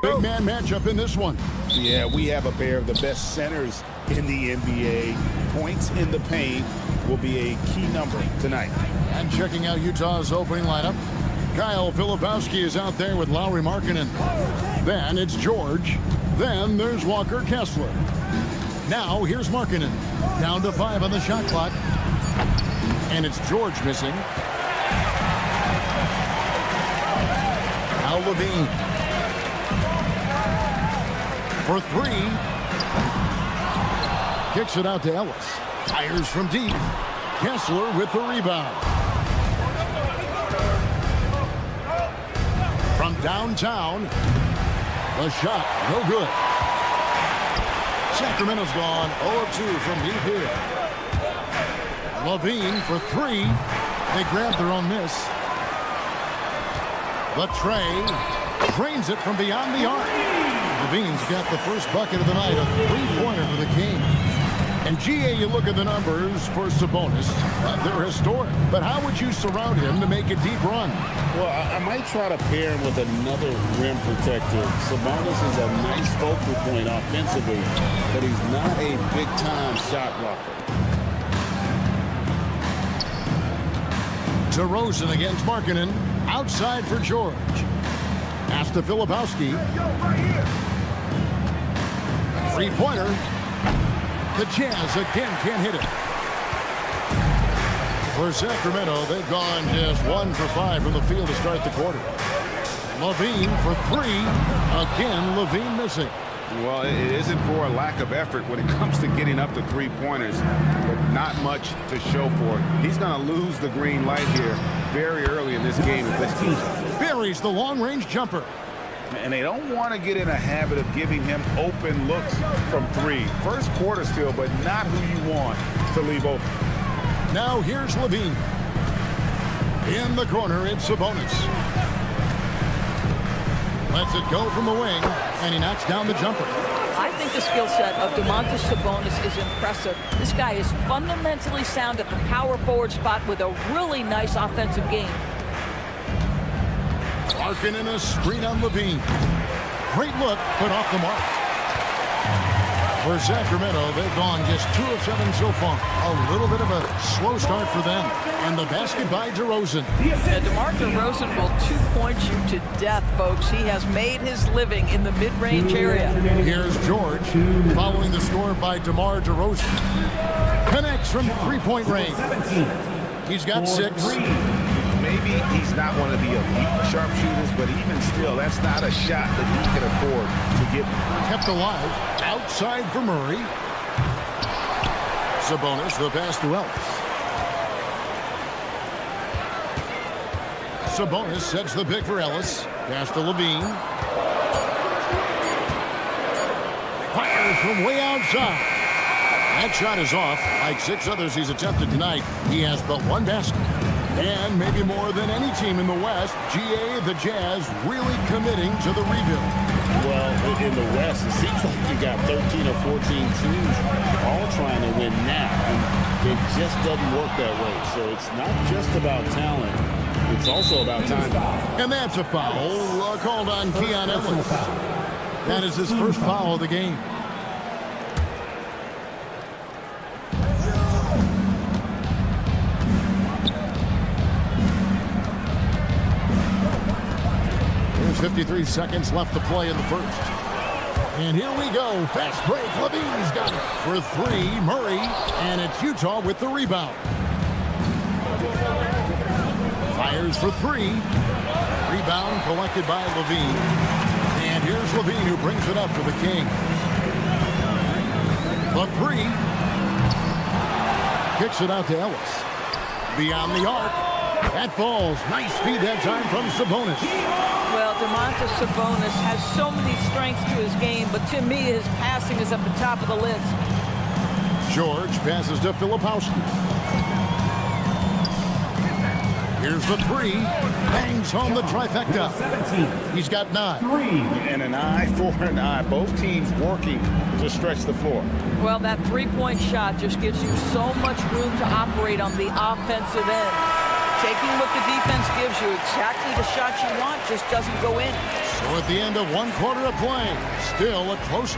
Big man matchup in this one. Yeah, we have a pair of the best centers in the NBA. Points in the paint will be a key number tonight. And checking out Utah's opening lineup, Kyle Filipowski is out there with Lauri Markkanen. Then it's George. Then there's Walker Kessler. Now here's Markkanen. Down to 5 on the shot clock. And it's George missing. Now Levine. For 3. Kicks it out to Ellis. Fires from deep. Kessler with the rebound. From downtown, the shot, no good. Sacramento's gone 0-2 from deep here. Levine for 3. They grab their own miss. The tray drains it from beyond the arc. Levine's got the first bucket of the night, a three-pointer for the King. And GA, you look at the numbers for Sabonis. They're historic. But how would you surround him to make a deep run? Well, I might try to pair him with another rim protector. Sabonis is a nice focal point offensively, but he's not a big-time shot blocker. DeRozan against Markkanen. Outside for George. Pass to Filipowski. Three-pointer. The Jazz again can't hit it. For Sacramento, they've gone just 1 for 5 from the field to start the quarter. Levine for 3. Again, Levine missing. Well, it isn't for a lack of effort when it comes to getting up to three-pointers, but not much to show for it. He's going to lose the green light here very early in this game if this keeps it. Buries the long-range jumper. And they don't want to get in a habit of giving him open looks from 3. First quarter still, but not who you want to leave open. Now here's Levine. In the corner, it's Sabonis. Lets it go from the wing, and he knocks down the jumper. I think the skill set of Domantas Sabonis is impressive. This guy is fundamentally sound at the power forward spot with a really nice offensive game. Markkanen a screen on Levine. Great look, but off the mark. For Sacramento, they've gone just 2 of 7 so far. A little bit of a slow start for them. And the basket by DeRozan. And DeMar DeRozan will two-point you to death, folks. He has made his living in the mid-range area. Here's George, following the score by DeMar DeRozan. Connects from three-point range. He's got 6. Maybe he's not one of the elite sharpshooters, but even still, that's not a shot that he can afford to give. Kept alive, outside for Murray. Sabonis, the pass to Ellis. Sabonis sets the pick for Ellis. Pass to Levine. Fires from way outside. That shot is off. Like 6 others he's attempted tonight, he has but 1 basket. And maybe more than any team in the West, GA, the Jazz, really committing to the rebuild. Well, in the West, it seems like you got 13 or 14 teams all trying to win now. And it just doesn't work that way. So it's not just about talent. It's also about time. And that's a foul called on Keon Ellis. That is his first foul of the game. There's 53 seconds left to play in the first. And here we go. Fast break. Levine's got it for 3. Murray. And it's Utah with the rebound. Fires for 3. Rebound collected by Levine. And here's Levine who brings it up for the King. The 3. Kicks it out to Ellis. Beyond the arc. That falls. Nice feed that time from Sabonis. Well, Domantas Sabonis has so many strengths to his game, but to me, his passing is at the top of the list. George passes to Filipowski. Here's the 3. Bangs home the trifecta. He's got 9. And an eye for an eye. Both teams working to stretch the floor. Well, that three-point shot just gives you so much room to operate on the offensive end. Taking what the defense gives you, exactly the shot you want, just doesn't go in. So at the end of 1 quarter of play, still a close.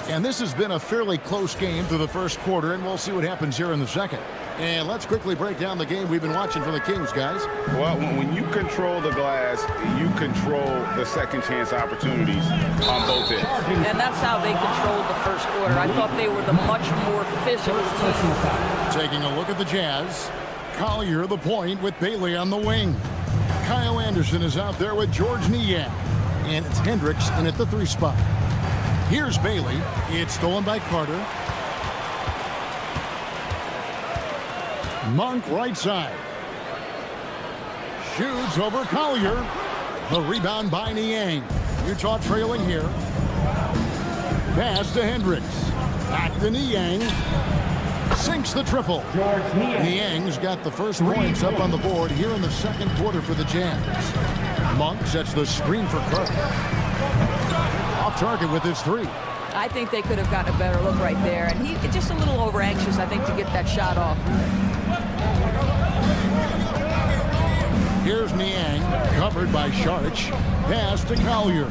And this has been a fairly close game through the first quarter, and we'll see what happens here in the second. And let's quickly break down the game we've been watching for the Kings, guys. Well, when you control the glass, you control the second chance opportunities on both ends. And that's how they controlled the first quarter. I thought they were the much more physical team. Taking a look at the Jazz. Collier the point with Bailey on the wing. Kyle Anderson is out there with George Niang. And it's Hendricks in at the 3 spot. Here's Bailey. It's stolen by Carter. Monk right side. Shoots over Collier. The rebound by Niang. Utah trailing here. Pass to Hendricks. Back to Niang. Sinks the triple. Niang's got the first points up on the board here in the second quarter for the Jazz. Monk sets the screen for Carter. Off target with his 3. I think they could have gotten a better look right there. And he just a little over anxious, I think, to get that shot off. Here's Niang, covered by Sharch. Pass to Collier.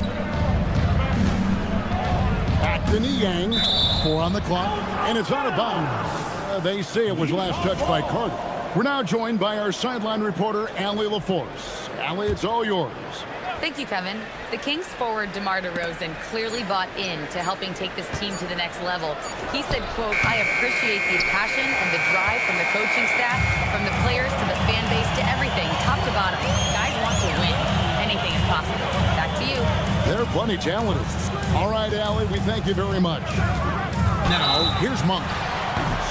Back to Niang. 4 on the clock, and it's out of bounds. They say it was last touched by Carter. We're now joined by our sideline reporter, Allie LaForce. Allie, it's all yours. Thank you, Kevin. The Kings forward DeMar DeRozan clearly bought into helping take this team to the next level. He said, quote, "I appreciate the passion and the drive from the coaching staff, from the players to the fan base to everything, top to bottom. Guys want to win. Anything is possible." Back to you. They're plenty talented. All right, Allie, we thank you very much. Now, here's Monk.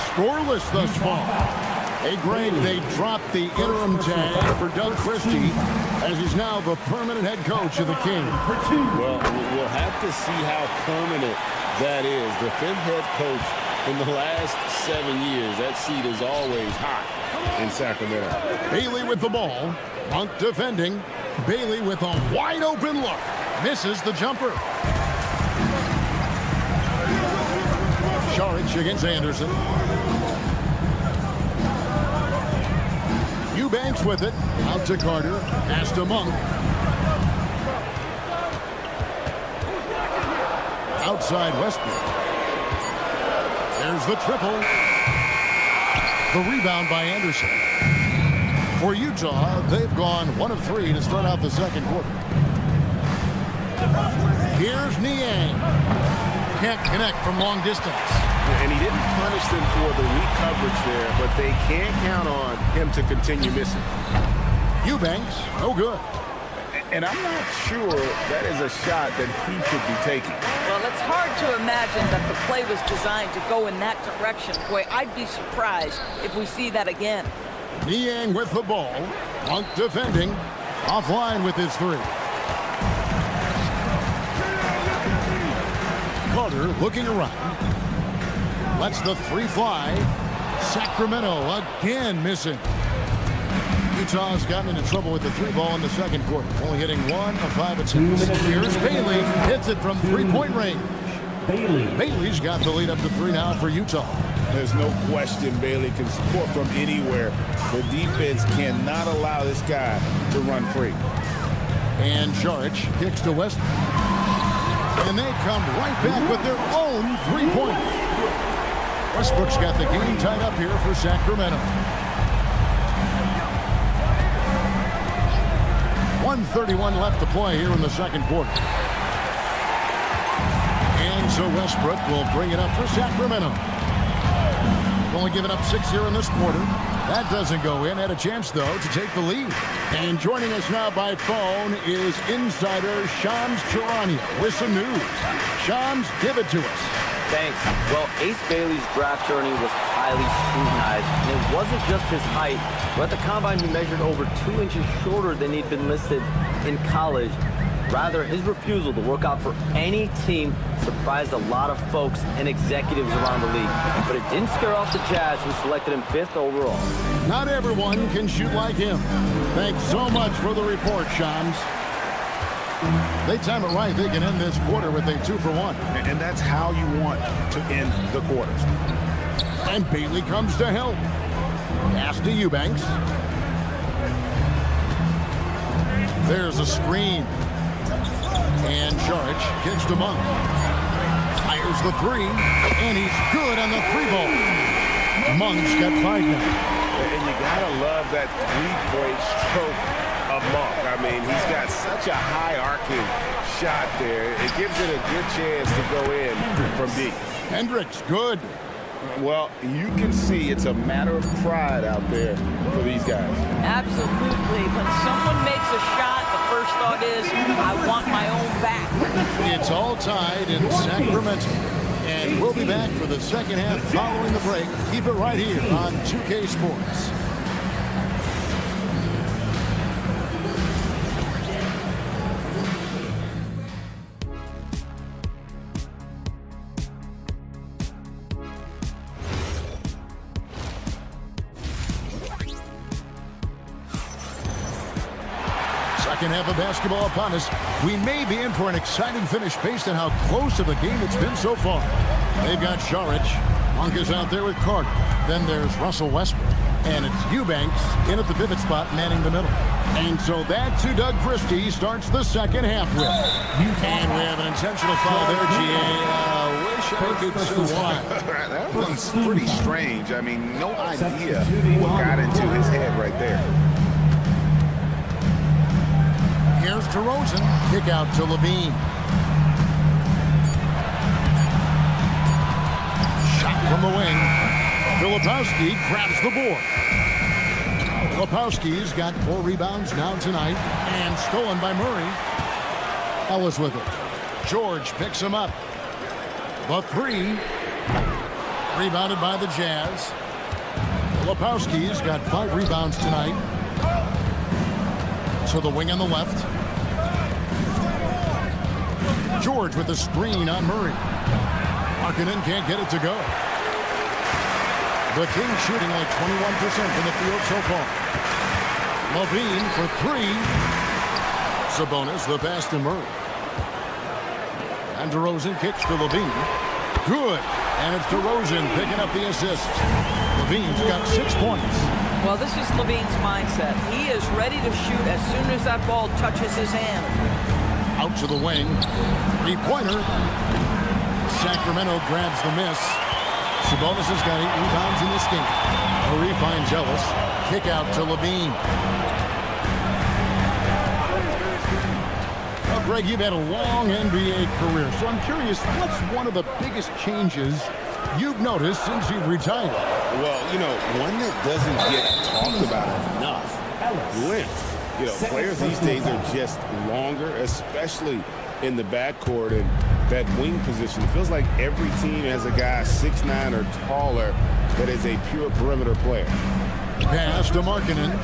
Scoreless thus far. Hey, Greg, they dropped the interim tag for Doug Christie as he's now the permanent head coach of the Kings. Well, we'll have to see how permanent that is. The 5th head coach in the last 7 years. That seat is always hot in Sacramento. Bailey with the ball. Monk defending. Bailey with a wide open look. Misses the jumper. Sharch against Anderson. Eubanks with it. Out to Carter. Pass to Monk. Outside Westbrook. There's the triple. The rebound by Anderson. For Utah, they've gone 1 of 3 to start out the second quarter. Here's Niang. Can't connect from long distance. And he didn't punish them for the weak coverage there, but they can't count on him to continue missing. Eubanks, no good. And I'm not sure that is a shot that he should be taking. Well, it's hard to imagine that the play was designed to go in that direction. Boy, I'd be surprised if we see that again. Niang with the ball. Monk defending. Offline with his 3. Carter looking around. Lets the 3 fly. Sacramento again missing. Utah's gotten into trouble with the 3 ball in the second quarter. Only hitting 1 of 5 attempts. Here's Bailey. Hits it from 3-point range. Bailey's got the lead up to 3 now for Utah. There's no question Bailey can score from anywhere. The defense cannot allow this guy to run free. And Sharch kicks to Westbrook. And they come right back with their own 3-pointer. Westbrook's got the game tied up here for Sacramento. 1:31 left to play here in the second quarter. And so Westbrook will bring it up for Sacramento. Only given up 6 here in this quarter. That doesn't go in. Had a chance, though, to take the lead. And joining us now by phone is insider Shams Charania with some news. Shams, give it to us. Thanks. Well, Ace Bailey's draft journey was highly scrutinized, and it wasn't just his height, but at the combine he measured over 2 inches shorter than he'd been listed in college. Rather, his refusal to work out for any team surprised a lot of folks and executives around the league. But it didn't scare off the Jazz, who selected him 5th overall. Not everyone can shoot like him. Thanks so much for the report, Shams. They time it right. They can end this quarter with a 2-for-1. And that's how you want to end the quarters. And Bailey comes to help. Pass to Eubanks. There's a screen. And Saric kicks to Monk. Fires the three. And he's good on the 3-ball. Monk's got 5 now. And you gotta love that 3-point stroke of Monk. I mean, he's got such a high arcing shot there. It gives it a good chance to go in from deep. Hendricks, good. Well, you can see it's a matter of pride out there for these guys. Absolutely. When someone makes a shot, the first thought is, I want my own back. It's all tied in Sacramento. And we'll be back for the second half following the break. Keep it right here on 2K Sports. Second half of basketball upon us. We may be in for an exciting finish based on how close of a game it's been so far. They've got Saric. Monk is out there with Carter. Then there's Russell Westbrook. And it's Eubanks in at the pivot spot, manning the middle. And so that's who Doug Christie starts the second half with. And we have an intentional foul there, GA. Wish I could see why. That was pretty strange. I mean, no idea what got into his head right there. Here's DeRozan. Kick out to Levine. Shot from the wing. Filipowski grabs the board. Filipowski's got 4 rebounds now tonight. And stolen by Murray. Ellis with it. George picks him up. The 3. Rebounded by the Jazz. Filipowski's got 5 rebounds tonight. To the wing on the left. George with the screen on Murray. Markkanen can't get it to go. The Kings shooting like 21% from the field so far. Levine for 3. Sabonis the pass to Murray. And DeRozan kicks to Levine. Good. And it's DeRozan picking up the assist. Levine's got 6 points. Well, this is Levine's mindset. He is ready to shoot as soon as that ball touches his hand. Out to the wing. 3-pointer. Sacramento grabs the miss. Sabonis has got 8 rebounds in this game. Murray finds Ellis. Kick out to Levine. Well, Greg, you've had a long NBA career, so I'm curious, what's one of the biggest changes you've noticed since you've retired? Well, you know, one that doesn't get talked about enough, length. You know, players these days are just longer, especially in the backcourt and that wing position. It feels like every team has a guy 6'9" or taller that is a pure perimeter player. Pass to Markkanen.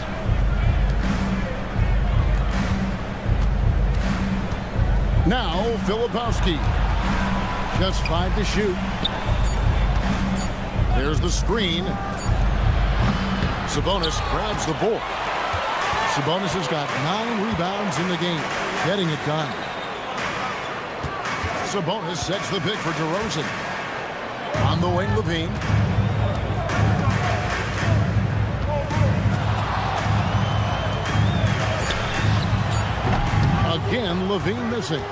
Now, Filipowski. Just 5 to shoot. There's the screen. Sabonis grabs the board. Sabonis has got 9 rebounds in the game, getting it done. Sabonis sets the pick for DeRozan. On the wing, Levine. Again, Levine missing.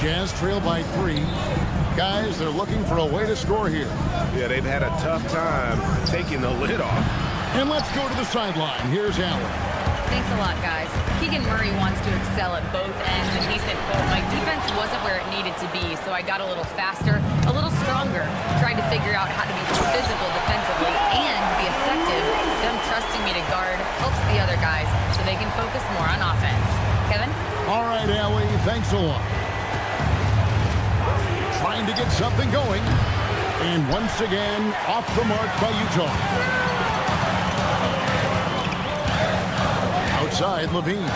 Jazz trail by 3. Guys, they're looking for a way to score here. Yeah, they've had a tough time taking the lid off. And let's go to the sideline. Here's Allen. Thanks a lot, guys. Keegan Murray wants to excel at both ends, and he said, quote, my defense wasn't where it needed to be, so I got a little faster, a little stronger, tried to figure out how to be physical defensively and be effective. Them trusting me to guard helps the other guys so they can focus more on offense. Kevin? All right, Allie, thanks a lot. Trying to get something going. And once again, off the mark by Utah. Outside, Levine.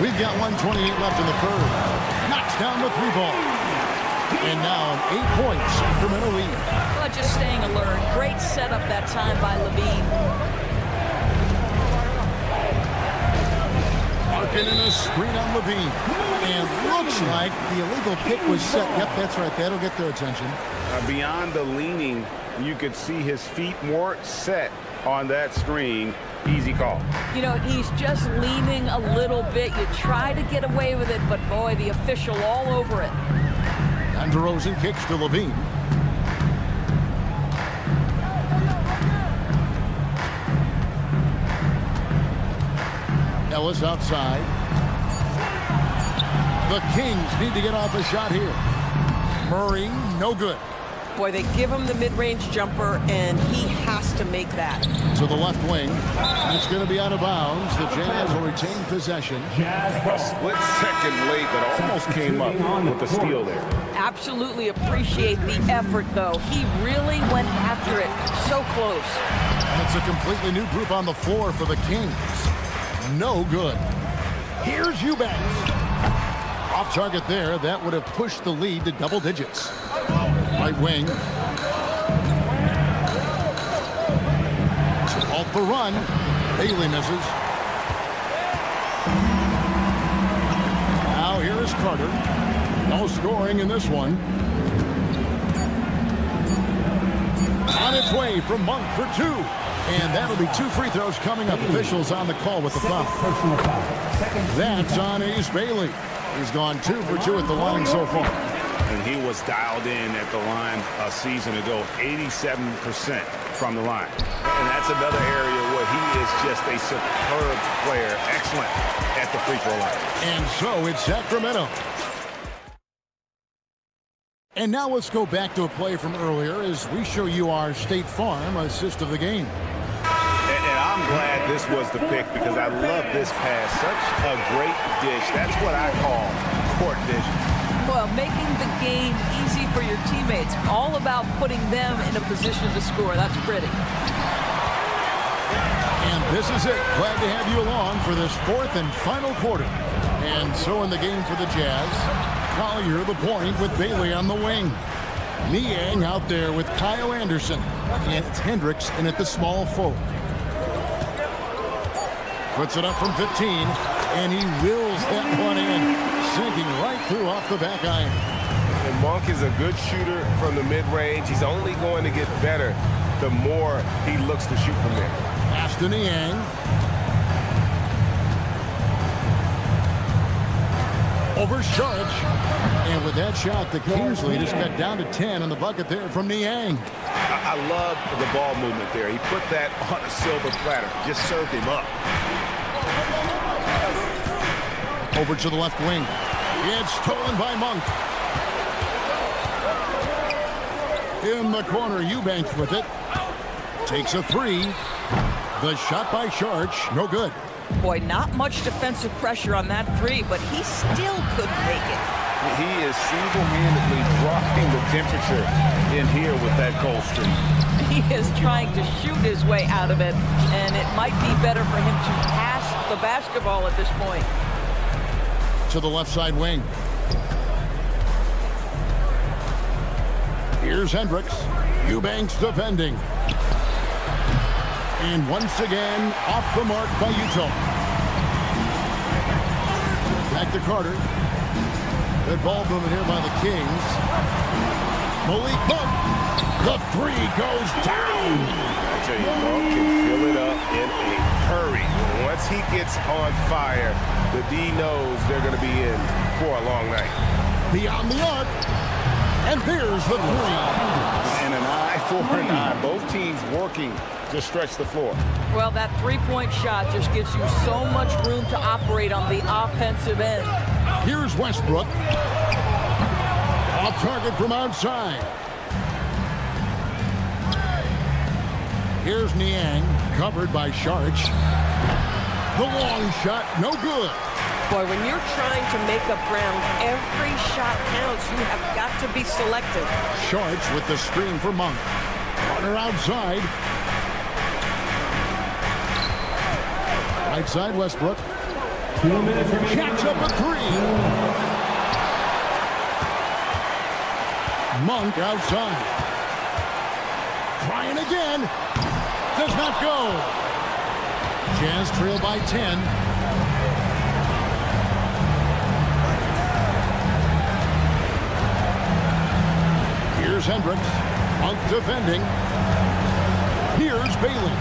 We've got 1:28 left in the third. Knocks down the 3-ball. And now an 8-point Sacramento lead. Well, just staying alert. Great setup that time by Levine. Markin and a screen on Levine. And looks like the illegal pick was set. Yep, that's right. That'll get their attention. Beyond the leaning, you could see his feet weren't set on that screen. Easy call. You know, he's just leaning a little bit. You try to get away with it, but boy, the official all over it. And DeRozan kicks to Levine. Ellis outside. The Kings need to get off a shot here. Murray, no good. Boy, they give him the mid-range jumper, and he has to make that. To the left wing. It's going to be out of bounds. The Jazz will retain possession. A split second late, but almost came up with the steal there. Absolutely appreciate the effort, though. He really went after it. So close. And it's a completely new group on the floor for the Kings. No good. Here's Eubanks. Off target there. That would have pushed the lead to double digits. Right wing. To halt the run. Bailey misses. Now here is Carter. No scoring in this one. On its way from Monk for two. And that'll be 2 free throws coming up. Officials on the call with the foul. That's on Ace Bailey. He's gone 2 for 2 at the line so far. And he was dialed in at the line a season ago, 87% from the line. And that's another area where he is just a superb player, excellent at the free throw line. And so it's Sacramento. And now let's go back to a play from earlier as we show you our State Farm assist of the game. And I'm glad this was the pick because I love this pass. Such a great dish. That's what I call court vision. Well, making the game easy for your teammates. All about putting them in a position to score. That's pretty. And this is it. Glad to have you along for this 4th and final quarter. And so in the game for the Jazz, Collier the point with Bailey on the wing. Niang out there with Kyle Anderson. And it's Hendricks in at the small forward. Puts it up from 15, and he wills that one in, sinking right through off the back iron. And Monk is a good shooter from the mid-range. He's only going to get better the more he looks to shoot from there. Pass to Niang. Over Sharch. And with that shot, the Kings lead is cut down to 10 on the bucket there from Niang. I love the ball movement there. He put that on a silver platter. Just served him up. Over to the left wing. It's stolen by Monk. In the corner, Eubanks with it. Takes a 3. The shot by Sharch, no good. Boy, not much defensive pressure on that 3, but he still couldn't make it. He is single-handedly dropping the temperature in here with that cold streak. He is trying to shoot his way out of it, and it might be better for him to pass the basketball at this point. To the left side wing. Here's Hendricks. Eubanks defending. And once again, off the mark by Utah. Back to Carter. Good ball movement here by the Kings. Malik Monk. The 3 goes down. I tell you, Monk can fill it up in a hurry. Once he gets on fire, the D knows they're going to be in for a long night. Beyond the arc. And there's the 3. And an eye for an eye. Both teams working to stretch the floor. Well, that 3-point shot just gives you so much room to operate on the offensive end. Here's Westbrook. Off target from outside. Here's Niang, covered by Sharch. The long shot, no good. Boy, when you're trying to make up ground, every shot counts. You have got to be selective. Sharch with the screen for Monk. Carter outside. Right side, Westbrook. 2 minutes. Jacks up a 3. Monk outside. Trying again. Does not go. Jazz trail by 10. Hendricks. Monk defending. Here's Bailey.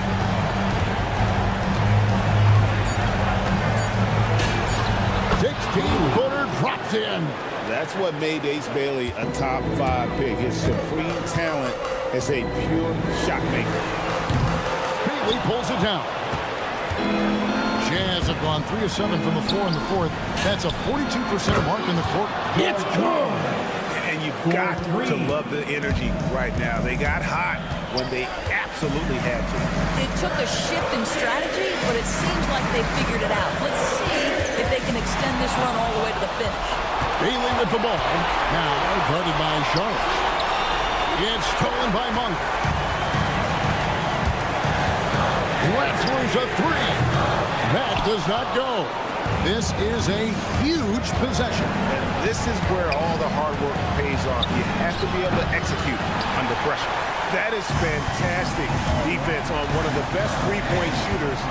16-footer drops in. That's what made Ace Bailey a top 5 pick. His supreme talent as a pure shot maker. Bailey pulls it down. Jazz have gone 3 of 7 from the floor in the fourth. That's a 42% mark in the court. It's good. And you've got to love the energy right now. They got hot when they absolutely had to. It took a shift in strategy, but it seems like they figured it out. Let's see if they can extend this run all the way to the finish. Bailey with the ball. Now guarded by Charlotte. It's stolen by Monk. Wetzler's a 3. That does not go. This is a huge possession. And this is where all the hard work pays off. You have to be able to execute under pressure. That is fantastic defense on one of the best three-point shooters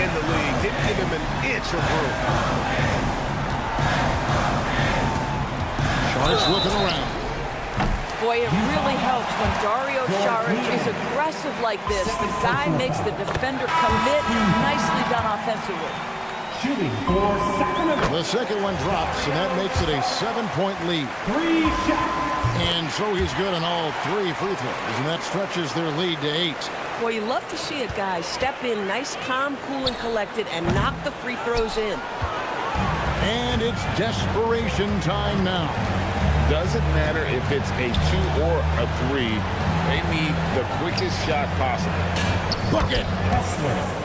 in the league. Didn't give him an inch of room. Charles looking around. Boy, it really helps when Dario Saric is aggressive like this. The guy makes the defender commit. Nicely done offensively. Shooting for Sacramento. The second one drops, and that makes it a 7-point lead. 3 shots. And so he's good on all 3 free throws, and that stretches their lead to 8. Well, you love to see a guy step in nice, calm, cool, and collected and knock the free throws in. And it's desperation time now. Doesn't matter if it's a 2 or a 3. They need the quickest shot possible. Bucket. Kessler.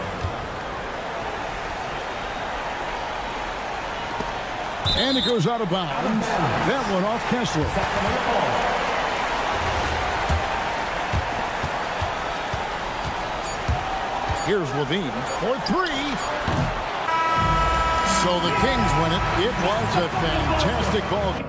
And it goes out of bounds. That one off Kessler. Here's Levine for 3. So the Kings win it. It was a fantastic ball game.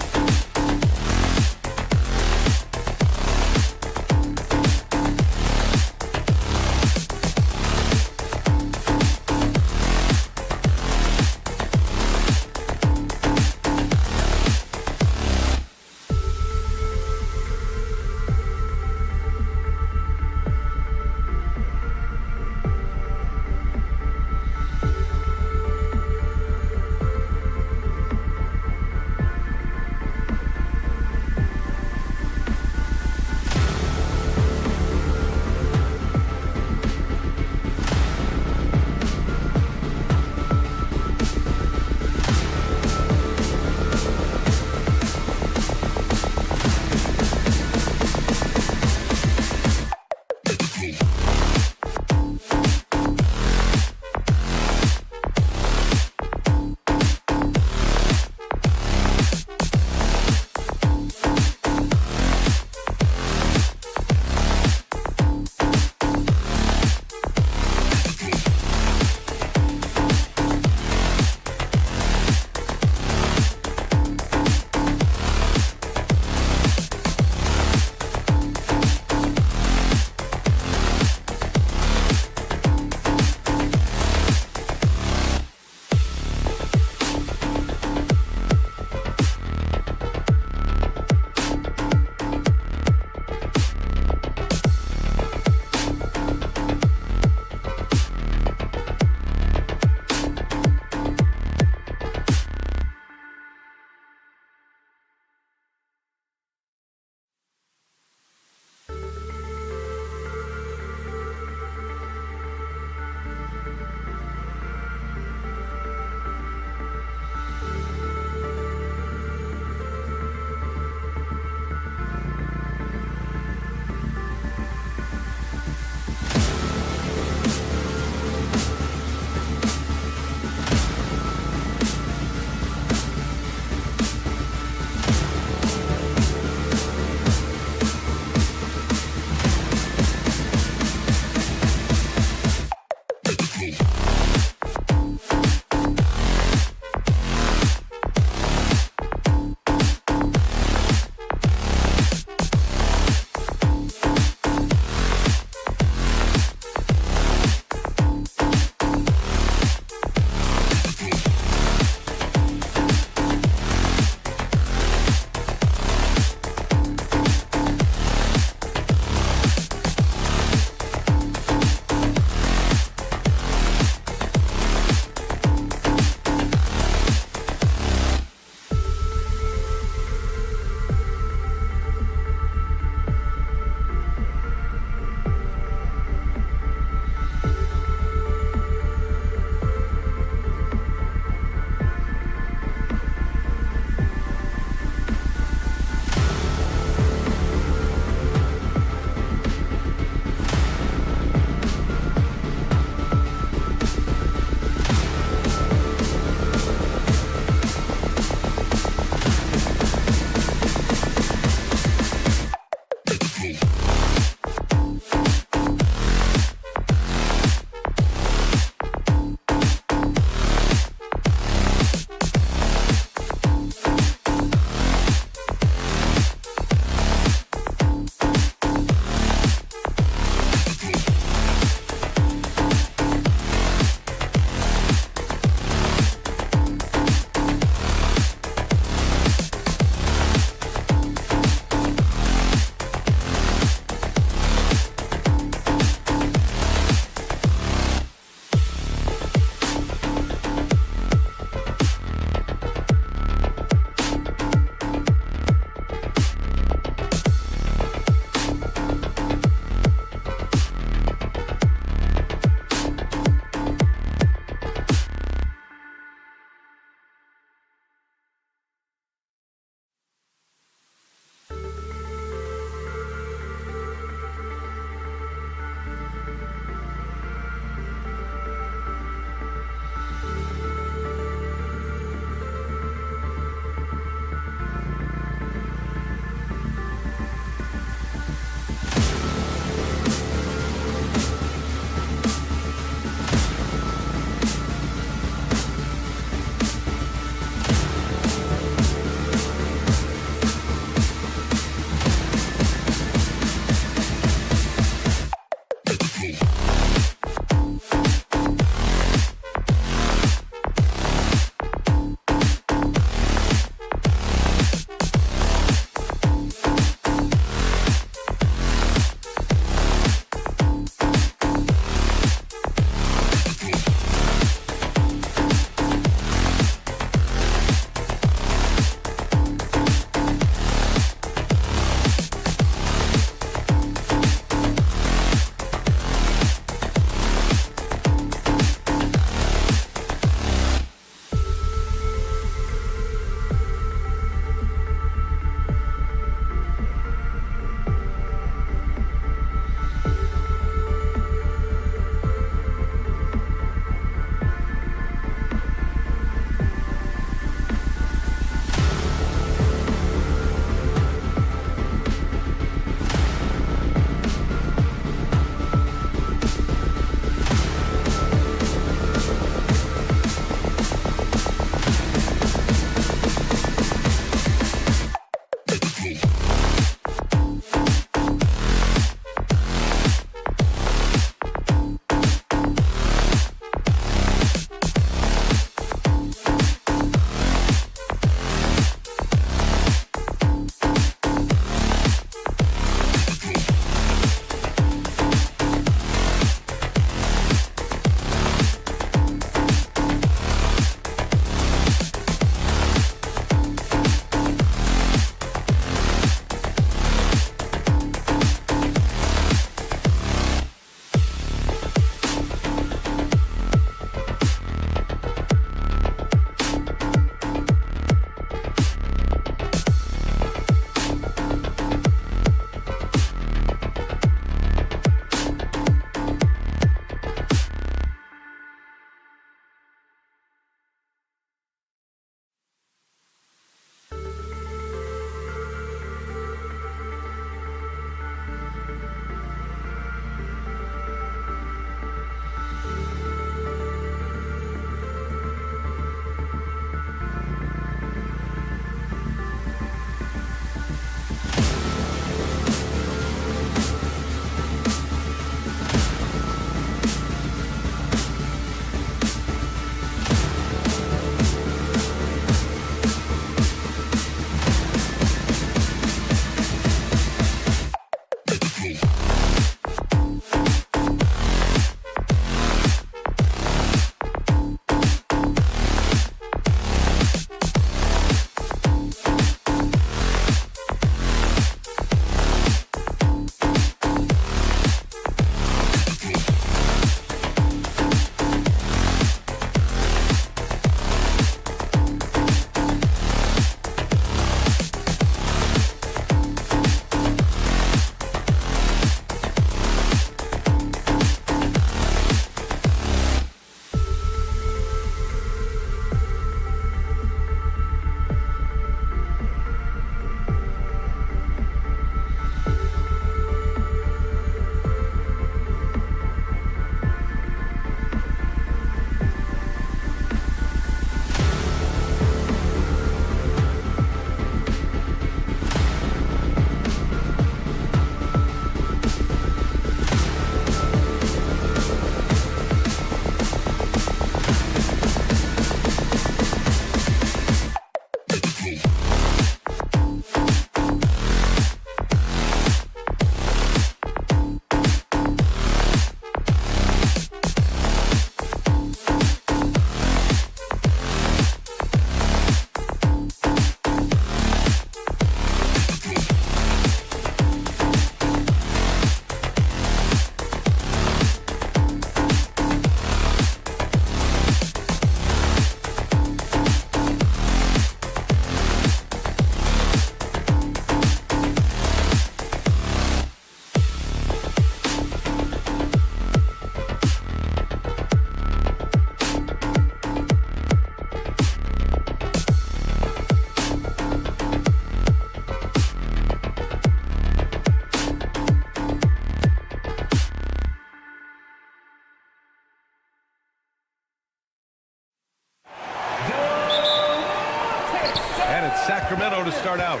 Sacramento to start out.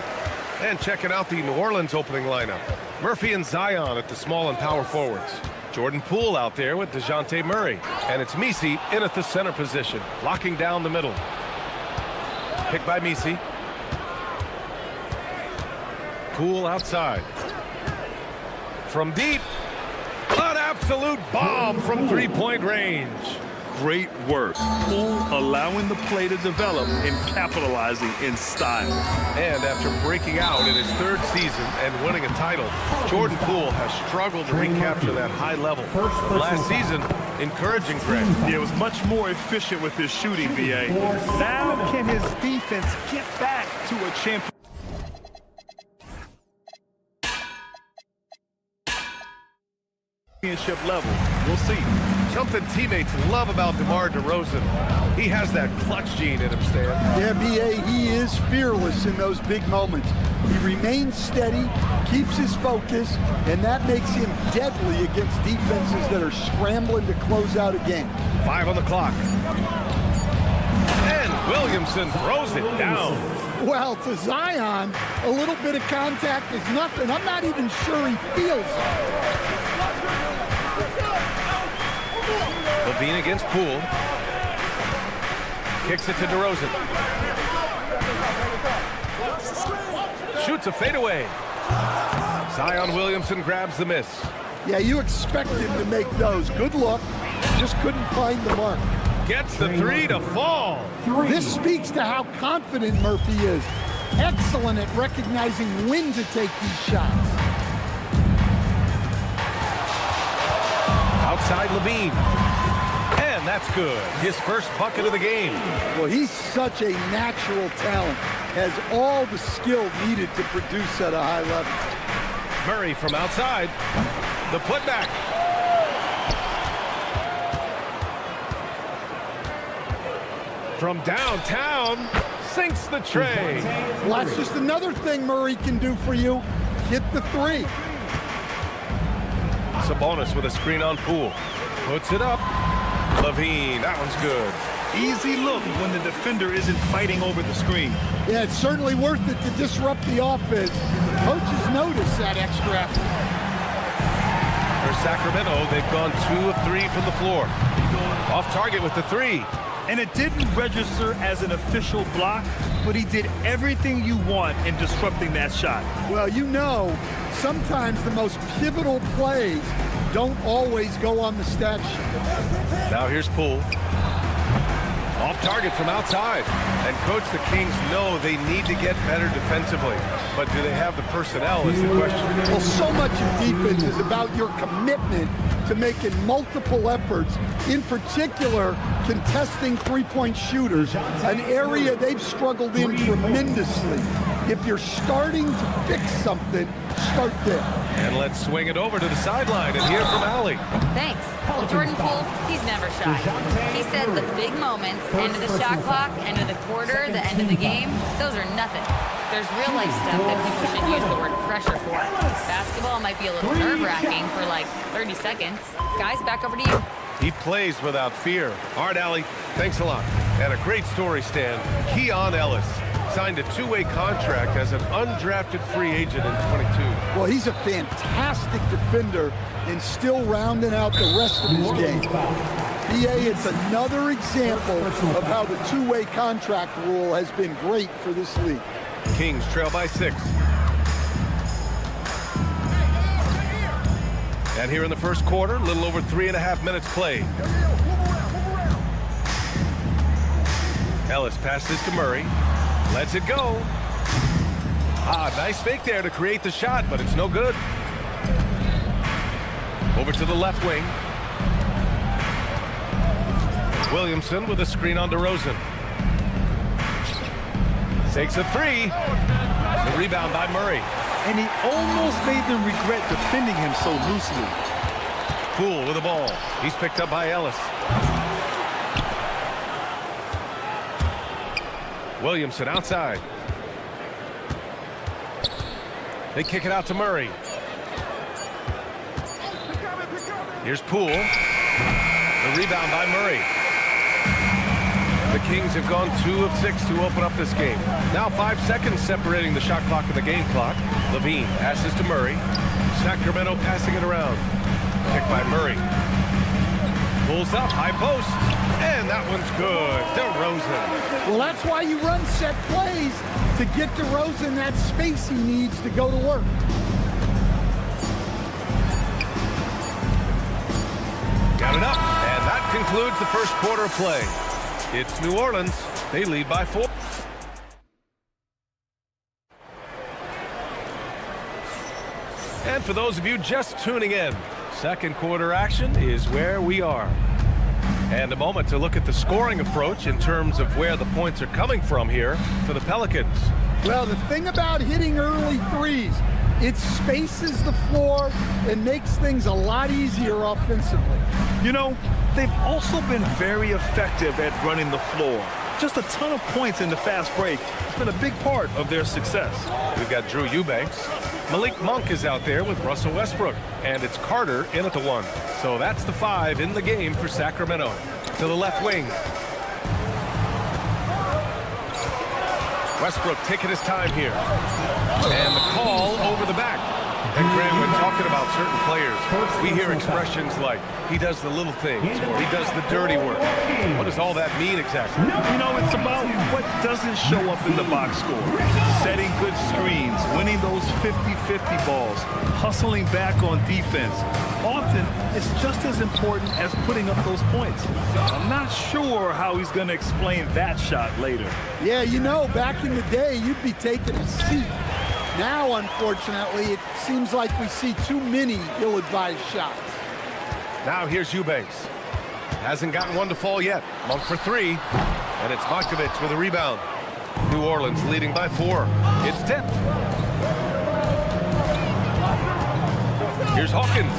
And checking out the New Orleans opening lineup. Murphy and Zion at the small and power forwards. Jordan Poole out there with DeJounte Murray. And it's Messi in at the center position, locking down the middle. Picked by Messi. Poole outside. From deep. An absolute bomb from three-point range. Great work. Poole allowing the play to develop and capitalizing in style. And after breaking out in his third season and winning a title, Jordan Poole has struggled to recapture that high level. Last season, encouraging trend. He was much more efficient with his shooting, VA. Now can his defense get back to a championship level? We'll see. Something teammates love about DeMar DeRozan. He has that clutch gene in him, Stan. Yeah, B.A., he is fearless in those big moments. He remains steady, keeps his focus, and that makes him deadly against defenses that are scrambling to close out a game. 5 on the clock. And Williamson throws it down. Well, to Zion, a little bit of contact is nothing. I'm not even sure he feels it. Levine against Poole. Kicks it to DeRozan. Shoots a fadeaway. Zion Williamson grabs the miss. Yeah, you expect him to make those. Good look. Just couldn't find the mark. Gets the three to fall. This speaks to how confident Murphy is. Excellent at recognizing when to take these shots. Outside Levine. And that's good. His first bucket of the game. Well, he's such a natural talent. Has all the skill needed to produce at a high level. Murray from outside. The putback. From downtown, sinks the tray. Well, that's just another thing Murray can do for you. Hit the three. Sabonis with a screen on Poole. Puts it up. Levine, that one's good. Easy look when the defender isn't fighting over the screen. Yeah, it's certainly worth it to disrupt the offense. Coaches notice that extra effort. For Sacramento, they've gone 2 of 3 from the floor. Off target with the three. And it didn't register as an official block, but he did everything you want in disrupting that shot. Well, you know, sometimes the most pivotal plays don't always go on the stat sheet. Now here's Poole. Off target from outside. And coach, the Kings know they need to get better defensively. But do they have the personnel is the question. Well, so much of defense is about your commitment to making multiple efforts, in particular contesting three-point shooters, an area they've struggled in tremendously. If you're starting to fix something, start there. And let's swing it over to the sideline and hear from Allie. Thanks. Well, Jordan Poole, he's never shy. He said the big moments, end of the shot clock, end of the quarter, the end of the game, those are nothing. There's real life stuff that people should use the word pressure for. Basketball might be a little nerve-wracking for like 30 seconds. Guys, back over to you. He plays without fear. All right, Allie, thanks a lot. And a great story, Stan. Keon Ellis signed a 2-way contract as an undrafted free agent in 22. Well, he's a fantastic defender and still rounding out the rest of his game. BA, it's another example of how the 2-way contract rule has been great for this league. Kings trail by 6. And here in the first quarter, a little over 3.5 minutes played. Ellis passes to Murray. Lets it go. Nice fake there to create the shot, but it's no good. Over to the left wing. Williamson with a screen on DeRozan. Takes a three. The rebound by Murray. And he almost made them regret defending him so loosely. Poole with the ball. He's picked up by Ellis. Williamson outside. They kick it out to Murray. Here's Poole. The rebound by Murray. The Kings have gone 2 of 6 to open up this game. Now 5 seconds separating the shot clock and the game clock. Levine passes to Murray. Sacramento passing it around. Picked by Murray. Pulls up, high post. And that one's good. DeRozan. Well, that's why you run set plays, to get DeRozan that space he needs to go to work. Got it up. And that concludes the first quarter of play. It's New Orleans. They lead by 4. And for those of you just tuning in, second quarter action is where we are. And a moment to look at the scoring approach in terms of where the points are coming from here for the Pelicans. Well, the thing about hitting early threes, it spaces the floor and makes things a lot easier offensively. You know, they've also been very effective at running the floor. Just a ton of points in the fast break has been a big part of their success. We've got Drew Eubanks. Malik Monk is out there with Russell Westbrook. And it's Carter in at the 1. So that's the 5 in the game for Sacramento. To the left wing. Westbrook taking his time here. And the call over the back. And Graham, when talking about certain players, we hear expressions like, he does the little things, or he does the dirty work. What does all that mean exactly? You know, it's about what doesn't show up in the box score. Setting good screens, winning those 50-50 balls, hustling back on defense. Often, it's just as important as putting up those points. I'm not sure how he's going to explain that shot later. Yeah, you know, back in the day, you'd be taking a seat. Now, unfortunately, it seems like we see too many ill-advised shots. Now here's Eubanks. Hasn't gotten one to fall yet. Monk for 3. And it's Markovic with a rebound. New Orleans leading by 4. It's tipped. Here's Hawkins.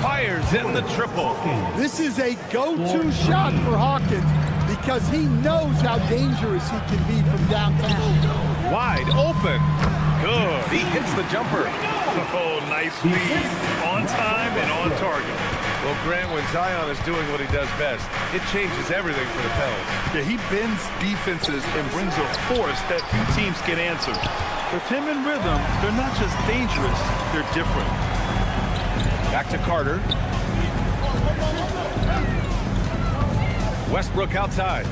Fires in the triple. This is a go-to shot for Hawkins because he knows how dangerous he can be from downtown. Wide open. Good. He hits the jumper. Oh, nice feed. On time and on target. Well, Grant, when Zion is doing what he does best, it changes everything for the Pels. Yeah, he bends defenses and brings a force that few teams can answer. With him in rhythm, they're not just dangerous, they're different. Back to Carter. Westbrook outside.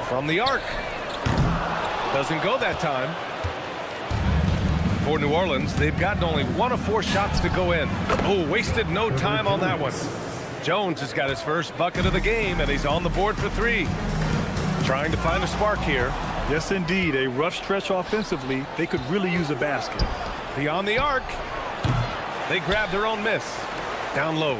From the arc. Doesn't go that time. For New Orleans, they've gotten only 1 of 4 shots to go in. Oh, wasted no time on that one. Jones has got his first bucket of the game, and he's on the board for 3. Trying to find a spark here. Yes, indeed. A rough stretch offensively. They could really use a basket. Beyond the arc. They grab their own miss. Down low.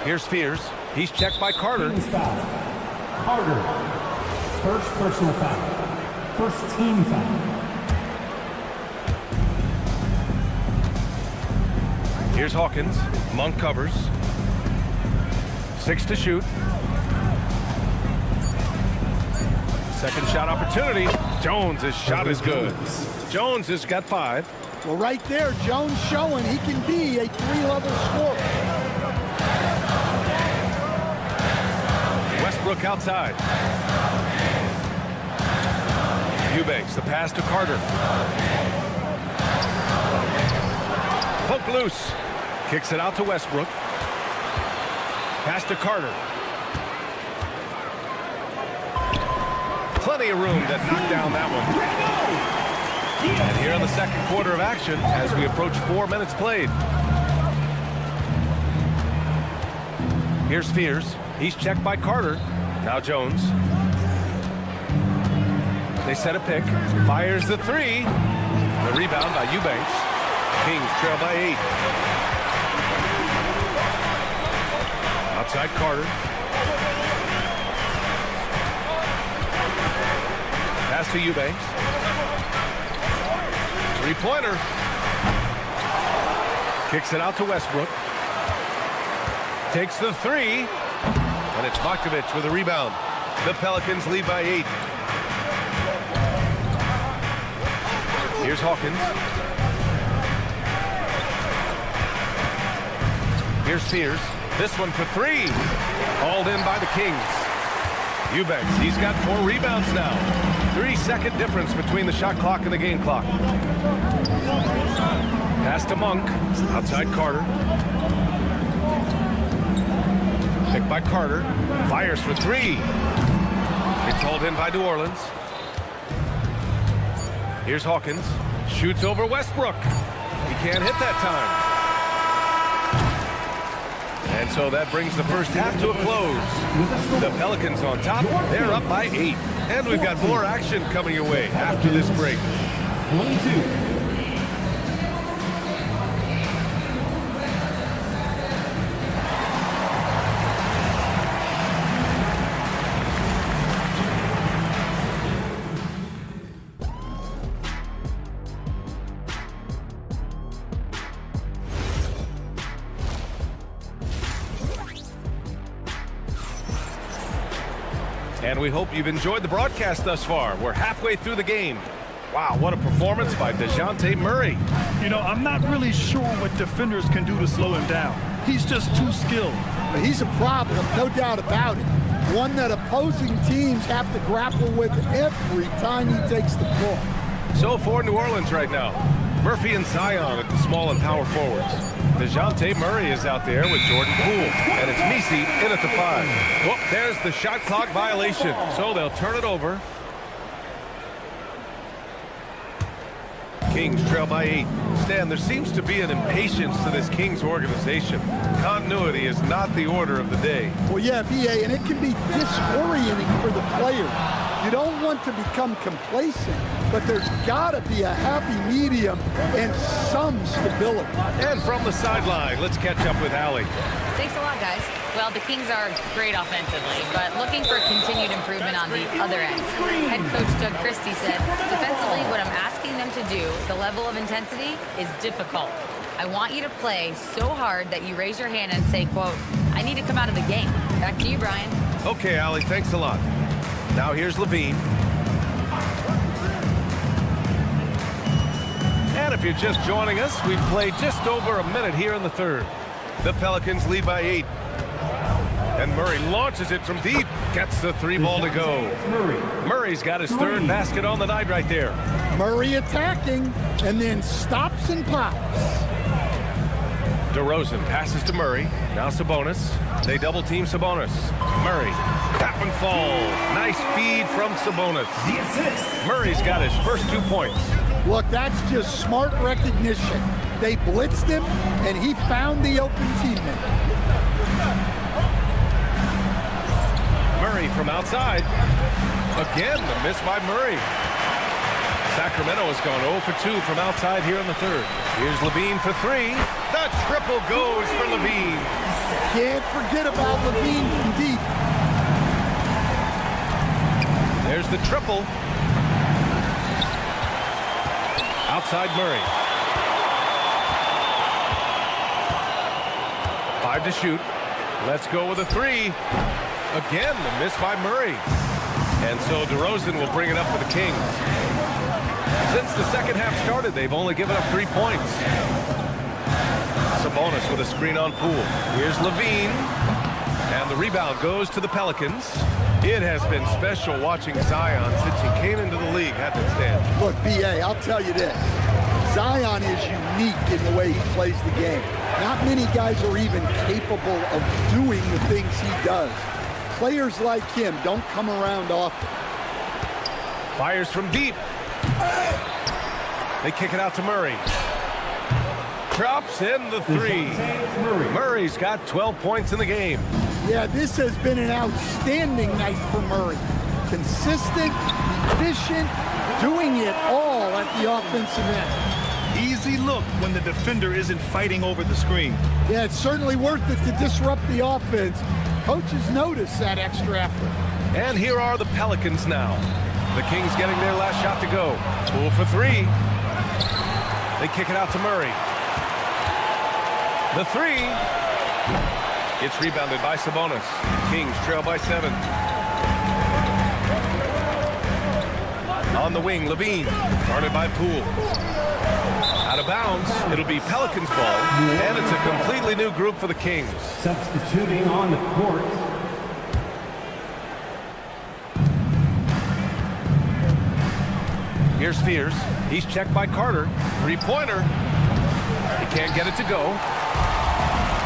Here's Fears. He's checked by Carter. Carter. First personal foul. First team foul. Here's Hawkins. Monk covers. 6 to shoot. Second shot opportunity. Jones' shot is good. Jones has got 5. Well, right there, Jones showing he can be a 3-level scorer. Westbrook outside. Eubanks, the pass to Carter. Poke loose. Kicks it out to Westbrook. Pass to Carter. Plenty of room to knock down that one. And here in the second quarter of action as we approach 4 minutes played. Here's Fears. He's checked by Carter. Now Jones. They set a pick. Fires the 3. The rebound by Eubanks. Kings trail by 8. Outside Carter. Pass to Eubanks. 3-pointer. Kicks it out to Westbrook. Takes the 3. And it's Markovic with a rebound. The Pelicans lead by 8. Here's Hawkins. Here's Sears. This one for three. Hauled in by the Kings. Eubanks, he's got 4 rebounds now. 3-second difference between the shot clock and the game clock. Pass to Monk. Outside Carter. Picked by Carter. Fires for 3. It's hauled in by New Orleans. Here's Hawkins. Shoots over Westbrook. He can't hit that time. And so that brings the first half to a close. The Pelicans on top. They're up by 8. And we've got more action coming your way after this break. 22. And we hope you've enjoyed the broadcast thus far. We're halfway through the game. Wow, what a performance by DeJounte Murray. You know, I'm not really sure what defenders can do to slow him down. He's just too skilled. But he's a problem, no doubt about it. One that opposing teams have to grapple with every time he takes the ball. So for New Orleans right now, Murphy and Zion at the small and power forwards. DeJounte Murray is out there with Jordan Poole. And it's Misi in at the 5. Whoop, there's the shot clock violation. So they'll turn it over. Kings trail by 8. Stan, there seems to be an impatience to this Kings organization. Continuity is not the order of the day. Well, yeah, BA, and it can be disorienting for the player. You don't want to become complacent, but there's got to be a happy medium and some stability. And from the sideline, let's catch up with Allie. Thanks a lot, guys. Well, the Kings are great offensively, but looking for continued improvement on the other end. Head coach Doug Christie said, defensively, what I'm asking them to do, the level of intensity, is difficult. I want you to play so hard that you raise your hand and say, quote, I need to come out of the game. Back to you, Brian. Okay, Allie, thanks a lot. Now here's Levine. And if you're just joining us, we've played just over a minute here in the third. The Pelicans lead by 8. And Murray launches it from deep. Gets the 3 ball to go. Murray's got his 3rd basket on the night right there. Murray attacking and then stops and pops. DeRozan passes to Murray. Now Sabonis. They double team Sabonis. Murray. That one falls. Nice feed from Sabonis. Murray's got his first 2 points. Look, that's just smart recognition. They blitzed him, and he found the open teammate. Murray from outside. Again, the miss by Murray. Sacramento has gone 0 for 2 from outside here in the third. Here's Levine for 3. The triple goes for Levine. Can't forget about Levine from deep. There's the triple. Outside Murray. 5 to shoot. Let's go with a 3. Again, the miss by Murray. And so DeRozan will bring it up for the Kings. Since the second half started, they've only given up 3 points. Sabonis with a screen on Poole. Here's Levine. And the rebound goes to the Pelicans. It has been special watching Zion since he came into the league, hasn't it, Stan? Look, B.A., I'll tell you this. Zion is unique in the way he plays the game. Not many guys are even capable of doing the things he does. Players like him don't come around often. Fires from deep. They kick it out to Murray. Drops in the 3. Murray's got 12 points in the game. Yeah, this has been an outstanding night for Murray. Consistent, efficient, doing it all at the offensive end. Easy look when the defender isn't fighting over the screen. Yeah, it's certainly worth it to disrupt the offense. Coaches notice that extra effort. And here are the Pelicans now. The Kings getting their last shot to go. Poole for 3. They kick it out to Murray. The 3. It's rebounded by Sabonis. Kings trail by 7. On the wing, Levine. Guarded by Poole. Out of bounds. It'll be Pelicans ball, and it's a completely new group for the Kings. Substituting on the court. Here's Fears. He's checked by Carter. Three-pointer. He can't get it to go.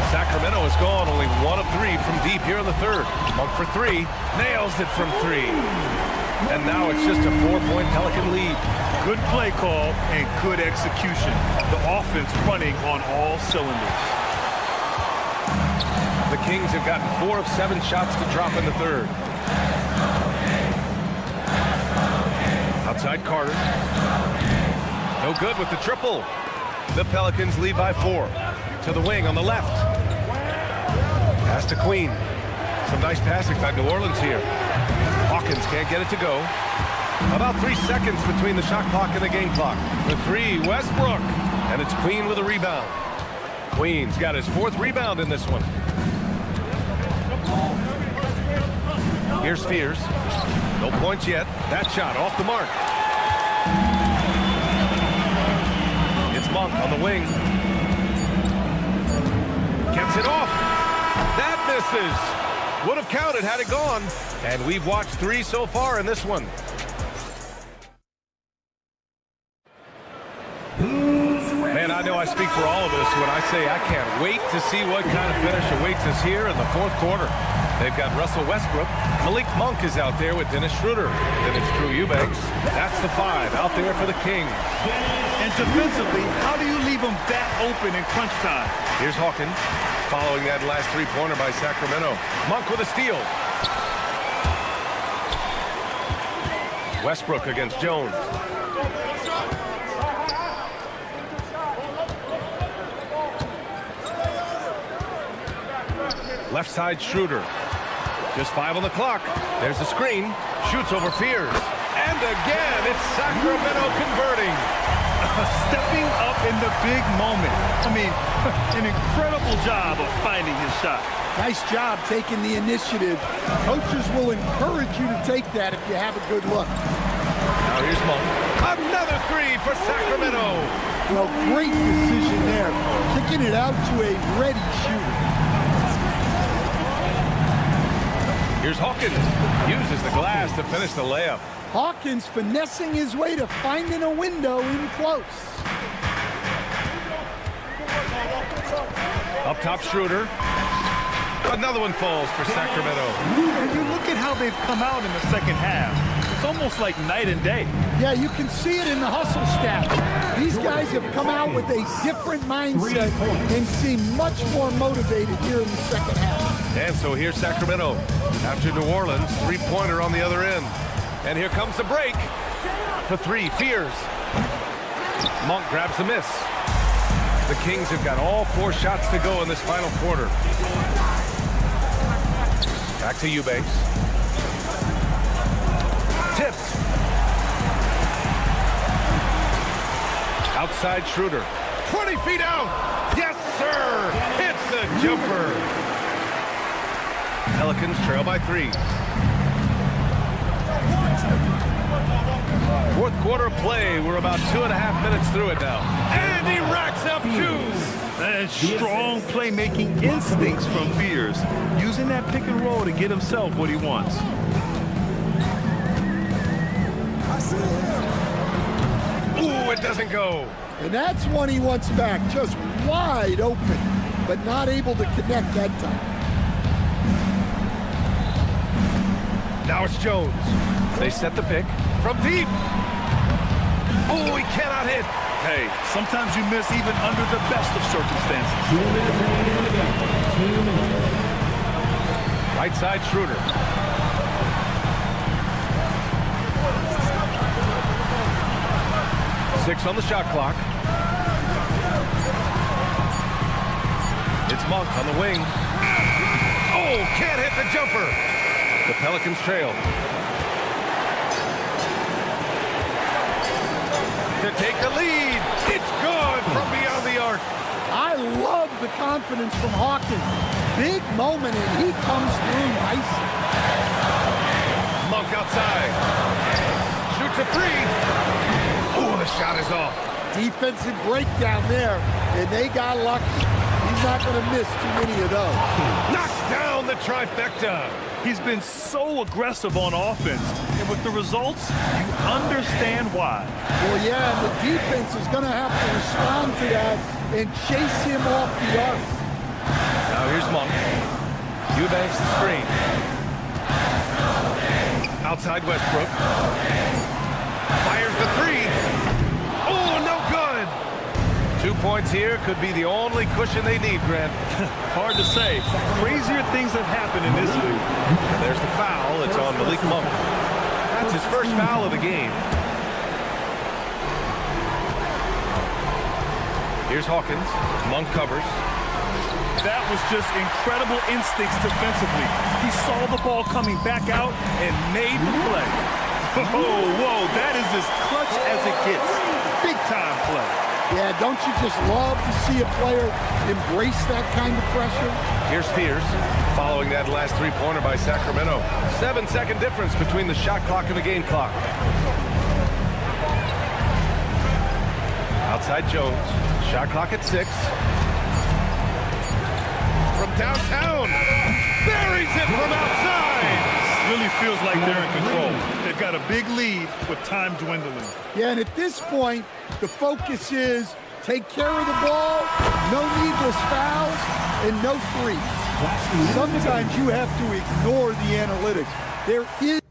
Sacramento has gone only 1 of 3 from deep here in the third. Monk for 3. Nails it from 3. And now it's just a 4-point Pelican lead. Good play call and good execution. The offense running on all cylinders. The Kings have gotten 4 of 7 shots to drop in the third. Outside Carter. No good with the triple. The Pelicans lead by 4. To the wing on the left. Pass to Queen. Some nice passing by New Orleans here. Hawkins can't get it to go. About 3 seconds between the shot clock and the game clock. The 3, Westbrook. And it's Queen with a rebound. Queen's got his 4th rebound in this one. Here's Fears. No points yet. That shot off the mark. It's Monk on the wing. Gets it off. That misses. Would have counted had it gone. And we've watched 3 so far in this one. Man, I know I speak for all of us when I say I can't wait to see what kind of finish awaits us here in the 4th quarter. They've got Russell Westbrook. Malik Monk is out there with Dennis Schroeder. Then it's Drew Eubanks. That's the 5 out there for the Kings. And defensively, how do you leave them that open in crunch time? Here's Hawkins following that last 3-pointer by Sacramento. Monk with a steal. Westbrook against Jones. Left side Schroeder. Just 5 on the clock. There's the screen. Shoots over Fears. And again, it's Sacramento converting. Stepping up in the big moment. I mean, an incredible job of finding his shot. Nice job taking the initiative. Coaches will encourage you to take that if you have a good look. Now here's Monk. Another 3 for Sacramento. Well, great decision there. Kicking it out to a ready shooter. Here's Hawkins. Uses the glass to finish the layup. Hawkins finessing his way to finding a window in close. Up top Schroeder. Another one falls for Sacramento. And you look at how they've come out in the second half. It's almost like night and day. Yeah, you can see it in the hustle stats. These guys have come out with a different mindset and seem much more motivated here in the second half. And so here's Sacramento. After New Orleans, 3-pointer on the other end. And here comes the break. For 3, Fears. Monk grabs the miss. The Kings have got all 4 shots to go in this final quarter. Back to Eubanks. Tipped. Outside Schroeder. 20 feet out. Yes, sir. Hits the jumper. Pelicans trail by 3. 4th quarter play. We're about 2.5 minutes through it now. And he racks up 2. And strong playmaking instincts from Fears. Using that pick and roll to get himself what he wants. Ooh, it doesn't go. And that's one he wants back. Just wide open, but not able to connect that time. Now it's Jones. They set the pick from deep. Oh, he cannot hit. Hey, sometimes you miss even under the best of circumstances. Right side Schroeder. Six on the shot clock. It's Monk on the wing. Oh, can't hit the jumper. The Pelicans trail. To take the lead. It's good from beyond the arc. I love the confidence from Hawkins. Big moment, and he comes through nice. Monk outside. Shoots a 3. Oh, the shot is off. Defensive breakdown there, and they got lucky. He's not going to miss too many of those. Knocks down the trifecta. He's been so aggressive on offense, and with the results, you understand why. Well, yeah, and the defense is going to have to respond to that and chase him off the arc. Now here's Monk. Eubanks the screen. Outside Westbrook. Fires the three. Oh, no good. 2 points here could be the only cushion they need, Grant. Hard to say. Crazier things have happened in this league. And there's the foul. It's on Malik Monk. That's his first foul of the game. Here's Hawkins. Monk covers. That was just incredible instincts defensively. He saw the ball coming back out and made the play. Whoa, that is as clutch as it gets. Big time play. Yeah, don't you just love to see a player embrace that kind of pressure? Here's Spears, following that last three-pointer by Sacramento. 7-second difference between the shot clock and the game clock. Outside Jones, shot clock at 6. From downtown, buries it from outside. Really feels like they're in control. They've got a big lead with time dwindling. Yeah, and at this point, the focus is take care of the ball, no needless fouls, and no threes. Sometimes you have to ignore the analytics. There is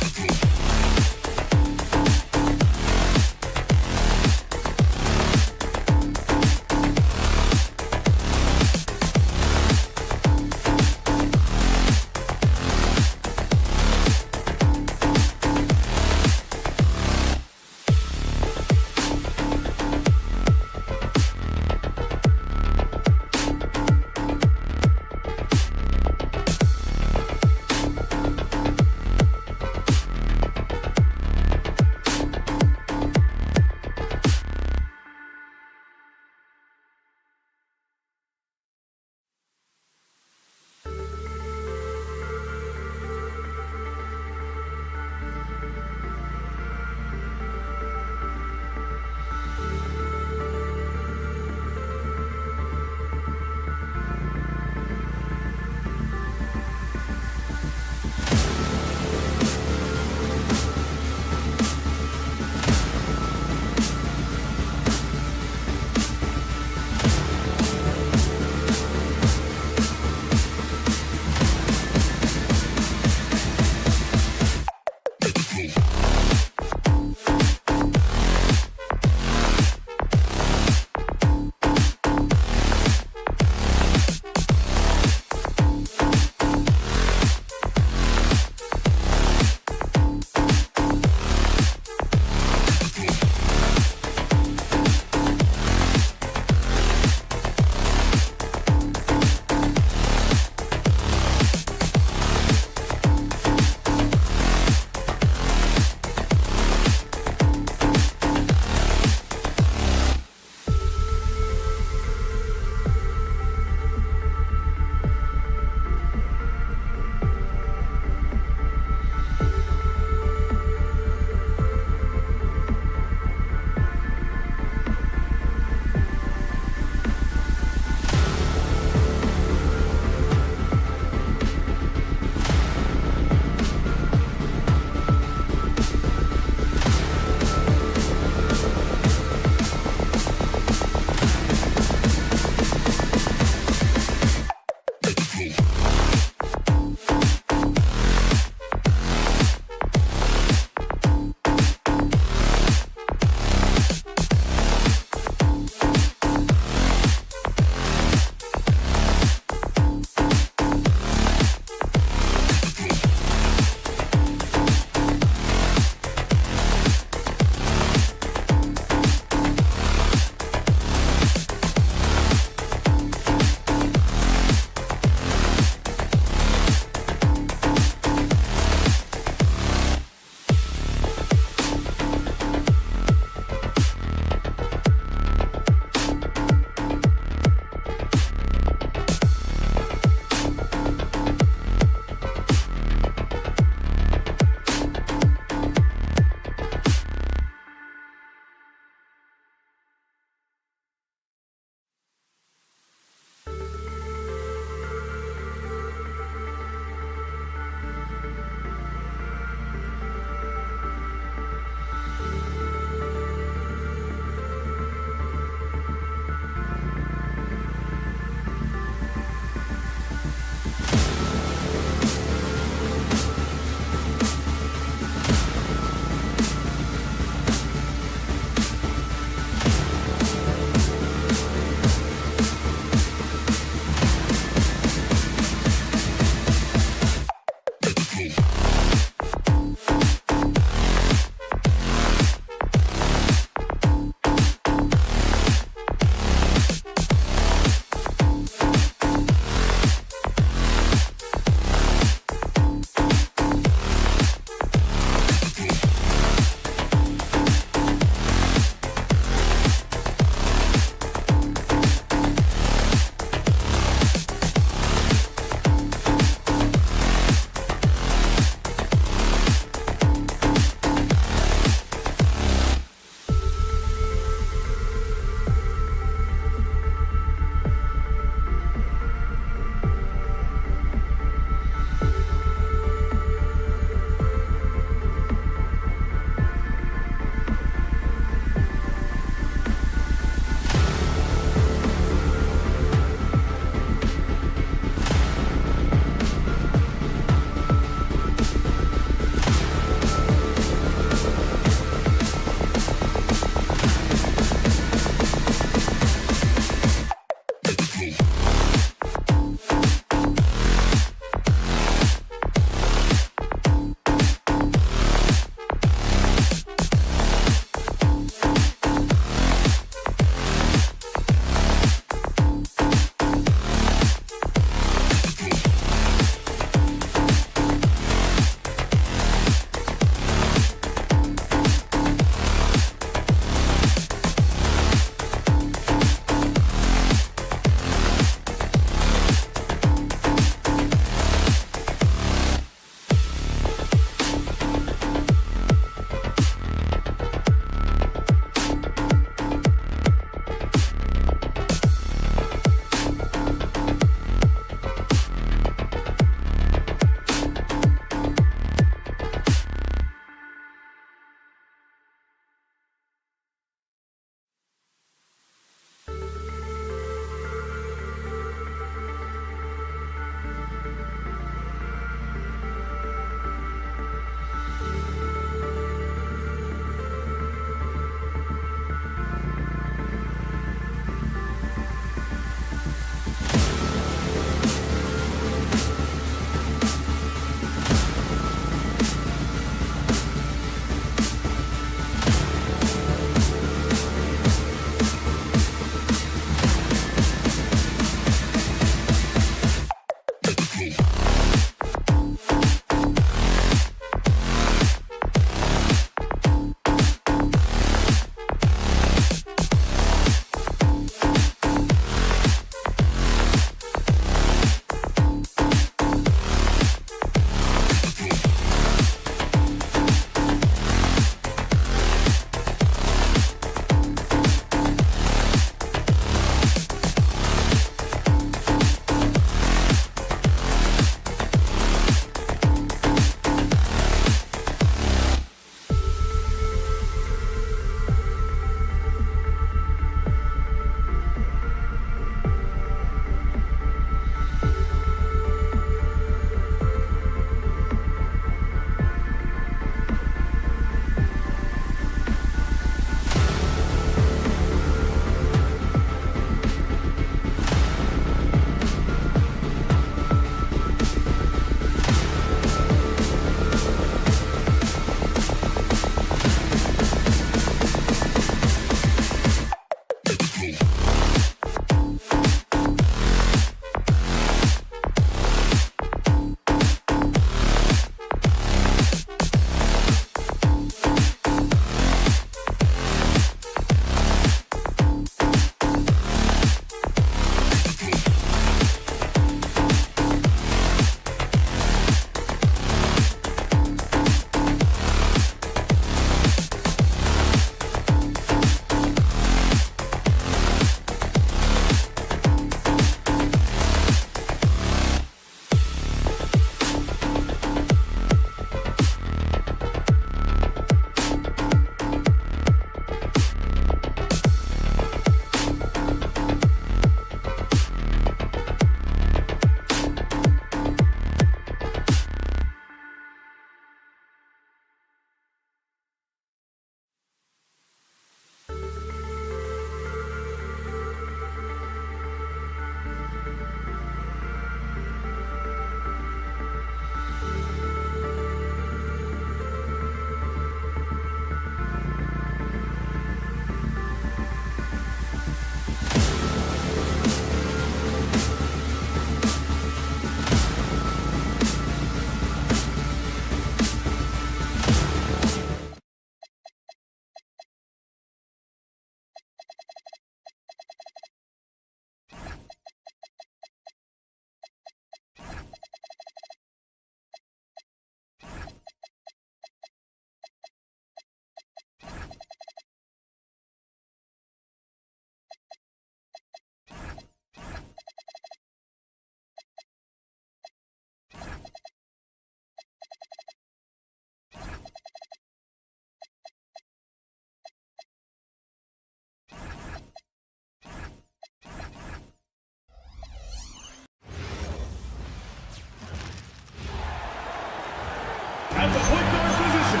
at the point guard position.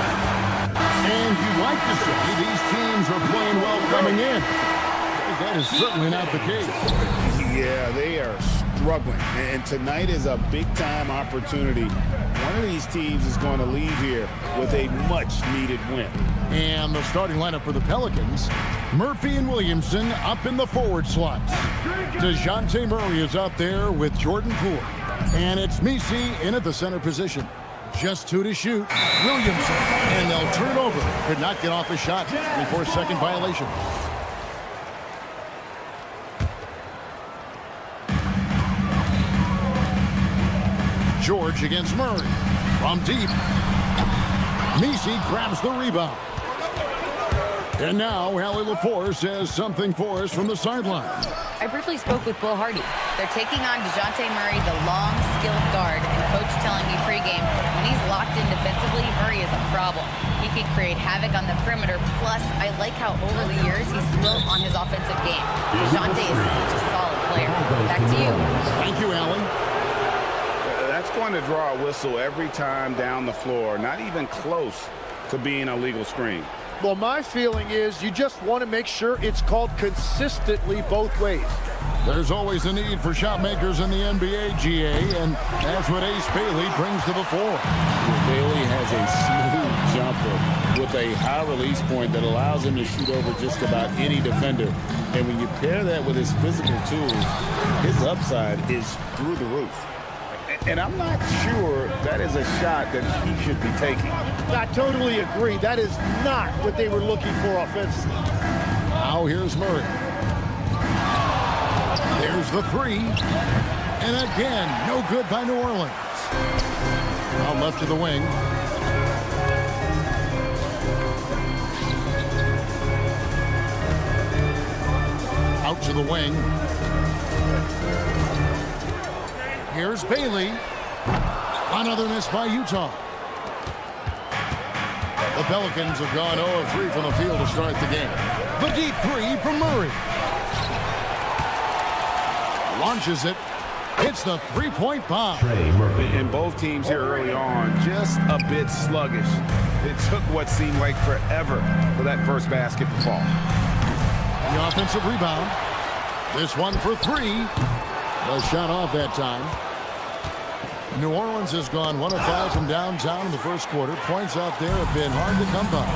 And you'd like to say these teams are playing well coming in. That is certainly not the case. Yeah, they are struggling. And tonight is a big-time opportunity. One of these teams is going to leave here with a much-needed win. And the starting lineup for the Pelicans, Murphy and Williamson up in the forward slots. DeJounte Murray is out there with Jordan Poole. And it's Misi in at the center position. Just 2 to shoot. Williamson. And they'll turn it over. Could not get off a shot before second violation. George against Murray. From deep. Misi grabs the rebound. And now Allie LaForce says something for us from the sideline. I briefly spoke with Bull Hardy. They're taking on DeJounte Murray, the long, skilled guard, and coach telling me pregame, when he's locked in defensively, Murray is a problem. He can create havoc on the perimeter. Plus, I like how over the years he's built on his offensive game. DeJounte is such a solid player. Back to you. Thank you, Allie. That's going to draw a whistle every time down the floor. Not even close to being a legal screen. Well, my feeling is you just want to make sure it's called consistently both ways. There's always a need for shot makers in the NBA, GA, and that's what Ace Bailey brings to the fore. Bailey has a smooth jumper with a high release point that allows him to shoot over just about any defender. And when you pair that with his physical tools, his upside is through the roof. And I'm not sure that is a shot that he should be taking. I totally agree. That is not what they were looking for offensively. Now here's Murray. There's the three. And again, no good by New Orleans. Now left to the wing. Out to the wing. Here's Bailey. Another miss by Utah. The Pelicans have gone 0 of 3 from the field to start the game. The deep three from Murray. Launches it. Hits the three-point bomb. And both teams here early on just a bit sluggish. It took what seemed like forever for that first basket to fall. The offensive rebound. This one for three. A shot off that time. New Orleans has gone 1 of 5 from downtown in the first quarter. Points out there have been hard to come by.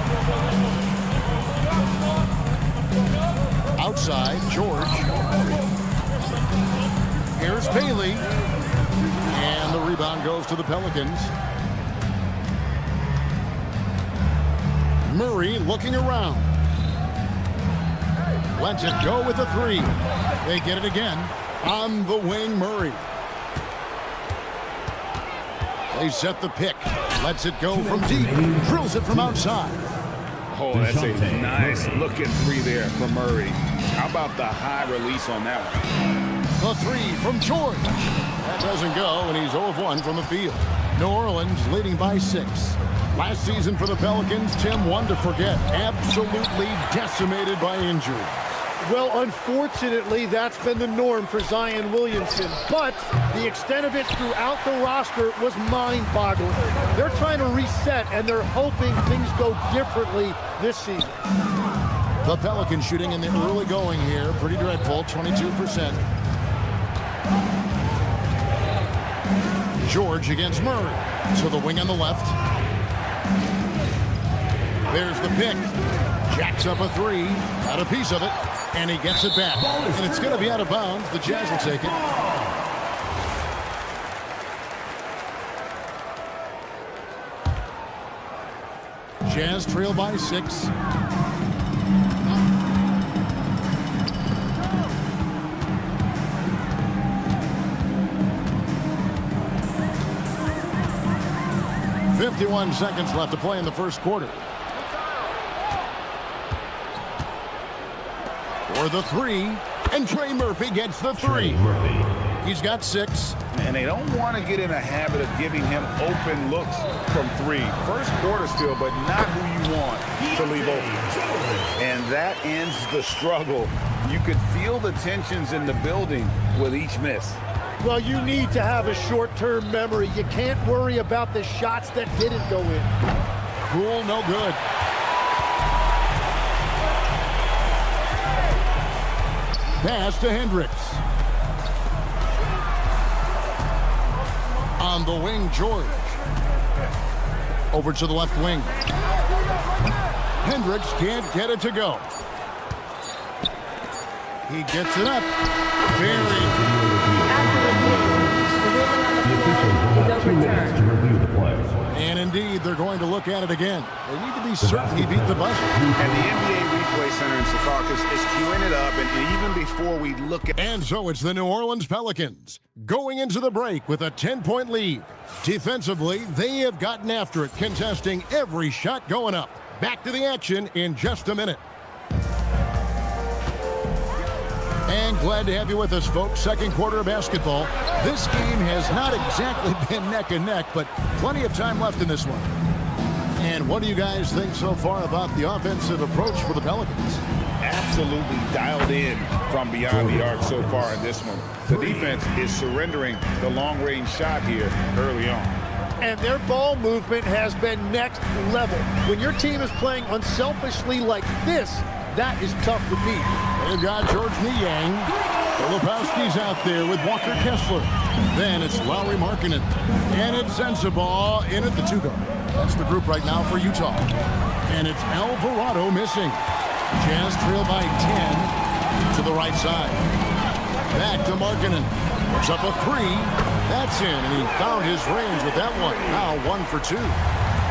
Outside, George. Here's Bailey. And the rebound goes to the Pelicans. Murray looking around. Lets it go with the three. They get it again. On the wing, Murray. They set the pick. Lets it go from deep. Drills it from outside. Oh, that's a nice looking three there from Murray. How about the high release on that one? The three from George. That doesn't go, and he's 0 of 1 from the field. New Orleans leading by 6. Last season for the Pelicans, Tim, one to forget. Absolutely decimated by injury. Well, unfortunately, that's been the norm for Zion Williamson. But the extent of it throughout the roster was mind-boggling. They're trying to reset, and they're hoping things go differently this season. The Pelicans shooting in the early going here. Pretty dreadful, 22%. George against Murray. To the wing on the left. There's the pick. Jacks up a three. Got a piece of it. And he gets it back. And it's going to be out of bounds. The Jazz will take it. Jazz trail by 6. .51 seconds left to play in the first quarter. For the three, and Trey Murphy gets the three. He's got 6. And they don't want to get in a habit of giving him open looks from three. First quarter still, but not who you want to leave open. And that ends the struggle. You could feel the tensions in the building with each miss. Well, you need to have a short-term memory. You can't worry about the shots that didn't go in. Poole, no good. Pass to Hendricks. On the wing, George. Over to the left wing. Hendricks can't get it to go. He gets it up. Buried. And indeed, they're going to look at it again. They need to be certain he beat the buzzer. And the NBA Replay Center in Secaucus is queuing it up, and even before we look at... And so it's the New Orleans Pelicans going into the break with a 10-point lead. Defensively, they have gotten after it, contesting every shot going up. Back to the action in just a minute. And glad to have you with us, folks. Second quarter of basketball. This game has not exactly been neck and neck, but plenty of time left in this one. And what do you guys think so far about the offensive approach for the Pelicans? Absolutely dialed in from beyond the arc so far in this one. The defense is surrendering the long-range shot here early on. And their ball movement has been next level. When your team is playing unselfishly like this, that is tough to beat. They've got George Niang. Filipowski's out there with Walker Kessler. Then it's Lauri Markkanen. And it's Sensabaugh in at the 2-guard. That's the group right now for Utah. And it's Alvarado missing. Jazz trail by 10 to the right side. Back to Markkanen. Puts up a 3. That's in, and he found his range with that one. Now 1 for 2.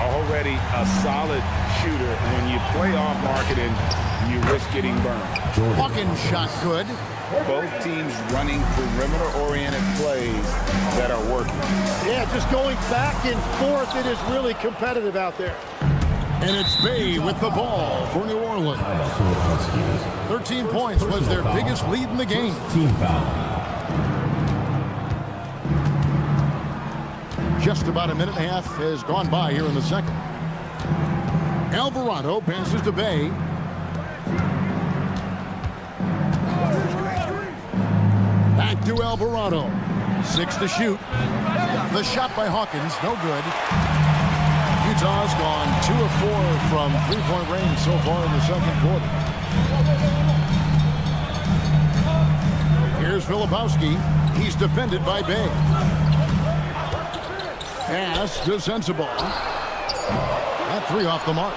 Already a solid shooter. When you play off Markkanen, you risk getting burned. Hawkins shot good. Both teams running perimeter-oriented plays that are working. Yeah, just going back and forth. It is really competitive out there. And it's Bay with the ball for New Orleans. 13 points was their biggest lead in the game. Team foul. Just about a minute and a half has gone by here in the second. Alvarado passes to Bay. Back to Alvarado. 6 to shoot. The shot by Hawkins, no good. Utah's gone 2 of 4 from three-point range so far in the second quarter. Here's Filipowski. He's defended by Bay. Pass to Sensabaugh. That 3 off the mark.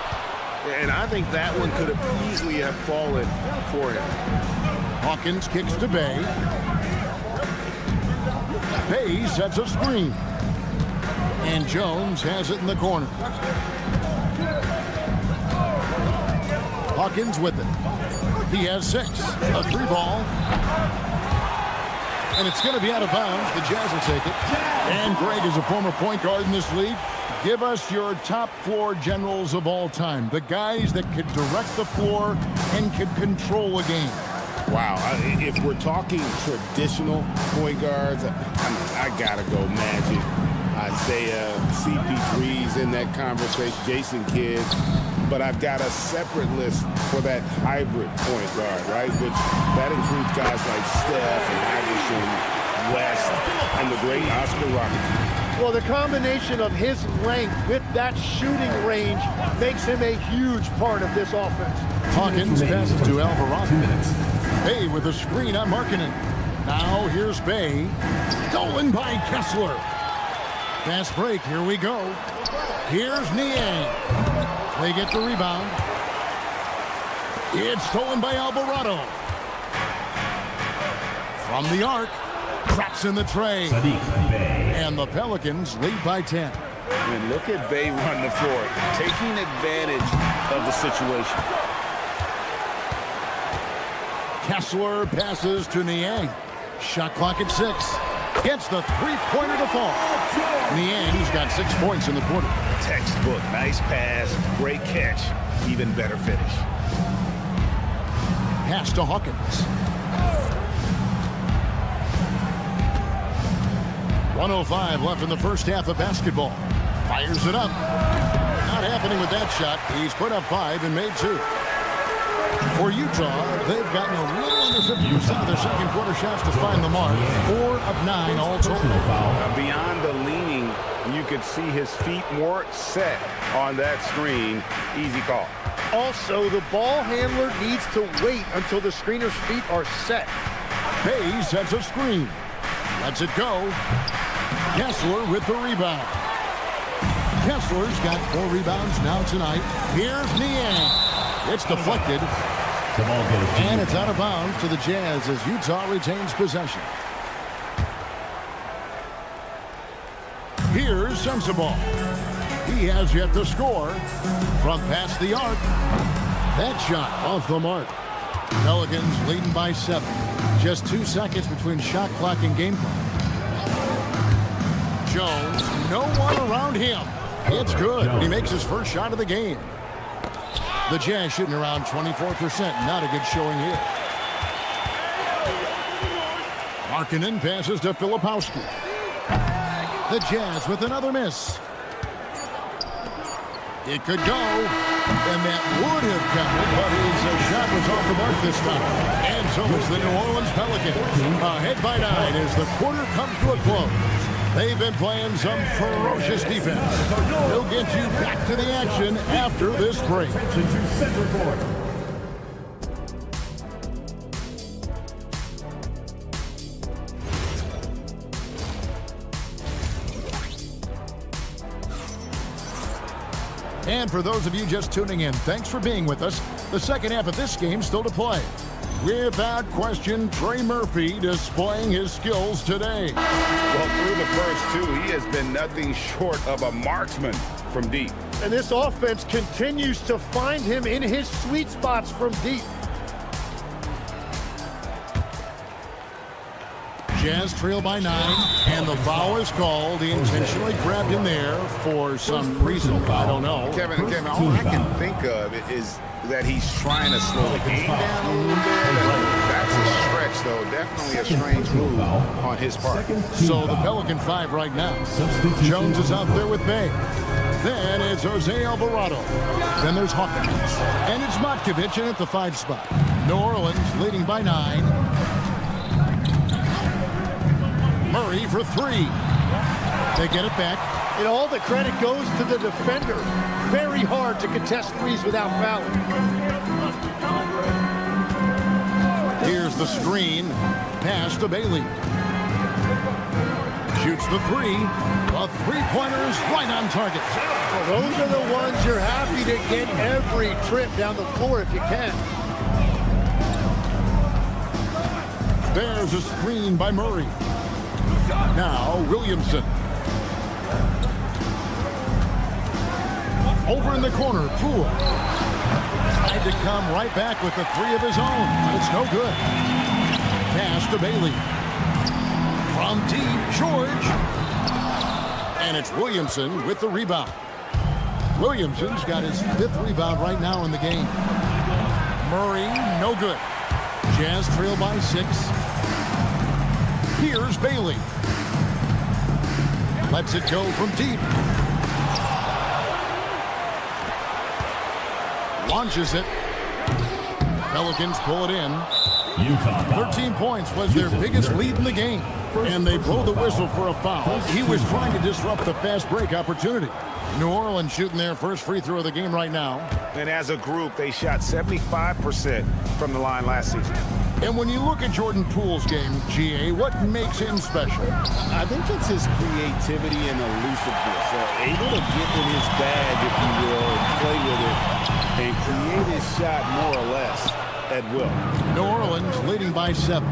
And I think that one could have easily have fallen for him. Hawkins kicks to Bay. Bay sets a screen. And Jones has it in the corner. Hawkins with it. He has 6. A 3 ball. And it's going to be out of bounds. The Jazz will take it. And Greg is a former point guard in this league. Give us your top floor generals of all time. The guys that could direct the floor and could control a game. Wow, if we're talking traditional point guards, I gotta go Magic, Isaiah, CP3's in that conversation, Jason Kidd. But I've got a separate list for that hybrid point guard, right? Which that includes guys like Steph and Iverson, West, and the great Oscar Robertson. Well, the combination of his length with that shooting range makes him a huge part of this offense. Hawkins passes to Alvarado. Bay with a screen on Markkanen. Now here's Bay. Stolen by Kessler. Fast break. Here we go. Here's Niang. They get the rebound. It's stolen by Alvarado. From the arc. Traps in the tray. And the Pelicans lead by 10. And look at Bay run the floor, taking advantage of the situation. Kessler passes to Niang. Shot clock at 6. Gets the three-pointer to fall. Niang's got 6 points in the quarter. Textbook, nice pass, great catch, even better finish. Pass to Hawkins. 1:05 left in the first half of basketball. Fires it up. Not happening with that shot. He's put up 5 and made 2. For Utah, they've gotten a little under 50% of their second quarter shots to find the mark. 4 of 9 all total. Beyond the leaning, you could see his feet more set on that screen. Easy call. Also, the ball handler needs to wait until the screener's feet are set. Hayes sets a screen. Lets it go. Kessler with the rebound. Kessler's got 4 rebounds now tonight. Here's Niang. It's deflected. And it's out of bounds to the Jazz as Utah retains possession. Here's Sensabaugh. He has yet to score from past the arc. That shot off the mark. Pelicans leading by 7. Just 2 seconds between shot clock and game clock. Jones, no one around him. It's good. He makes his first shot of the game. The Jazz shooting around 24%. Not a good showing here. Markkanen passes to Filipowski. The Jazz with another miss. It could go, and that would have counted, but his shot was off the mark this time. And so it's the New Orleans Pelicans ahead by 9 as the quarter comes to a close. They've been playing some ferocious defense. We'll get you back to the action after this break. And for those of you just tuning in, thanks for being with us. The second half of this game still to play. Without question, Trey Murphy displaying his skills today. Well, through the first 2, he has been nothing short of a marksman from deep. And this offense continues to find him in his sweet spots from deep. Jazz trail by 9, and the foul is called. He intentionally grabbed him there for some reason. I don't know. Kevin, all I can think of is that he's trying to slow the game down a little bit. That's a stretch, though. Definitely a strange move on his part. So the Pelican 5 right now. Jones is out there with Bay. Then it's Jose Alvarado. Then there's Hawkins. And it's Matkovic in at the 5 spot. New Orleans leading by 9. Murray for 3. They get it back. And all the credit goes to the defender. Very hard to contest threes without fouling. Here's the screen. Pass to Bailey. Shoots the 3. The three-pointers right on target. Well, those are the ones you're happy to get every trip down the floor if you can. There's a screen by Murray. Now Williamson. Over in the corner, Poole. Tried to come right back with the 3 of his own, but it's no good. Pass to Bailey. From deep, George. And it's Williamson with the rebound. Williamson's got his 5th rebound right now in the game. Murray, no good. Jazz trail by 6. Here's Bailey. Lets it go from deep. Launches it. Pelicans pull it in. 13 points was their biggest lead in the game. And they blow the whistle for a foul. He was trying to disrupt the fast break opportunity. New Orleans shooting their first free throw of the game right now. And as a group, they shot 75% from the line last season. And when you look at Jordan Poole's game, GA, what makes him special? I think it's his creativity and elusiveness. Able to get in his bag, if you will, and play with it and create his shot more or less at will. New Orleans leading by 7.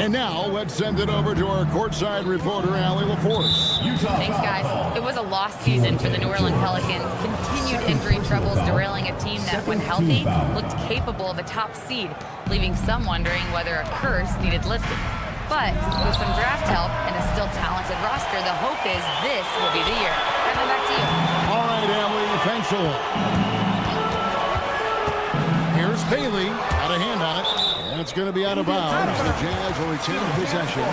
And now let's send it over to our courtside reporter, Allie LaForce. Thanks, guys. It was a lost season for the New Orleans Pelicans. Continued injury troubles derailing a team that, when healthy, looked capable of a top seed, leaving some wondering whether a curse needed lifting. But with some draft help and a still talented roster, the hope is this will be the year. Kevin, back to you. All right, Allie, thanks a lot. Here's Bailey, got a hand on it, and it's going to be out of bounds. The Jazz will retain possession.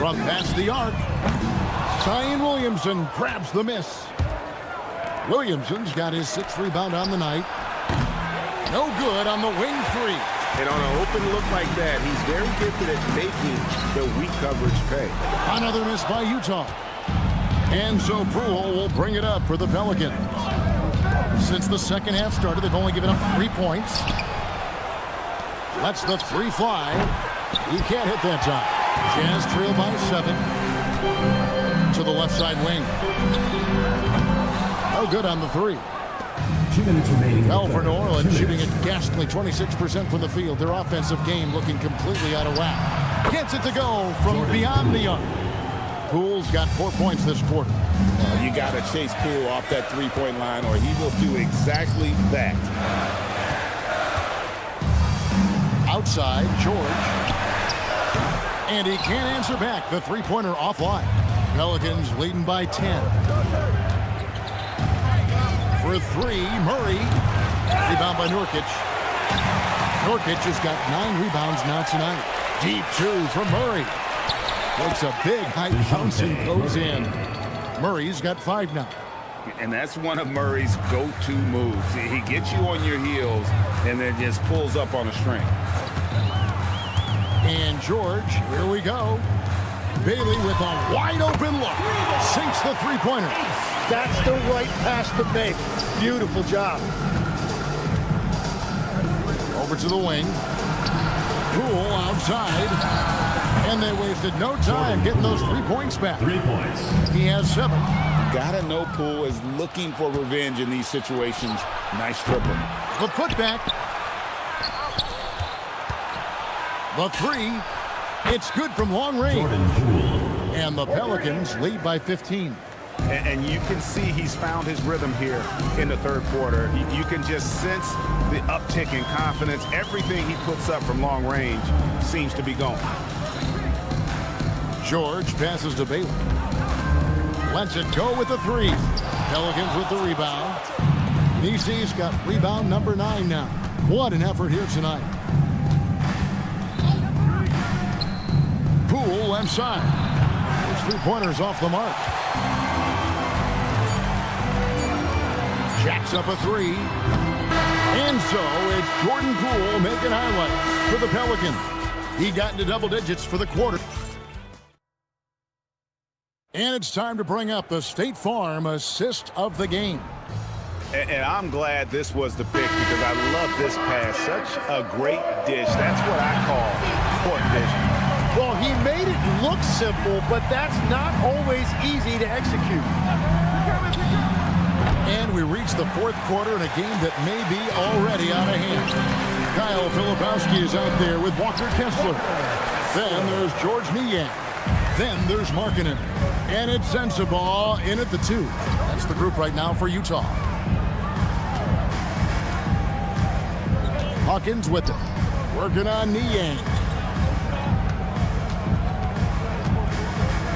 From past the arc, Zion Williamson grabs the miss. Williamson's got his 6th rebound on the night. No good on the wing 3. And on an open look like that, he's very gifted at making the weak coverage pay. Another miss by Utah. And so Poole will bring it up for the Pelicans. Since the second half started, they've only given up 3 points. Lets the 3 fly. He can't hit that time. Jazz trail by 7. To the left side wing. No good on the 3. 2 minutes remaining. Fell for New Orleans, shooting a ghastly 26% from the field. Their offensive game looking completely out of whack. Gets it to go from beyond the arc. Poole's got 4 points this quarter. You got to chase Poole off that three-point line, or he will do exactly that. Outside, George. And he can't answer back. The three-pointer offline. Pelicans leading by 10. For 3, Murray. Rebound by Nurkic. Nurkic has got 9 rebounds now tonight. Deep 2 from Murray. Takes a big high bounce and goes in. Murray's got 5 now. And that's one of Murray's go-to moves. He gets you on your heels and then just pulls up on a string. And George, here we go. Bailey with a wide open look. Sinks the three-pointer. That's the right pass to make. Beautiful job. Over to the wing. Poole outside. And they wasted no time getting those 3 points back. 3 points. He has 7. Gotta know Poole is looking for revenge in these situations. Nice triple. The putback. The 3. It's good from long range. And the Pelicans lead by 15. And you can see he's found his rhythm here in the third quarter. You can just sense the uptick in confidence. Everything he puts up from long range seems to be going. George passes to Bailey. Lets it go with the 3. Pelicans with the rebound. Nisi's got rebound number 9 now. What an effort here tonight. Poole left side. His 3-pointers off the mark. Jacks up a 3. And so it's Jordan Poole making highlights for the Pelicans. He got into double digits for the quarter. And it's time to bring up the State Farm assist of the game. And I'm glad this was the pick because I love this pass. Such a great dish. That's what I call court vision. Well, he made it look simple, but that's not always easy to execute. And we reach the fourth quarter in a game that may be already out of hand. Kyle Filipowski is out there with Walker Kessler. Then there's George Niang. Then there's Markkanen. And it's Sensabaugh in at the 2. That's the group right now for Utah. Hawkins with it. Working on Niang.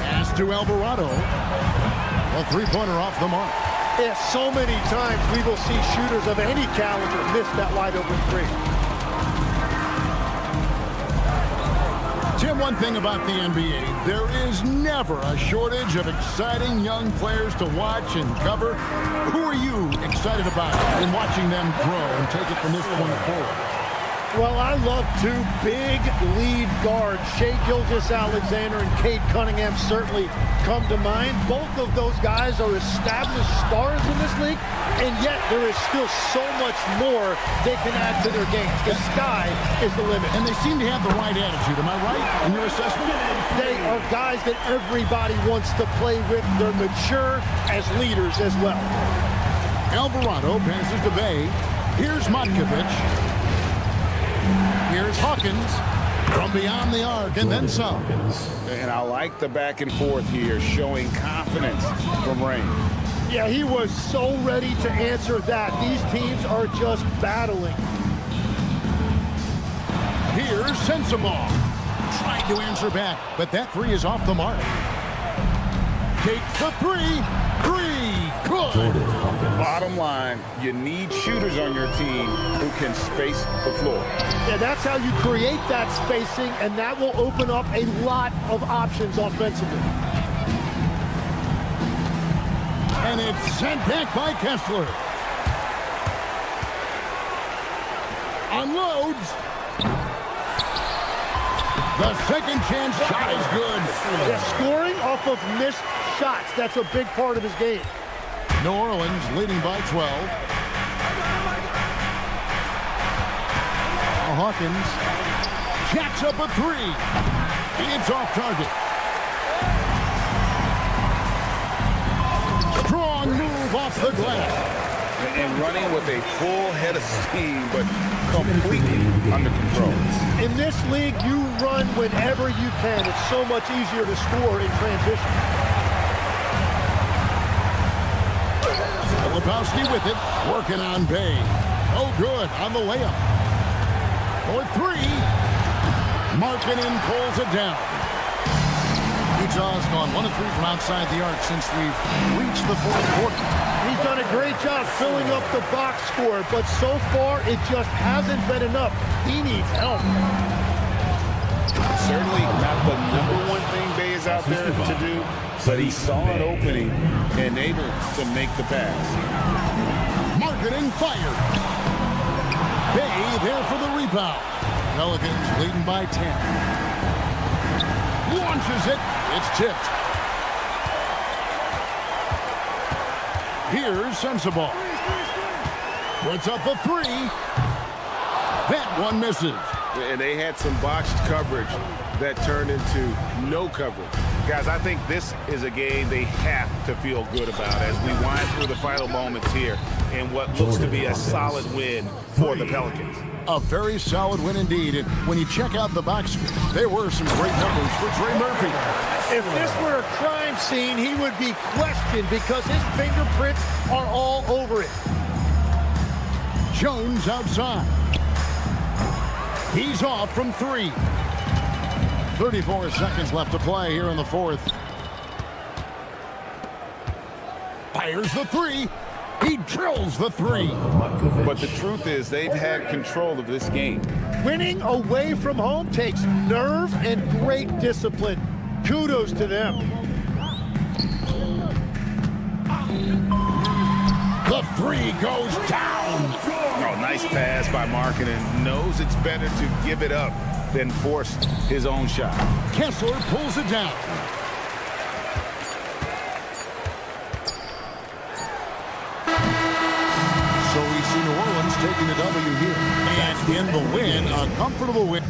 Pass to Alvarado. A 3-pointer off the mark. Yeah, so many times we will see shooters of any caliber miss that wide open 3. Tim, one thing about the NBA, there is never a shortage of exciting young players to watch and cover. Who are you excited about in watching them grow and take it from this point forward? Well, I love 2 big lead guards. Shai Gilgeous-Alexander and Cade Cunningham certainly come to mind. Both of those guys are established stars in this league, and yet there is still so much more they can add to their games. The sky is the limit. And they seem to have the right attitude. Am I right in your assessment? They are guys that everybody wants to play with. They're mature as leaders as well. Alvarado passes to Bay. Here's Matkovic. Here's Hawkins from beyond the arc, and then some. And I like the back and forth here, showing confidence from range. Yeah, he was so ready to answer that. These teams are just battling. Here's Sensabaugh. Trying to answer back, but that 3 is off the mark. Takes the 3. 3. good. Bottom line, you need shooters on your team who can space the floor. Yeah, that's how you create that spacing, and that will open up a lot of options offensively. And it's sent back by Kessler. Unloads. The second chance shot is good. Yeah, scoring off of missed shots, that's a big part of his game. New Orleans leading by 12. Hawkins jacks up a three. It's off target. Strong move off the glass. And running with a full head of steam, but completely under control. In this league, you run whenever you can. It's so much easier to score in transition. Lebowski with it, working on Bay. Oh, good on the layup. For three. Markkanen pulls it down. Utah's gone 1 of 3 from outside the arc since we've reached the fourth quarter. He's done a great job filling up the box score, but so far it just hasn't been enough. He needs help. Certainly not the #1 thing Bay is out there to do, but he saw an opening and able to make the pass. Markkanen fired. Bay there for the rebound. Pelicans leading by 10. Launches it. It's tipped. Here's Sensabaugh. Puts up a three. That one misses. And they had some botched coverage that turned into no coverage. Guys, I think this is a game they have to feel good about as we wind through the final moments here in what looks to be a solid win for the Pelicans. A very solid win indeed. And when you check out the box score, there were some great numbers for Trey Murphy. If this were a crime scene, he would be questioned because his fingerprints are all over it. Jones outside. He's off from 3. 34 seconds left to play here in the fourth. Fires the 3. He drills the 3. But the truth is they've had control of this game. Winning away from home takes nerve and great discipline. Kudos to them. The 3 goes down. Oh, nice pass by Markkanen. Knows it's better to give it up than force his own shot. Kessler pulls it down. So we see New Orleans taking the W here. And in the win, a comfortable win.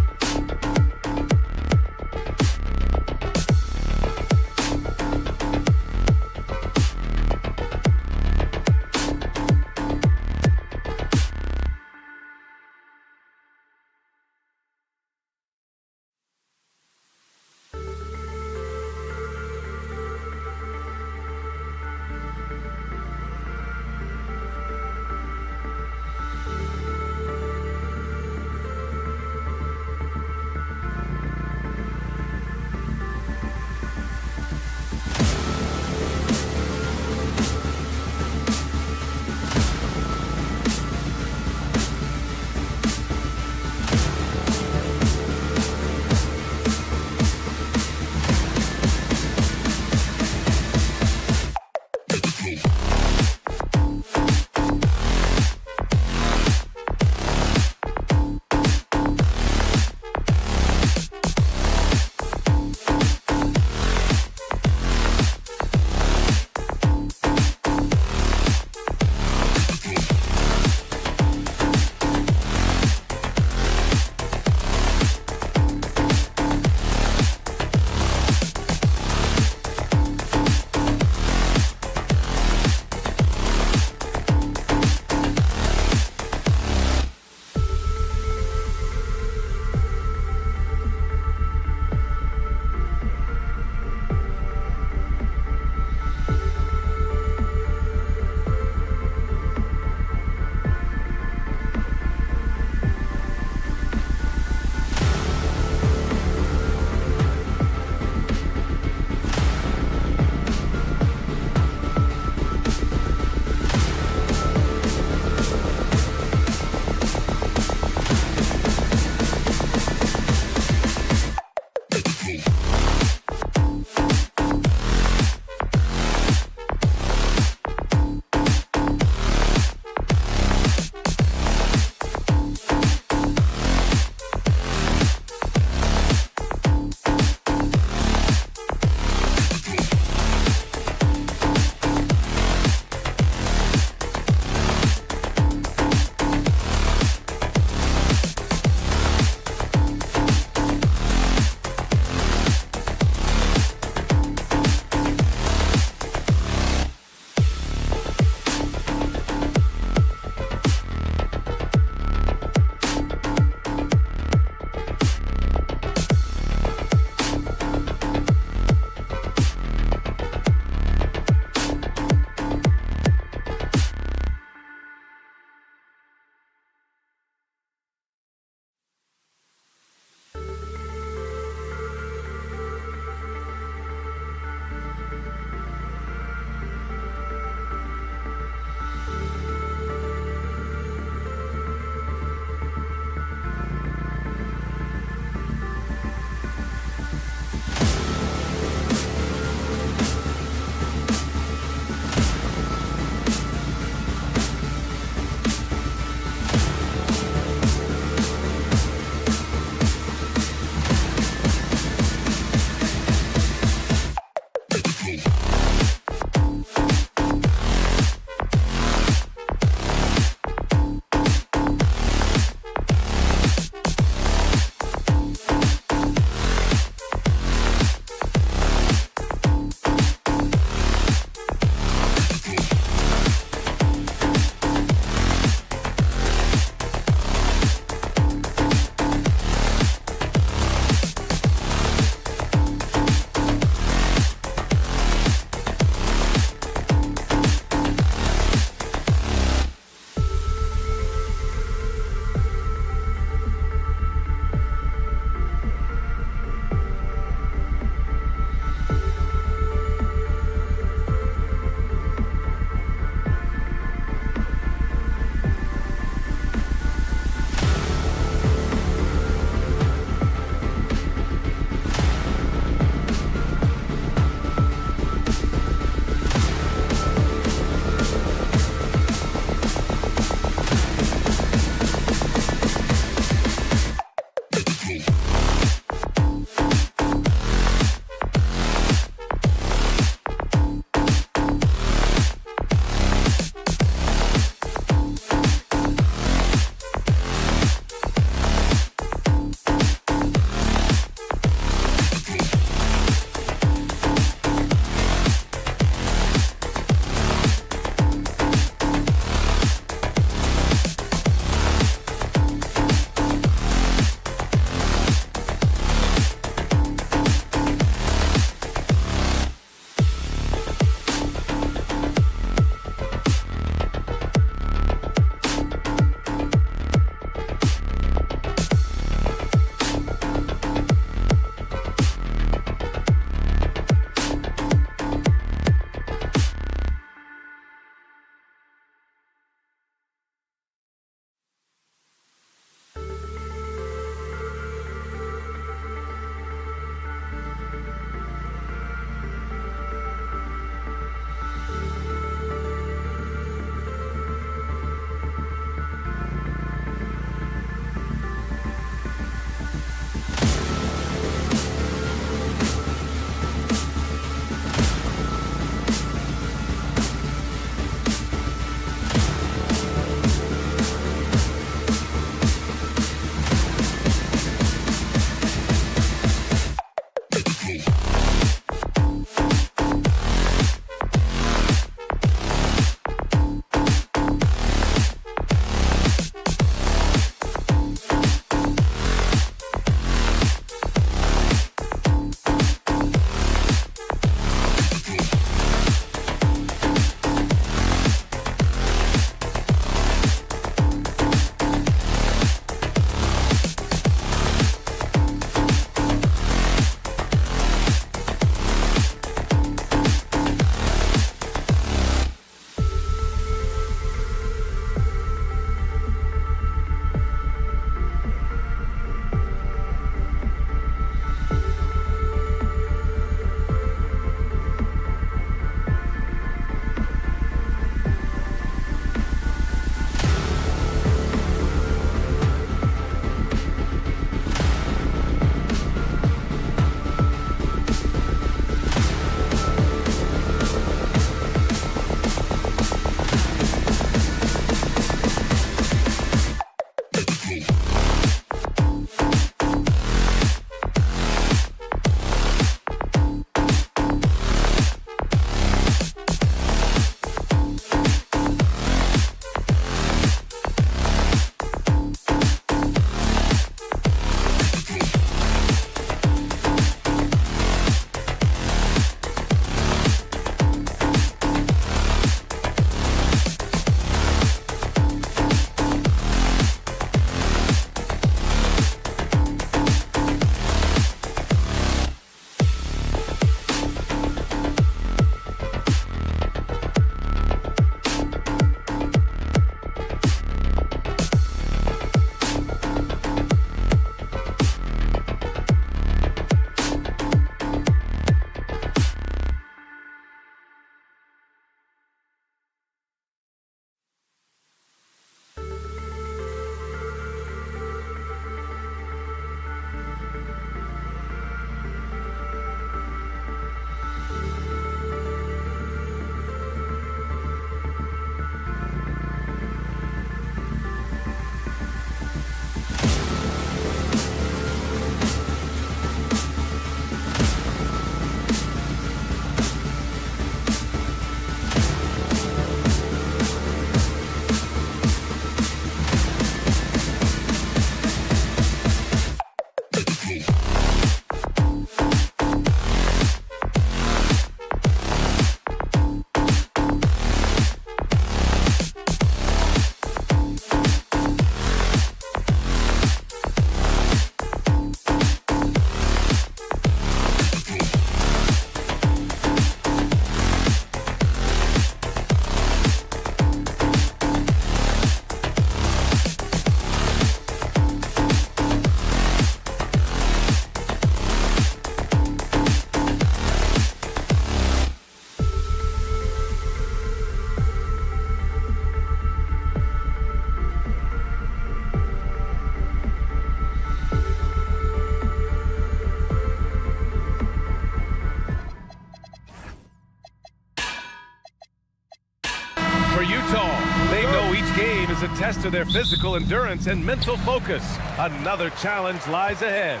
a test of their physical endurance and mental focus. Another challenge lies ahead.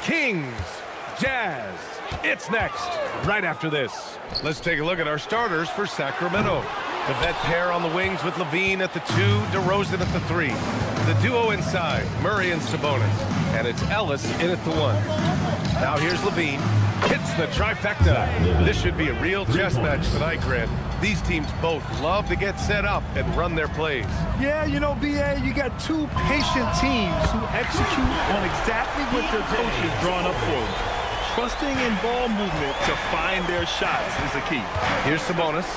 Kings, Jazz. It's next, right after this. Let's take a look at our starters for Sacramento. The vet pair on the wings with Levine at the 2, DeRozan at the 3. The duo inside, Murray and Sabonis. And it's Ellis in at the 1. Now here's Levine. Hits the trifecta. This should be a real chess match tonight, Grant. These teams both love to get set up and run their plays. Yeah, you know, BA, you got two patient teams who execute on exactly what their coach has drawn up for them. Trusting in ball movement to find their shots is the key. Here's Sabonis,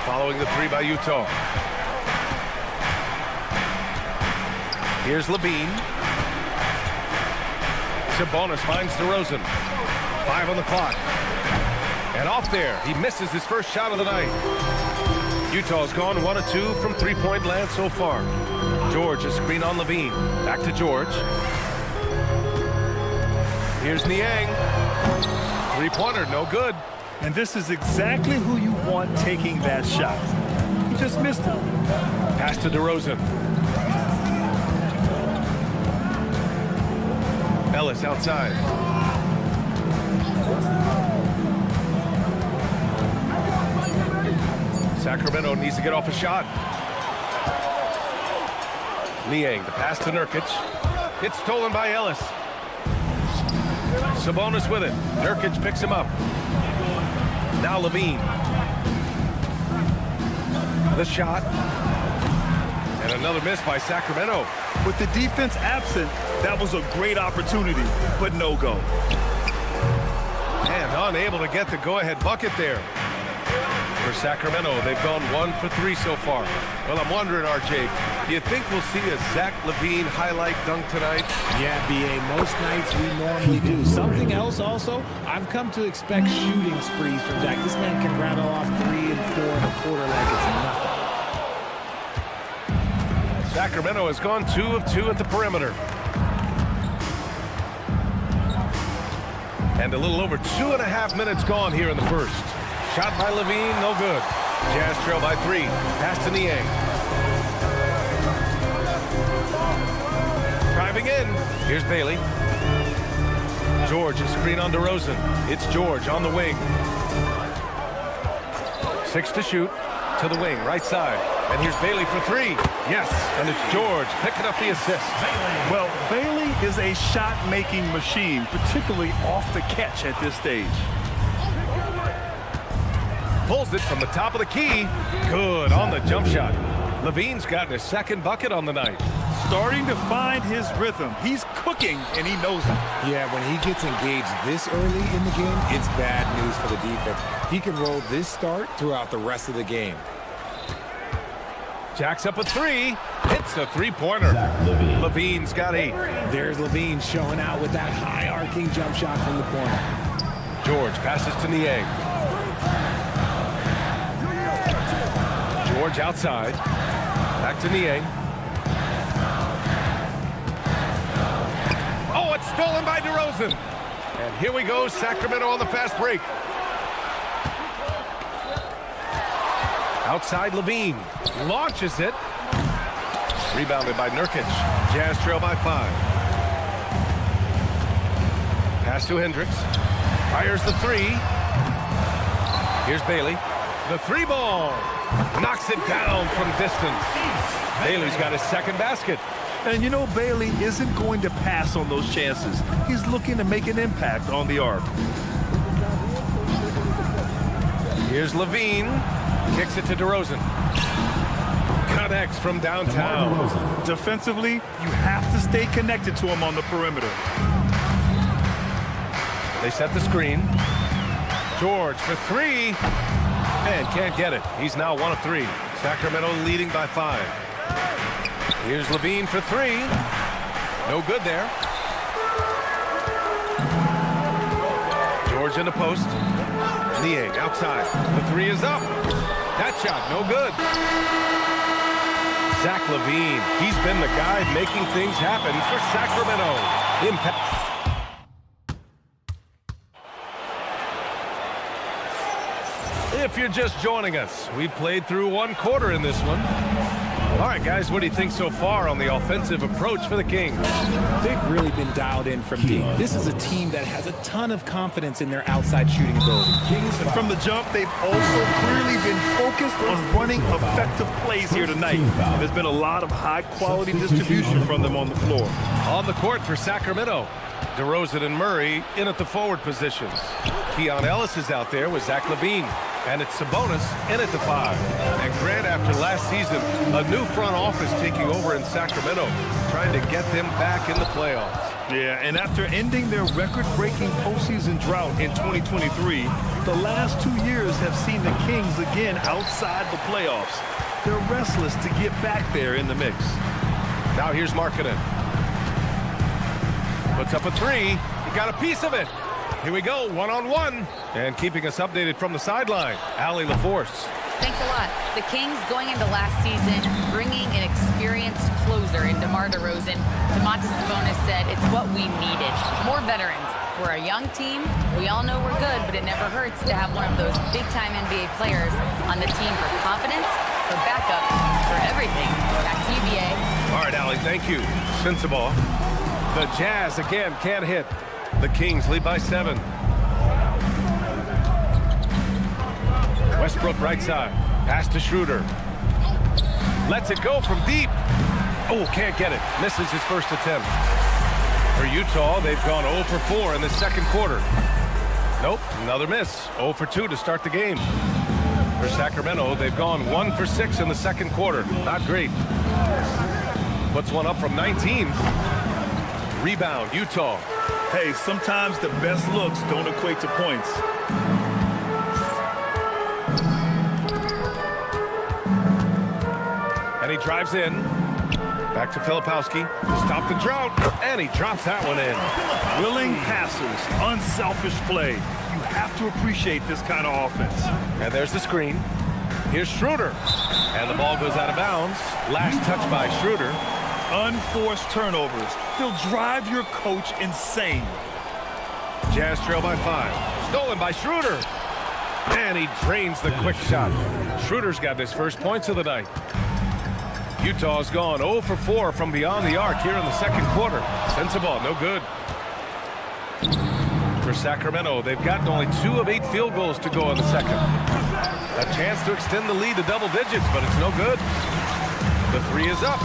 following the 3 by Utah. Here's Levine. Sabonis finds DeRozan. 5 on the clock. And off there, he misses his first shot of the night. Utah's gone 1 of 2 from three-point land so far. George, a screen on Levine. Back to George. Here's Niang. Three-pointer, no good. And this is exactly who you want taking that shot. He just missed it. Pass to DeRozan. Ellis outside. Sacramento needs to get off a shot. Niang, the pass to Nurkic. It's stolen by Ellis. Sabonis with it. Nurkic picks him up. Now Levine. The shot. And another miss by Sacramento. With the defense absent, that was a great opportunity, but no go. And unable to get the go-ahead bucket there. For Sacramento, they've gone 1 for 3 so far. Well, I'm wondering, RJ, do you think we'll see a Zach LaVine highlight dunk tonight? Yeah, BA, most nights we normally do. Something else also, I've come to expect shooting sprees from Zach. This man can rattle off 3 and 4 in a quarter like it's nothing. Sacramento has gone 2 of 2 at the perimeter. And a little over 2.5 minutes gone here in the first. Shot by Levine, no good. Jazz trail by 3. Pass to Niang. Driving in. Here's Bailey. George, a screen on DeRozan. It's George on the wing. 6 to shoot. To the wing, right side. And here's Bailey for 3. Yes, and it's George picking up the assist. Well, Bailey is a shot-making machine, particularly off the catch at this stage. Pulls it from the top of the key. Good on the jump shot. Levine's gotten his second bucket on the night. Starting to find his rhythm. He's cooking, and he knows it. Yeah, when he gets engaged this early in the game, it's bad news for the defense. He can roll this start throughout the rest of the game. Jacks up a 3. Hits a three-pointer. Levine's got 8. There's Levine showing out with that high arcing jump shot from the corner. George passes to Niang. George outside. Back to Niang. Oh, it's stolen by DeRozan. And here we go, Sacramento on the fast break. Outside Levine. Launches it. Rebounded by Nurkic. Jazz trail by 5. Pass to Hendricks. Fires the 3. Here's Bailey. The 3 ball. Knocks it down from distance. Bailey's got his second basket. And you know, Bailey isn't going to pass on those chances. He's looking to make an impact on the arc. Here's Levine. Kicks it to DeRozan. Connects from downtown. Defensively, you have to stay connected to him on the perimeter. They set the screen. George for 3. And can't get it. He's now 1 of 3. Sacramento leading by 5. Here's Levine for 3. No good there. George in the post. Niang outside. The 3 is up. That shot, no good. Zach LaVine. He's been the guy making things happen for Sacramento. Impact. If you're just joining us, we played through 1 quarter in this one. All right, guys, what do you think so far on the offensive approach for the Kings? They've really been dialed in from deep. This is a team that has a ton of confidence in their outside shooting ability. And from the jump, they've also clearly been focused on running effective plays here tonight. There's been a lot of high-quality distribution from them on the floor. On the court for Sacramento, DeRozan and Murray in at the forward positions. Keon Ellis is out there with Zach LaVine. And it's Sabonis in at the 5. And Grant, after last season, a new front office taking over in Sacramento, trying to get them back in the playoffs. Yeah, and after ending their record-breaking postseason drought in 2023, the last 2 years have seen the Kings again outside the playoffs. They're restless to get back there in the mix. Now here's Markkanen. Puts up a 3. He got a piece of it. Here we go, one-on-one. And keeping us updated from the sideline, Allie LaForce. Thanks a lot. The Kings going into last season, bringing an experienced closer in DeMar DeRozan. Domantas Sabonis said it's what we needed. More veterans. We're a young team. We all know we're good, but it never hurts to have one of those big-time NBA players on the team for confidence, for backup, for everything. Back to you, BA. All right, Allie, thank you. Sensabaugh. The Jazz, again, can't hit. The Kings lead by 7. Westbrook right side. Pass to Schroeder. Lets it go from deep. Oh, can't get it. Misses his first attempt. For Utah, they've gone 0 for 4 in the second quarter. Nope, another miss. 0 for 2 to start the game. For Sacramento, they've gone 1 for 6 in the second quarter. Not great. Puts one up from 19. Rebound, Utah. Hey, sometimes the best looks don't equate to points. And he drives in. Back to Filipowski to stop the drought. And he drops that one in. Willing passers, unselfish play. You have to appreciate this kind of offense. And there's the screen. Here's Schroeder. And the ball goes out of bounds. Last touch by Schroeder. Unforced turnovers. They'll drive your coach insane. Jazz trail by 5. Stolen by Schroeder. And he drains the quick shot. Schroeder's got his first points of the night. Utah's gone 0 for 4 from beyond the arc here in the second quarter. Sensabaugh, no good. For Sacramento, they've gotten only 2 of 8 field goals to go in the second. A chance to extend the lead to double digits, but it's no good. The 3 is up.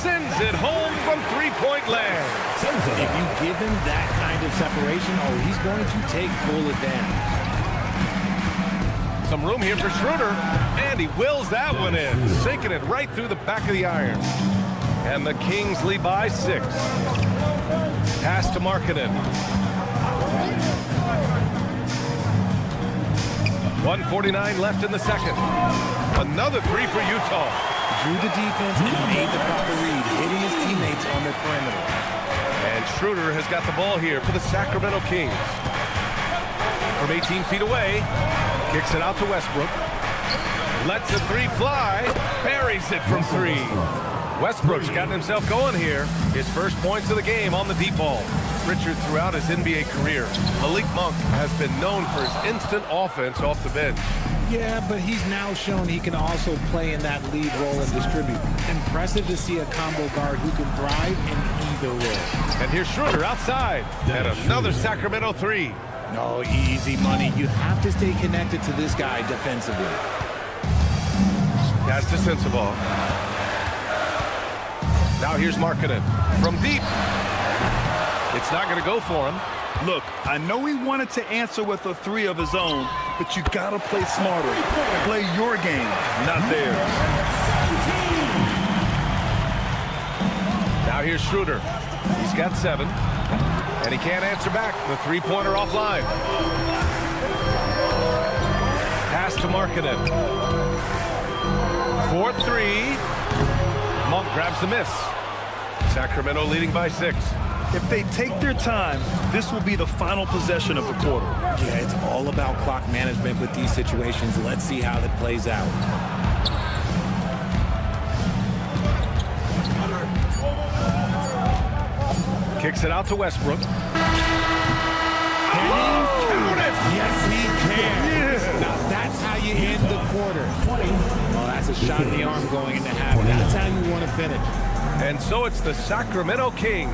Sends it home from three-point land. If you give him that kind of separation, he's going to take full advantage. Some room here for Schroeder, and he wills that one in, sinking it right through the back of the iron. And the Kings lead by 6. Pass to Markkanen. 1:49 left in the second. Another 3 for Utah. Drew the defense and made the proper read, hitting his teammates on their perimeter. And Schroeder has got the ball here for the Sacramento Kings. From 18 feet away, kicks it out to Westbrook. Lets the 3 fly, buries it from 3. Westbrook's gotten himself going here. His first points of the game on the deep ball. Richard, throughout his NBA career, Malik Monk has been known for his instant offense off the bench. Yeah, but he's now shown he can also play in that lead role and distribute. Impressive to see a combo guard who can thrive in either role. And here's Schroeder outside. And another Sacramento 3. No, easy money. You have to stay connected to this guy defensively. Pass to Sensabaugh. Now here's Markkanen from deep. It's not going to go for him. Look, I know he wanted to answer with a 3 of his own, but you got to play smarter. Play your game, not theirs. Now here's Schroeder. He's got 7. And he can't answer back. The 3-pointer offline. Pass to Markkanen. 4-3. Monk grabs the miss. Sacramento leading by 6. If they take their time, this will be the final possession of the quarter. Yeah, it's all about clock management with these situations. Let's see how that plays out. Kicks it out to Westbrook. Can he count it? Yes, he can. Yeah. Now, that's how you end the quarter. Well, that's That's a shot in the arm going into half. That's how you want to finish. And so it's the Sacramento Kings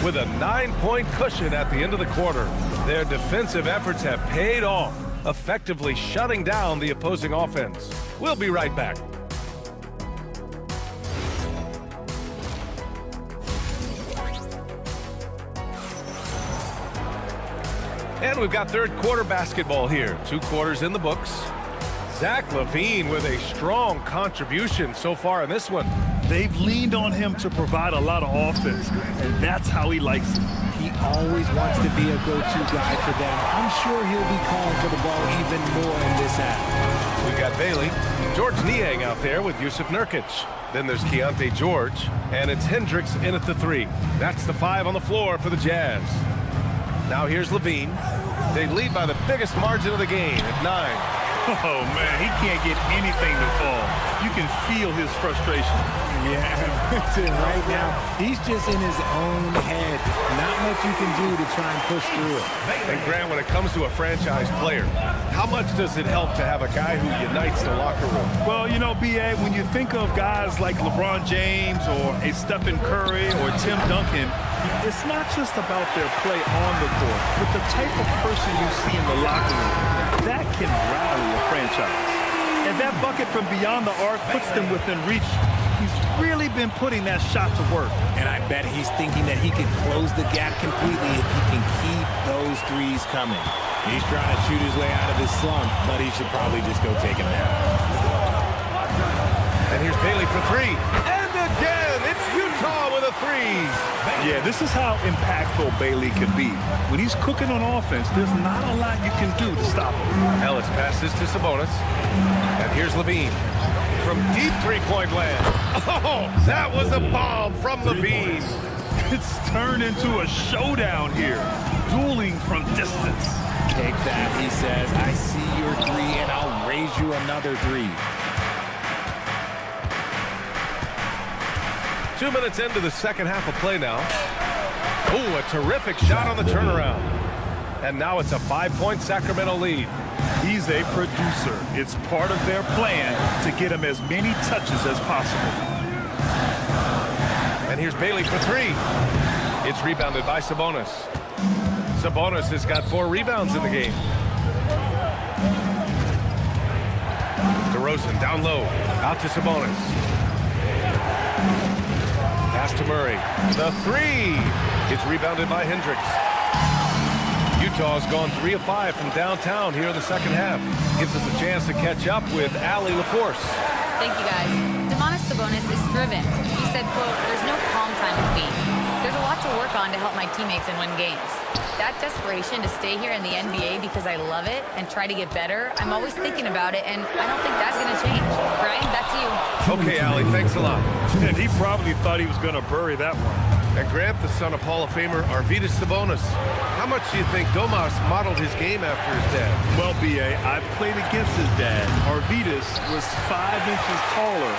with a 9-point cushion at the end of the quarter. Their defensive efforts have paid off, effectively shutting down the opposing offense. We'll be right back. And we've got third quarter basketball here. 2 quarters in the books. Zach LaVine with a strong contribution so far in this one. They've leaned on him to provide a lot of offense, and that's how he likes it. He always wants to be a go-to guy for them. I'm sure he'll be calling for the ball even more in this half. We got Bailey, George Niang out there with Yusuf Nurkic. Then there's Keontae George, and it's Hendricks in at the 3. That's the 5 on the floor for the Jazz. Now here's LaVine. They lead by the biggest margin of the game at 9. Oh, man, he can't get anything to fall. You can feel his frustration. Yeah, right now, he's just in his own head. Not much you can do to try and push through it. And Grant, when it comes to a franchise player, how much does it help to have a guy who unites the locker room? Well, you know, B.A., when you think of guys like LeBron James or a Stephen Curry or Tim Duncan, it's not just about their play on the court, but the type of person you see in the locker room. That can rally a franchise. And that bucket from beyond the arc puts them within reach. He's really been putting that shot to work. And I bet he's thinking that he can close the gap completely if he can keep those threes coming. He's trying to shoot his way out of his slump, but he should probably just go take a nap. And here's Bailey for 3. And again, it's Utah with a 3. Yeah, this is how impactful Bailey can be. When he's cooking on offense, there's not a lot you can do to stop him. Ellis passes to Sabonis. And here's LaVine from deep 3-point land. Oh, that was a bomb from LaVine. It's turned into a showdown here, dueling from distance. Take that, he says. I see your 3, and I'll raise you another 3. 2 minutes into the second half of play now. Oh, a terrific shot on the turnaround. And now it's a 5-point Sacramento lead. He's a producer. It's part of their plan to get him as many touches as possible. And here's Bailey for 3. It's rebounded by Sabonis. Sabonis has got 4 rebounds in the game. DeRozan down low. Out to Sabonis. Pass to Murray. The 3. It's rebounded by Hendricks. Utah's gone 3 of 5 from downtown here in the second half. Gives us a chance to catch up with Allie LaForce. Thank you, guys. Domantas Sabonis is driven. He said, quote, "There's no calm time with me. There's a lot to work on to help my teammates and win games. That desperation to stay here in the NBA because I love it and try to get better, I'm always thinking about it, and I don't think that's going to change." Brian, back to you. Okay, Allie, thanks a lot. And he probably thought he was going to bury that one. And Grant, the son of Hall of Famer Arvydas Sabonis. How much do you think Domas modeled his game after his dad? Well, B.A., I played against his dad. Arvydas was 5 inches taller,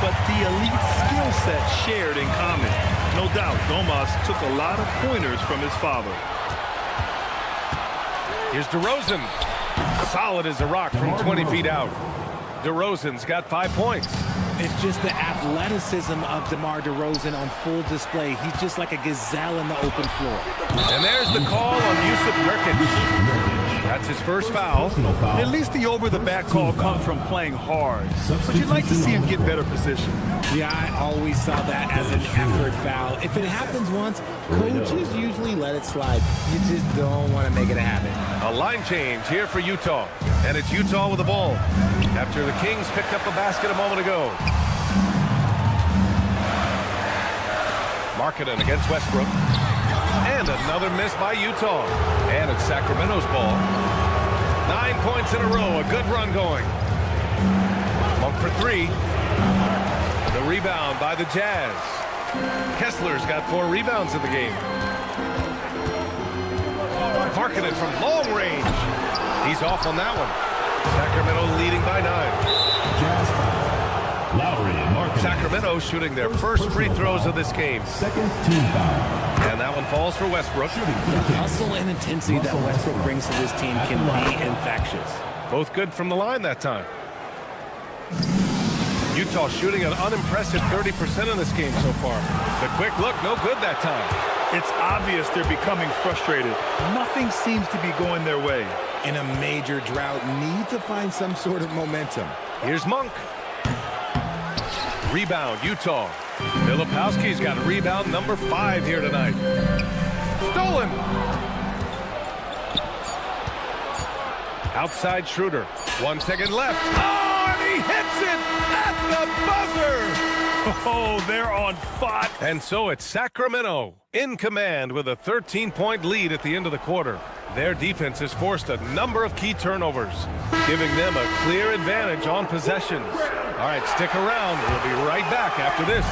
but the elite skill set shared in common. No doubt, Domas took a lot of pointers from his father. Here's DeRozan. Solid as a rock from 20 feet out. DeRozan's got 5 points. It's just the athleticism of DeMar DeRozan on full display. He's just like a gazelle in the open floor. And there's the call on Yusuf Nurkic. That's his first foul. At least the over-the-back call comes from playing hard. But you'd like to see him get better position. Yeah, I always saw that as an effort foul. If it happens once, coaches usually let it slide. You just don't want to make it a habit. A line change here for Utah. And it's Utah with the ball after the Kings picked up a basket a moment ago. Markkanen against Westbrook. And another miss by Utah. And it's Sacramento's ball. 9 points in a row. A good run going. Monk for 3. The rebound by the Jazz. Kessler's got 4 rebounds in the game. Markkanen from long range. He's off on that one. Sacramento leading by 9. Lowry and Markkanen. Sacramento shooting their first free throws of this game. Second team foul. And that one falls for Westbrook. The hustle and intensity that Westbrook brings to this team can be infectious. Both good from the line that time. Utah shooting an unimpressive 30% in this game so far. The quick look, no good that time. It's obvious they're becoming frustrated. Nothing seems to be going their way. In a major drought, need to find some sort of momentum. Here's Monk. Rebound, Utah. Filipowski's got rebound number 5 here tonight. Stolen. Outside Schroeder. 1 second left. Oh, and he hits it at the buzzer. Oh, they're on fire. And so it's Sacramento in command with a 13-point lead at the end of the quarter. Their defense has forced a number of key turnovers, giving them a clear advantage on possessions. All right, stick around. We'll be right back after this.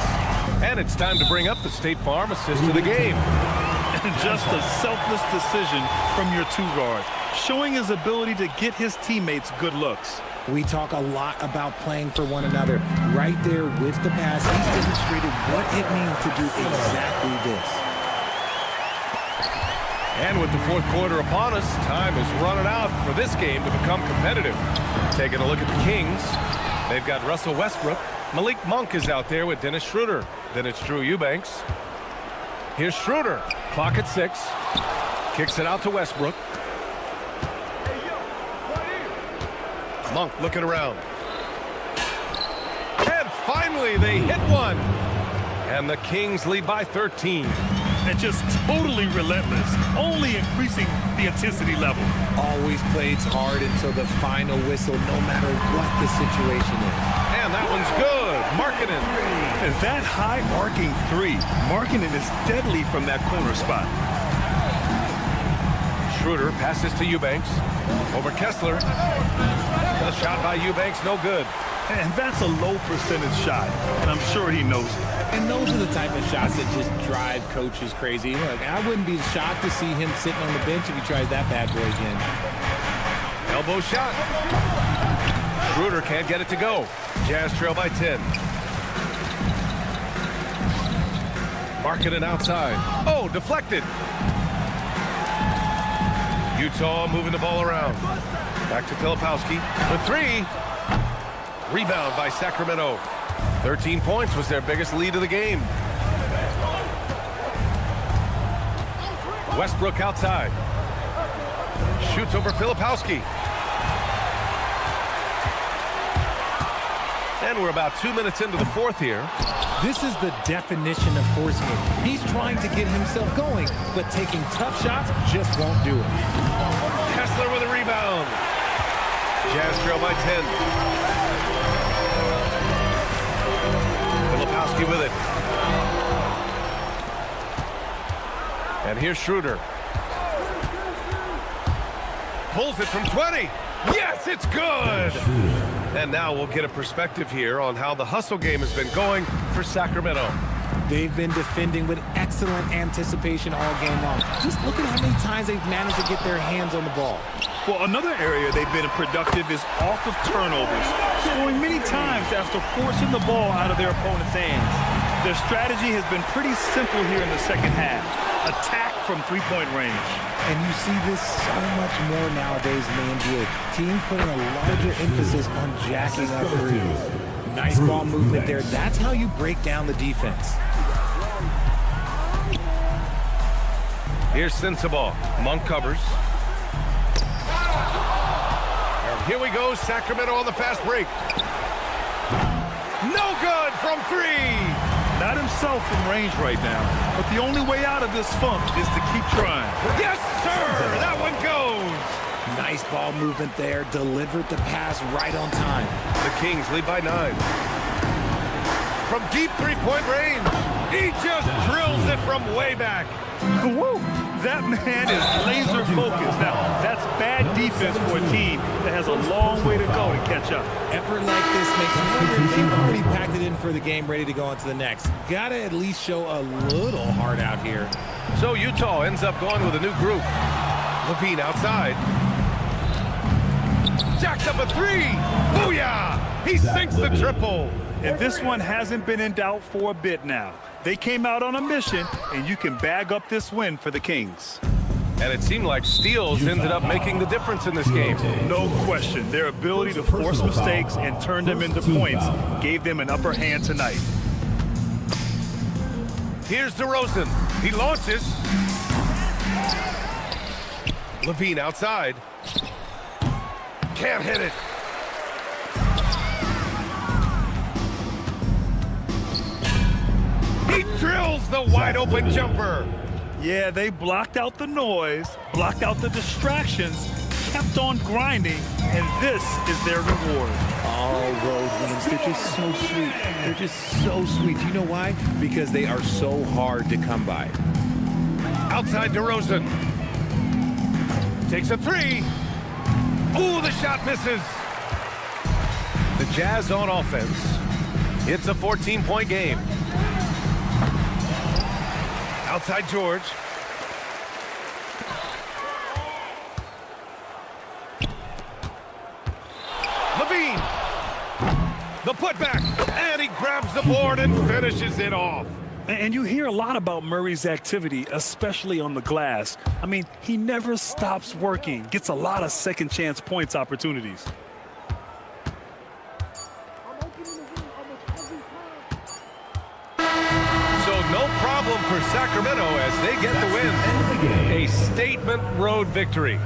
And it's time to bring up the State Farm assist of the game. And just a selfless decision from your 2-guard, showing his ability to get his teammates good looks. We talk a lot about playing for one another. Right there with the pass, he's demonstrated what it means to do exactly this. And with the fourth quarter upon us, time is running out for this game to become competitive. Taking a look at the Kings, they've got Russell Westbrook. Malik Monk is out there with Dennis Schroeder. Then it's Drew Eubanks. Here's Schroeder. Clock at 6. Kicks it out to Westbrook. Monk looking around. And finally they hit one. And the Kings lead by 13. And just totally relentless, only increasing the intensity level. Always plays hard until the final whistle, no matter what the situation is. And that one's good. Markkanen. And that high arcing 3. Markkanen is deadly from that corner spot. Schroeder passes to Eubanks. Over Kessler. The shot by Eubanks, no good. And that's a low percentage shot, and I'm sure he knows it. And those are the type of shots that just drive coaches crazy. Look, I wouldn't be shocked to see him sitting on the bench if he tries that bad boy again. Elbow shot. Schroeder can't get it to go. Jazz trail by 10. Markkanen outside. Oh, deflected. Utah moving the ball around. Back to Filipowski for 3. Rebound by Sacramento. 13 points was their biggest lead of the game. Westbrook outside. Shoots over Filipowski. And we're about 2 minutes into the fourth here. This is the definition of forcing it. He's trying to get himself going, but taking tough shots just won't do it. Kessler with a rebound. Jazz trail by 10. Filipowski with it. And here's Schroeder. Pulls it from 20. Yes, it's good. And now we'll get a perspective here on how the hustle game has been going for Sacramento. They've been defending with excellent anticipation all game long. Just look at how many times they've managed to get their hands on the ball. Well, another area they've been productive is off of turnovers, scoring many times after forcing the ball out of their opponent's hands. Their strategy has been pretty simple here in the second half. Attack from three-point range. And you see this so much more nowadays in the NBA. Teams putting a larger emphasis on jacking up threes. Nice ball movement there. That's how you break down the defense. Here's Sensabaugh. Monk covers. And here we go. Sacramento on the fast break. No good from 3. Not himself from range right now, but the only way out of this funk is to keep trying. Yes, sir! That one goes! Nice ball movement there. Delivered the pass right on time. The Kings lead by 9. From deep three-point range, he just drills it from way back. Woo! That man is laser focused. Now, that's bad defense for a team that has a long way to go to catch up. Effort like this makes me wonder if they've already packed it in for the game, ready to go on to the next. Gotta at least show a little heart out here. So Utah ends up going with a new group. Levine outside. Jacks up a 3. Booyah! He sinks the triple. And this one hasn't been in doubt for a bit now. They came out on a mission, and you can bag up this win for the Kings. And it seemed like steals ended up making the difference in this game. No question. Their ability to force mistakes and turn them into points gave them an upper hand tonight. Here's DeRozan. He launches. Levine outside. Can't hit it. He drills the wide open jumper. Yeah, they blocked out the noise, blocked out the distractions, kept on grinding, and this is their reward. All road wins. They're just so sweet. They're just so sweet. You know why? Because they are so hard to come by. Outside DeRozan. Takes a three. Ooh, the shot misses. The Jazz on offense. It's a 14-point game. Outside George. Levine. The putback. And he grabs the board and finishes it off. And you hear a lot about Murray's activity, especially on the glass. I mean, he never stops working, gets a lot of second chance points opportunities. So no problem for Sacramento as they get the win. A statement road victory.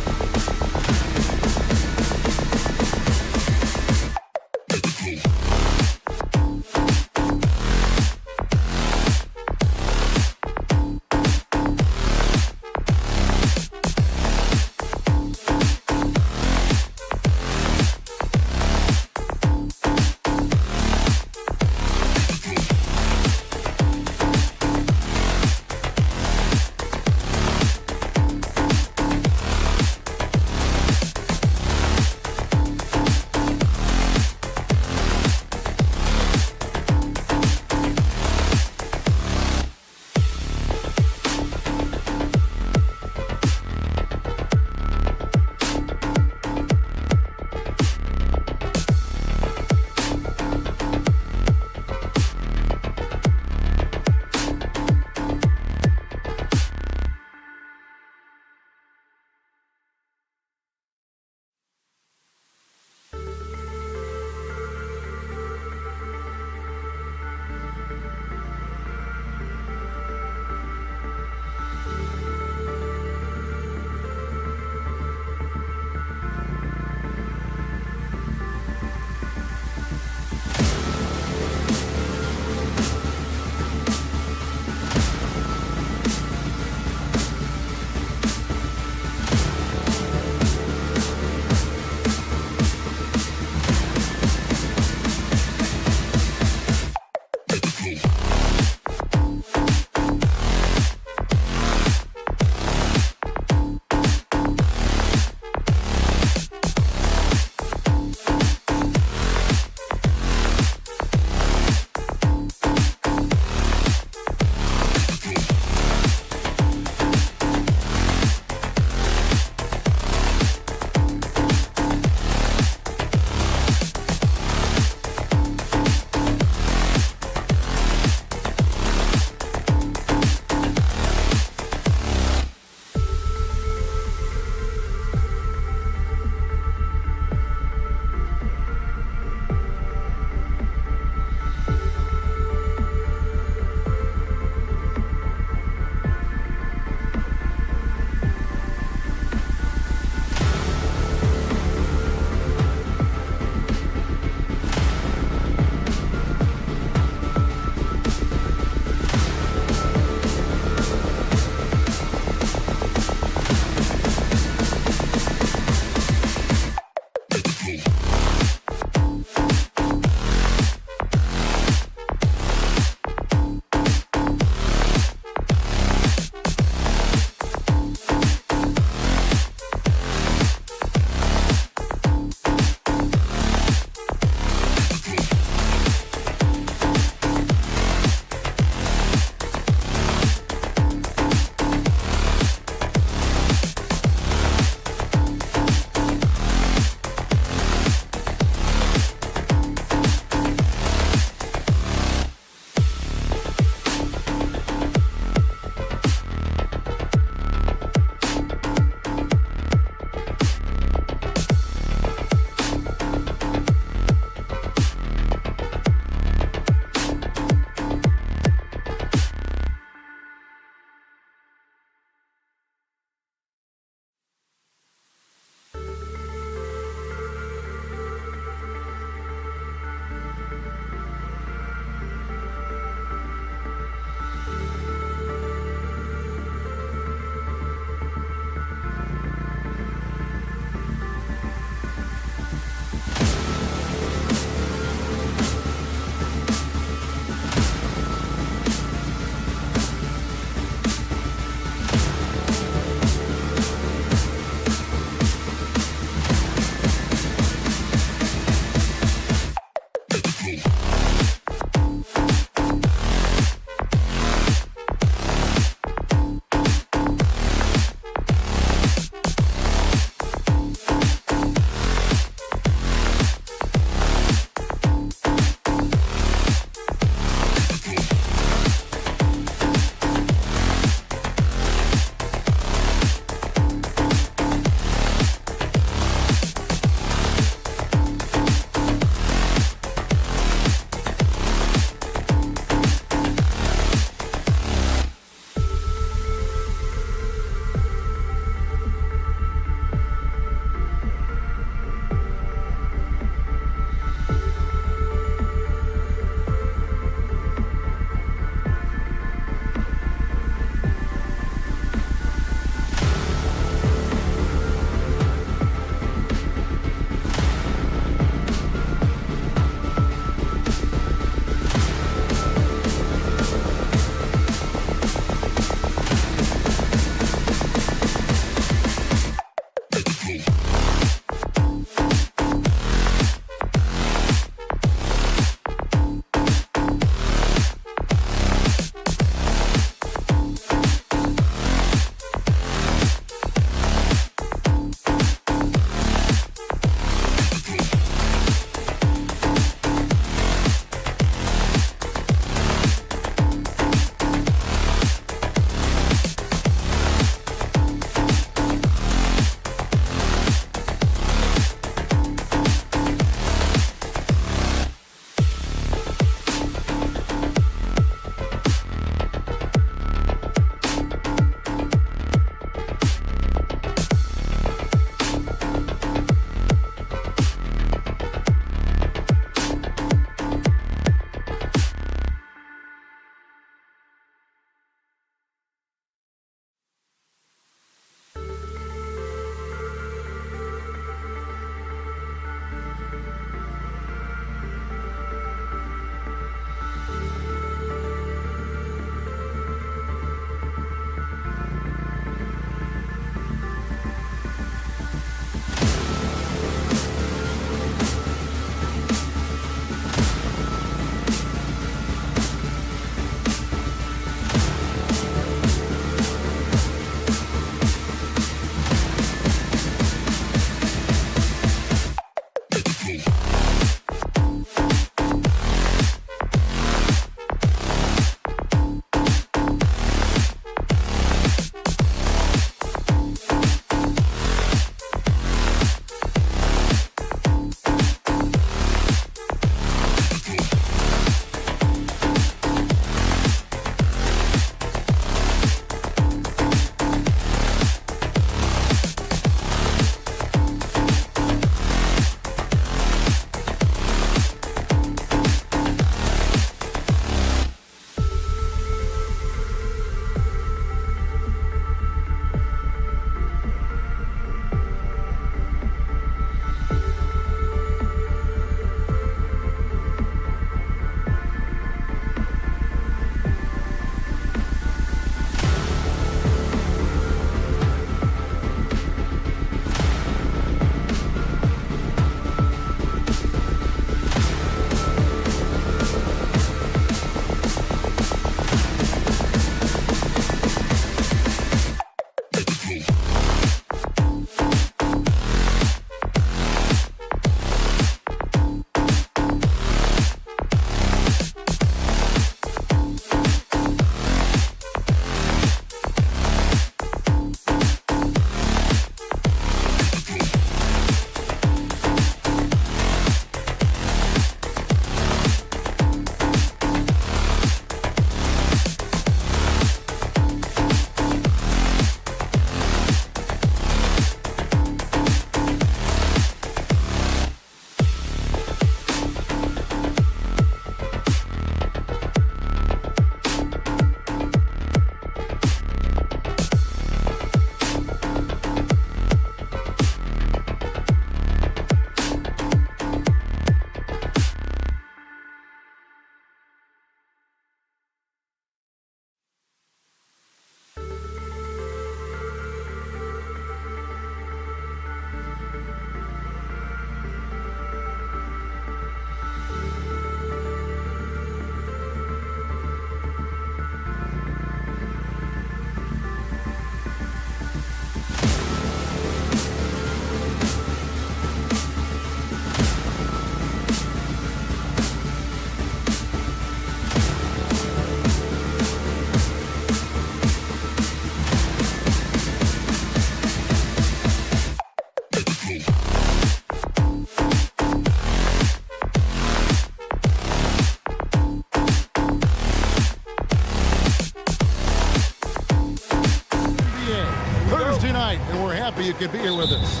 night, and we're happy you could be here with us.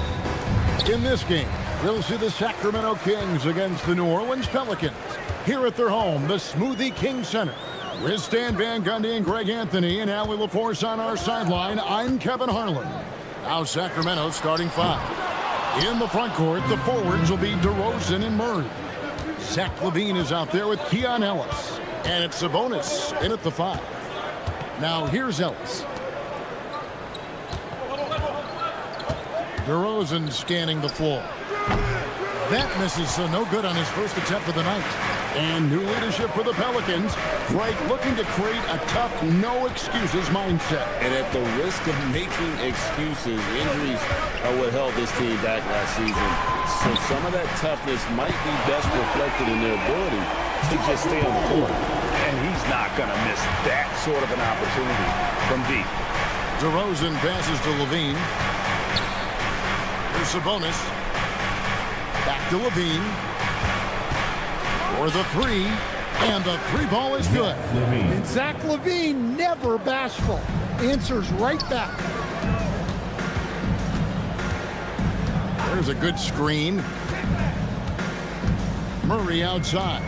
In this game, we'll see the Sacramento Kings against the New Orleans Pelicans. Here at their home, the Smoothie King Center. With Stan Van Gundy and Greg Anthony and Allie LaForce on our sideline, I'm Kevin Harlan. Now Sacramento starting 5. In the front court, the forwards will be DeRozan and Murray. Zach LaVine is out there with Keon Ellis. And it's Sabonis in at the 5. Now here's Ellis. DeRozan scanning the floor. That misses, so no good on his first attempt of the night. And new leadership for the Pelicans. Greg looking to create a tough, no-excuses mindset. And at the risk of making excuses, injuries are what held this team back last season. So some of that toughness might be best reflected in their ability to just stay on the court. And he's not going to miss that sort of an opportunity from deep. DeRozan passes to LaVine. Here's Sabonis. Back to LaVine. For the 3. And the 3 ball is good. And Zach LaVine, never bashful. Answers right back. There's a good screen. Murray outside.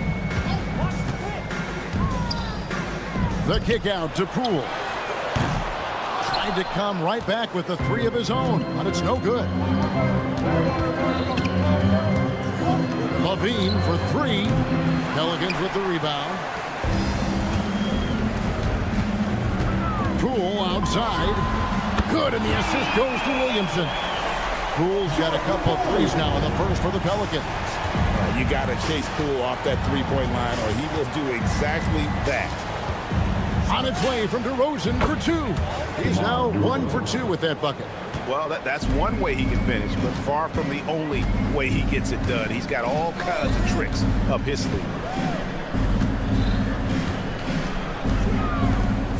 The kick out to Poole. Tried to come right back with the 3 of his own, but it's no good. LaVine for 3. Pelicans with the rebound. Poole outside. Good, and the assist goes to Williamson. Poole's got a couple of threes now in the first for the Pelicans. You got to chase Poole off that three-point line, or he will do exactly that. On its way from DeRozan for 2. He's now 1 for 2 with that bucket. Well, that's one way he can finish, but far from the only way he gets it done. He's got all kinds of tricks up his sleeve.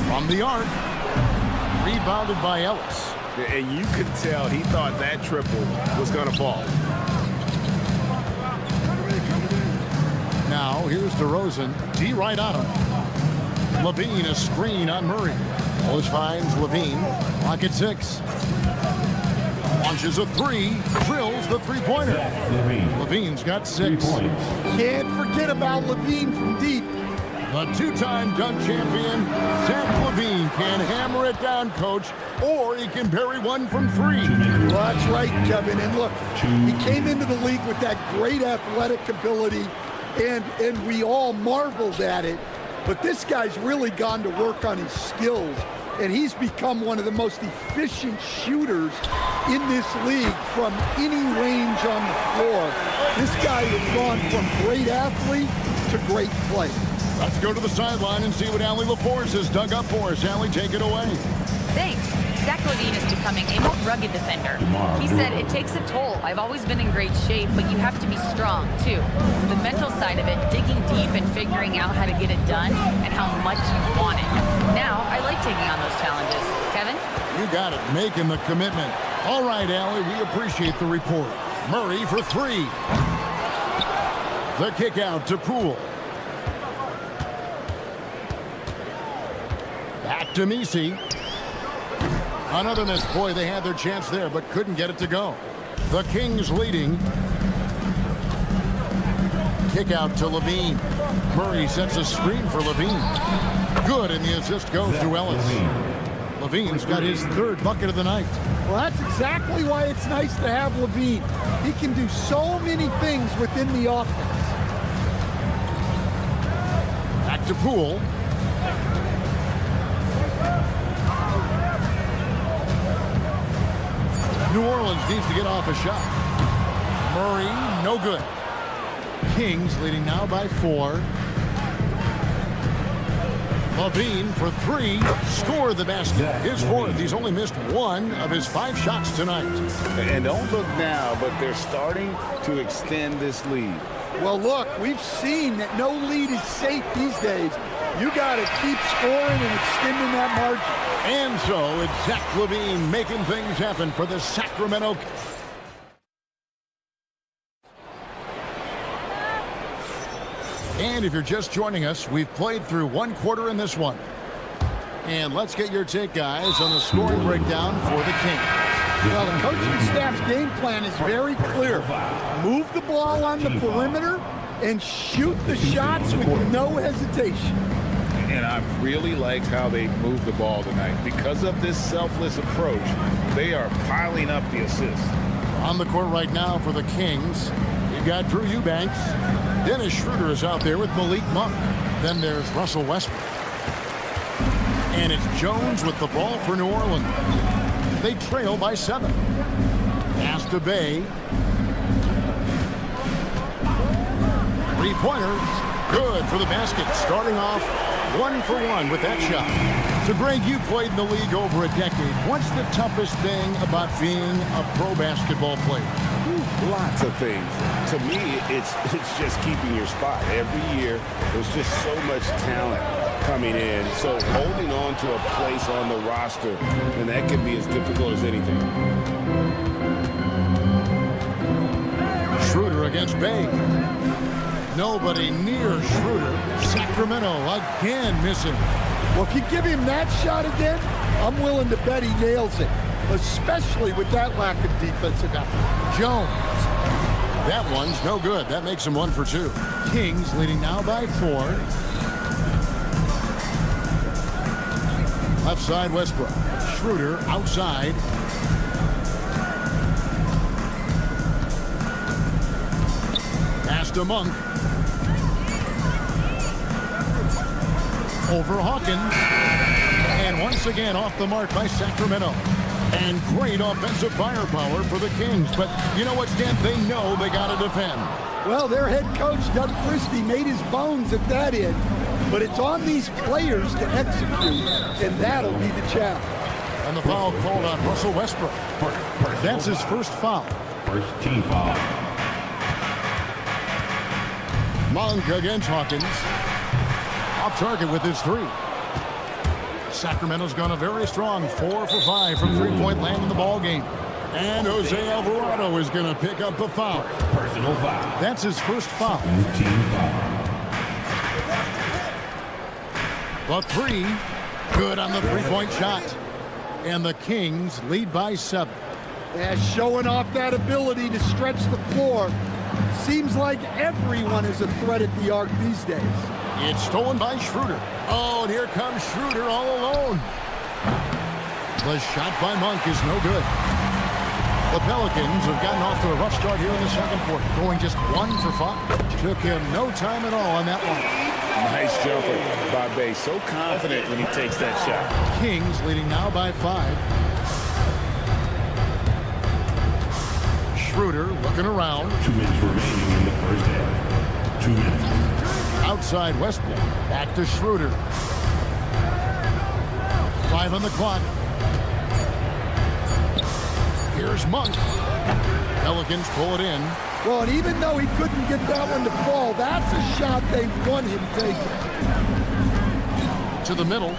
From the arc. Rebounded by Ellis. And you could tell he thought that triple was going to fall. Now, here's DeRozan. D right on him. LaVine, a screen on Murray. Ellis finds LaVine. Clock at 6. Launches a 3. Drills the three-pointer. LaVine's got 6. Can't forget about LaVine from deep. The 2-time dunk champion, Zach LaVine, can hammer it down, coach, or he can bury one from 3. Well, that's right, Kevin. And look, he came into the league with that great athletic ability, and we all marveled at it. But this guy's really gone to work on his skills, and he's become one of the most efficient shooters in this league from any range on the floor. This guy has gone from great athlete to great player. Let's go to the sideline and see what Allie LaForce has dug up for us. Allie, take it away. Thanks. Zach LaVine is becoming a more rugged defender. He said, it takes a toll. I've always been in great shape, but you have to be strong, too. The mental side of it, digging deep and figuring out how to get it done and how much you want it. Now, I like taking on those challenges. Kevin? You got it. Making the commitment. All right, Allie, we appreciate the report. Murray for 3. The kick out to Poole. Back to Misi. Another miss. Boy, they had their chance there, but couldn't get it to go. The Kings leading. Kick out to LaVine. Murray sets a screen for LaVine. Good, and the assist goes to Ellis. LaVine's got his 3rd bucket of the night. Well, that's exactly why it's nice to have LaVine. He can do so many things within the offense. Back to Poole. New Orleans needs to get off a shot. Murray, no good. Kings leading now by 4. LaVine for 3. Scored the basket. His 4th. He's only missed 1 of his 5 shots tonight. And don't look now, but they're starting to extend this lead. Well, look, we've seen that no lead is safe these days. You got to keep scoring and extending that margin. And so it's Zach LaVine making things happen for the Sacramento. And if you're just joining us, we've played through 1 quarter in this one. And let's get your take, guys, on the scoring breakdown for the Kings. Well, the coaching staff's game plan is very clear. Move the ball on the perimeter and shoot the shots with no hesitation. And I really liked how they moved the ball tonight. Because of this selfless approach, they are piling up the assists. On the court right now for the Kings, you've got Drew Eubanks. Dennis Schroeder is out there with Malik Monk. Then there's Russell Westbrook. And it's Jones with the ball for New Orleans. They trail by 7. Pass to Bay. Three-pointer. Good for the basket. Starting off 1 for 1 with that shot. So, Greg, you played in the league over a decade. What's the toughest thing about being a pro basketball player? Lots of things. To me, it's just keeping your spot. Every year, there's just so much talent coming in. So holding on to a place on the roster, and that can be as difficult as anything. Schroeder against Bay. Nobody near Schroeder. Sacramento again missing. Well, if you give him that shot again, I'm willing to bet he nails it, especially with that lack of defensive effort. Jones. That one's no good. That makes him 1 for 2. Kings leading now by 4. Left side, Westbrook. Schroeder outside. Pass to Monk. Over Hawkins. And once again off the mark by Sacramento. And great offensive firepower for the Kings. But you know what, Stan? They know they got to defend. Well, their head coach, Doug Christie, made his bones at that end. But it's on these players to execute, and that'll be the challenge. And the foul called on Russell Westbrook. That's his first foul. First team foul. Monk against Hawkins. Off target with his 3. Sacramento's gone a very strong 4 for 5 from three-point land in the ball game. And Jose Alvarado is going to pick up the foul. Personal foul. That's his first foul. Team foul. The 3, good on the three-point shot. And the Kings lead by 7. Yeah, showing off that ability to stretch the floor. Seems like everyone is a threat at the arc these days. It's stolen by Schroeder. Oh, and here comes Schroeder all alone. The shot by Monk is no good. The Pelicans have gotten off to a rough start here in the second quarter, going just 1 for 5. Took him no time at all on that one. Nice jumper by Bay. So confident when he takes that shot. Kings leading now by 5. Schroeder looking around. 2 minutes remaining in the first half. 2 minutes. Outside Westbrook. Back to Schroeder. 5 on the clock. Here's Monk. Pelicans pull it in. Well, and even though he couldn't get that one to fall, that's a shot they want him taking. To the middle.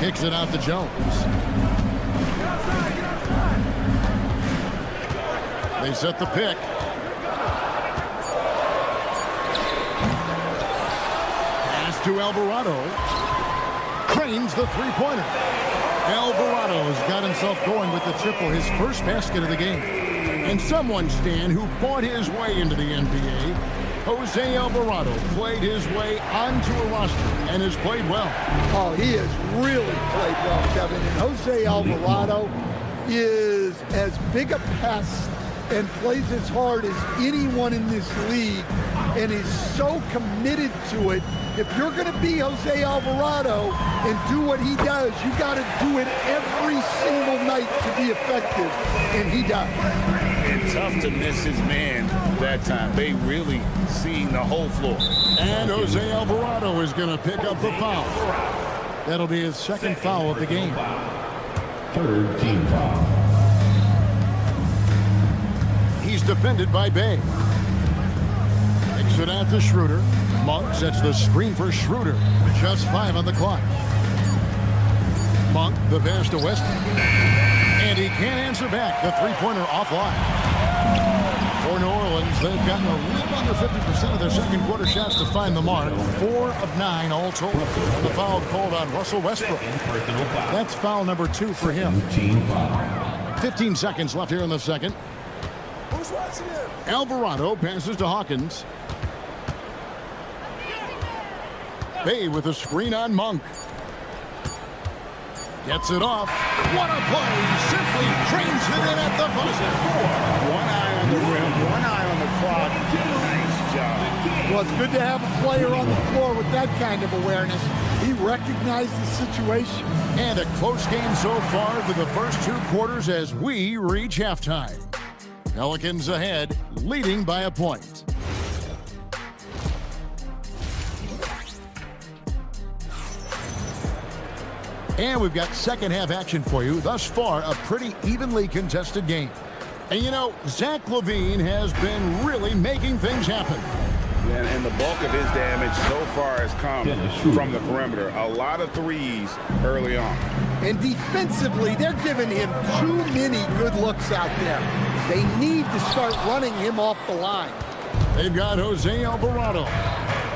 Kicks it out to Jones. They set the pick. Pass to Alvarado. Cranes the three-pointer. Alvarado's got himself going with the triple, his first basket of the game. And someone, Stan, who fought his way into the NBA, Jose Alvarado, played his way onto a roster and has played well. Oh, he has really played well, Kevin. And Jose Alvarado is as big a pest and plays as hard as anyone in this league and is so committed to it. If you're going to be Jose Alvarado and do what he does, you got to do it every single night to be effective, and he does. And tough to miss his man that time. They really seeing the whole floor. And Jose Alvarado is going to pick up the foul. That'll be his second foul of the game. Third team foul. He's defended by Bay. Kicks it out to Schroeder. Monk sets the screen for Schroeder. Just 5 on the clock. Monk, the pass to Westbrook. And he can't answer back. The three-pointer offline. For New Orleans, they've gotten a little under 50% of their second quarter shots to find the mark. 4 of 9 all told. The foul called on Russell Westbrook. That's foul number 2 for him. Team foul. 15 seconds left here in the second. Who's watching him? Alvarado passes to Hawkins. Bay with a screen on Monk. Gets it off. What a play. Simply trains it in at the buzzer. One eye on the rim, one eye on the clock. Nice job. Well, it's good to have a player on the floor with that kind of awareness. He recognized the situation. And a close game so far through the first 2 quarters as we reach halftime. Pelicans ahead, leading by a point. And we've got second half action for you. Thus far, a pretty evenly contested game. And you know, Zach LaVine has been really making things happen. And the bulk of his damage so far has come from the perimeter. A lot of threes early on. And defensively, they're giving him too many good looks out there. They need to start running him off the line. They've got Jose Alvarado.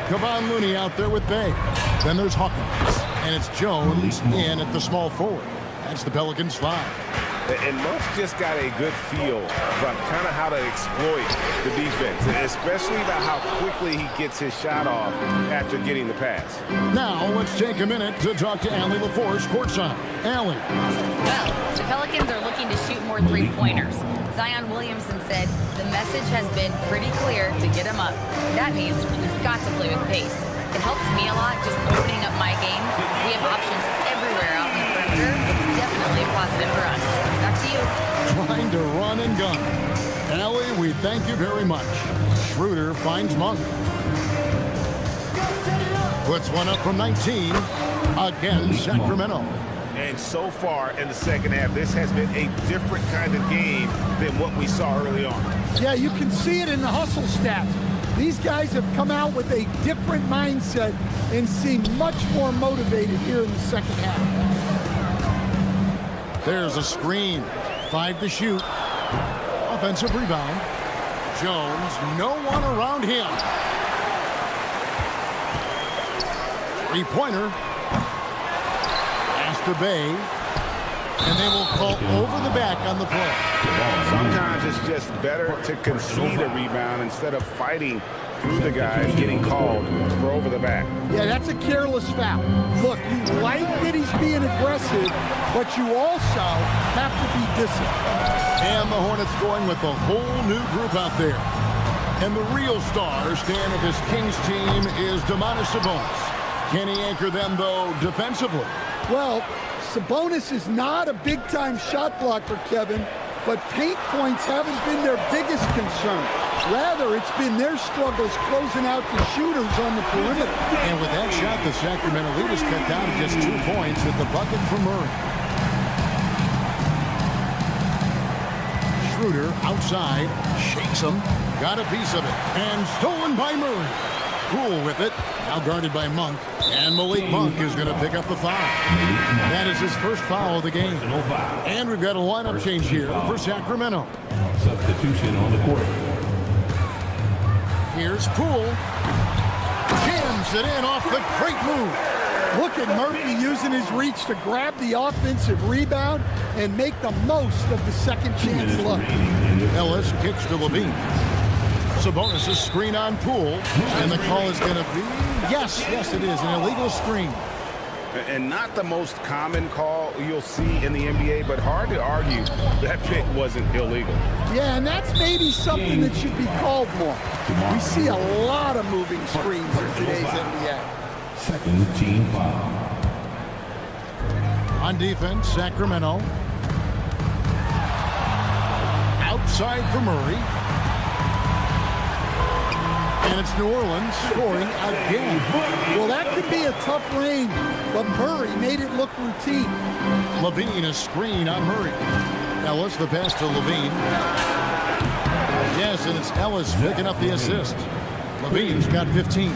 Kevon Looney out there with Bay. Then there's Hawkins. And it's Jones in at the small forward. That's the Pelicans 5. And Monk's just got a good feel about kind of how to exploit the defense, and especially about how quickly he gets his shot off after getting the pass. Now let's take a minute to talk to Allie LaForce courtside. Allie. Well, the Pelicans are looking to shoot more three-pointers. Zion Williamson said the message has been pretty clear to get him up. That means we've got to play with pace. It helps me a lot just opening up my game. We have options everywhere out in the perimeter. It's definitely a positive for us. Back to you. Trying to run and gun. Allie, we thank you very much. Schroeder finds Monk. Puts one up from 19 against Sacramento. And so far in the second half, this has been a different kind of game than what we saw early on. Yeah, you can see it in the hustle stats. These guys have come out with a different mindset and seem much more motivated here in the second half. There's a screen. 5 to shoot. Offensive rebound. Jones, no one around him. 3-pointer. Pass to Bay. And they will call over the back on the play. Sometimes it's just better to concede a rebound instead of fighting through the guy and getting called for over the back. Yeah, that's a careless foul. Look, you like that he's being aggressive, but you also have to be disciplined. And the Hornets going with a whole new group out there. And the real star stand of this Kings team is Domantas Sabonis. Can he anchor them, though, defensively? Well, Sabonis is not a big-time shot blocker, Kevin, but paint points haven't been their biggest concern. Rather, it's been their struggles closing out the shooters on the perimeter. And with that shot, the Sacramento lead is cut down to just 2 points with the bucket from Murray. Schroeder outside, shakes him, got a piece of it, and stolen by Murray. Poole with it, now guarded by Monk, and Malik Monk is going to pick up the foul. That is his first foul of the game. And we've got a lineup change here for Sacramento. Substitution on the court. Here's Poole. Jams it in off the great move. Look at Murphy using his reach to grab the offensive rebound and make the most of the second chance look. Ellis kicks to LaVine. Sabonis' screen on Poole, and the call is going to be, yes, it is, an illegal screen. And not the most common call you'll see in the NBA, but hard to argue that pick wasn't illegal. Yeah, and that's maybe something that should be called more. We see a lot of moving screens in today's NBA. Second team foul. On defense, Sacramento. Outside for Murray. And it's New Orleans scoring again. Well, that could be a tough range, but Murray made it look routine. LaVine, a screen on Murray. Ellis, the pass to LaVine. Yes, and it's Ellis picking up the assist. LaVine's got 15.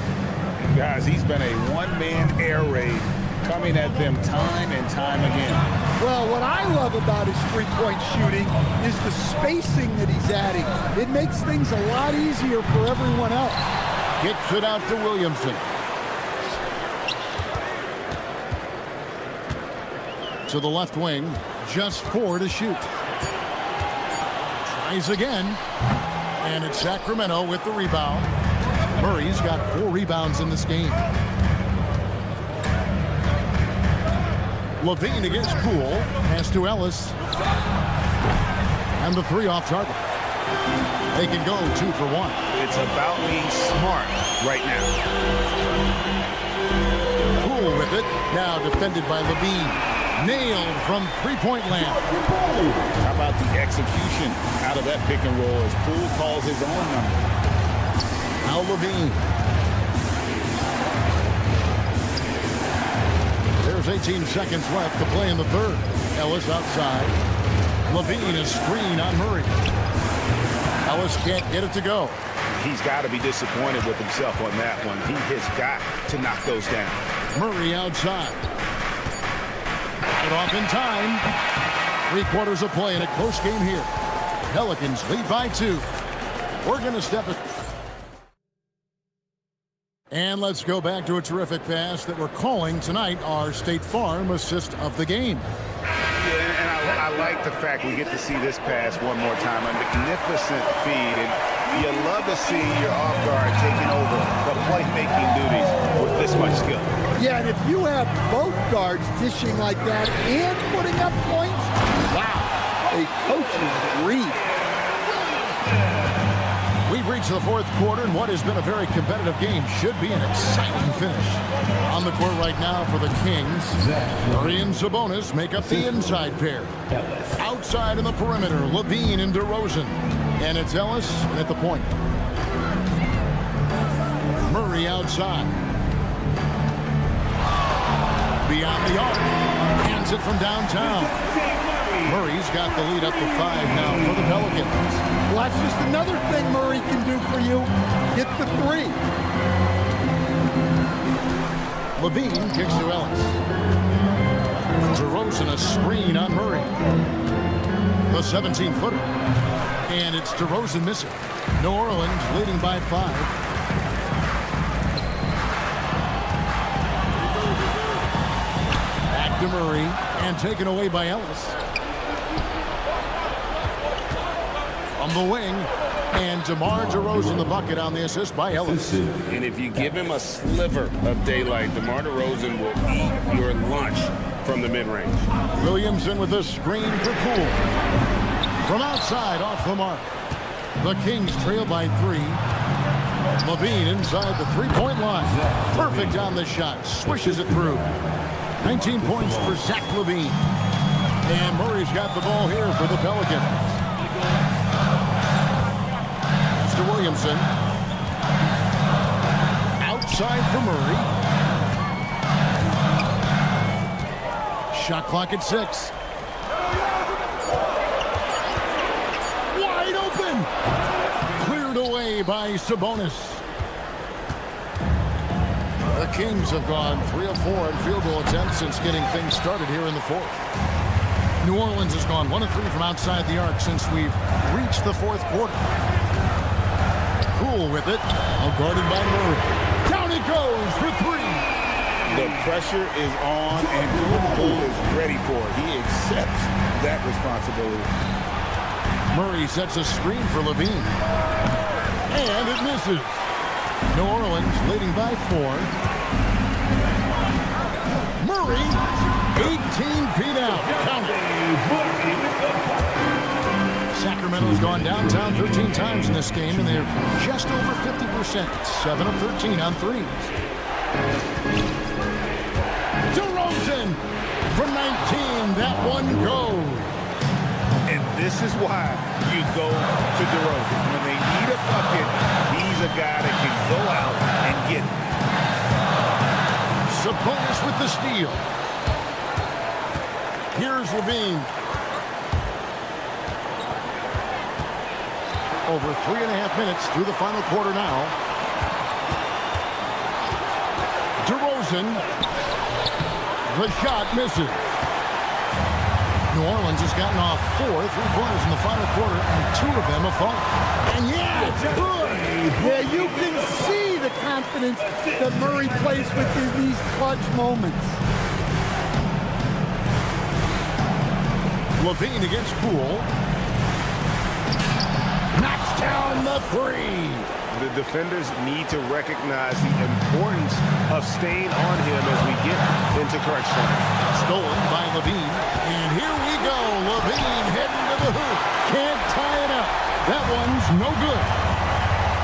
Guys, he's been a one-man air raid coming at them time and time again. Well, what I love about his three-point shooting is the spacing that he's adding. It makes things a lot easier for everyone else. Kicks it out to Williamson. To the left wing, just 4 to shoot. Tries again. And it's Sacramento with the rebound. Murray's got 4 rebounds in this game. Levine against Poole. Pass to Ellis. And the 3 off target. They can go 2 for 1. It's about being smart right now. Poole with it. Now defended by Levine. Nailed from three-point land. How about the execution out of that pick and roll as Poole calls his own number. Now Levine. There's 18 seconds left to play in the third. Ellis outside. Levine is screen on Murray. Ellis can't get it to go. He's got to be disappointed with himself on that one. He has got to knock those down. Murray outside. It off in time. 3 quarters of play in a close game here. Pelicans lead by 2. We're going to step it. And let's go back to a terrific pass that we're calling tonight our State Farm assist of the game. Yeah, and I like the fact we get to see this pass one more time. A magnificent feed, and you love to see your off guard taking over the playmaking duties with this much skill. Yeah, and if you have both guards dishing like that and putting up points, wow, a coach's dream. We've reached the 4th quarter, and what has been a very competitive game should be an exciting finish. On the court right now for the Kings, Murray and Sabonis make up the inside pair. Outside in the perimeter, Levine and DeRozan. And it's Ellis and at the point. Murray outside. Beyond the arc. Hands it from downtown. Murray's got the lead up to 5 now for the Pelicans. Well, that's just another thing Murray can do for you. Hit the 3. Levine kicks to Ellis. DeRozan a screen on Murray. The 17-footer. And it's DeRozan missing. New Orleans leading by 5. Back to Murray and taken away by Ellis. From the wing, and DeMar DeRozan the bucket on the assist by Ellis. And if you give him a sliver of daylight, DeMar DeRozan will eat your lunch from the mid-range. Williamson with the screen for Poole. From outside, off the mark. The Kings trail by 3. Levine inside the 3-point line. Perfect on the shot. Swishes it through. 19 points for Zach Levine. And Murray's got the ball here for the Pelicans. To Williamson. Outside for Murray. Shot clock at 6. Wide open. Cleared away by Sabonis. The Kings have gone 3 of 4 in field goal attempts since getting things started here in the 4th. New Orleans has gone 1 of 3 from outside the arc since we've reached the 4th quarter. Poole with it, all guarded by Murray. Down it goes for 3. The pressure is on, and Poole is ready for it. He accepts that responsibility. Murray sets a screen for Levine. And it misses. New Orleans leading by 4. Murray, 18 feet out. Count it. Sacramento's gone downtown 13 times in this game, and they're just over 50%. 7 of 13 on 3s. DeRozan from 19. That one goes. And this is why you go to DeRozan. When they need a bucket, he's a guy that can go out and get it. Sabonis with the steal. Here's Levine. Over 3.5 minutes through the final quarter now. DeRozan. The shot misses. New Orleans has gotten off 4 3-pointers in the final quarter, and 2 of them have fallen. And yeah, it's good. Yeah, you can see the confidence that Murray plays with in these clutch moments. Levine against Poole. Knocks down the three. The defenders need to recognize the importance of staying on him as we get into crunch time. Stolen by Levine. And here we go. Levine heading to the hoop. Can't tie it up. That one's no good.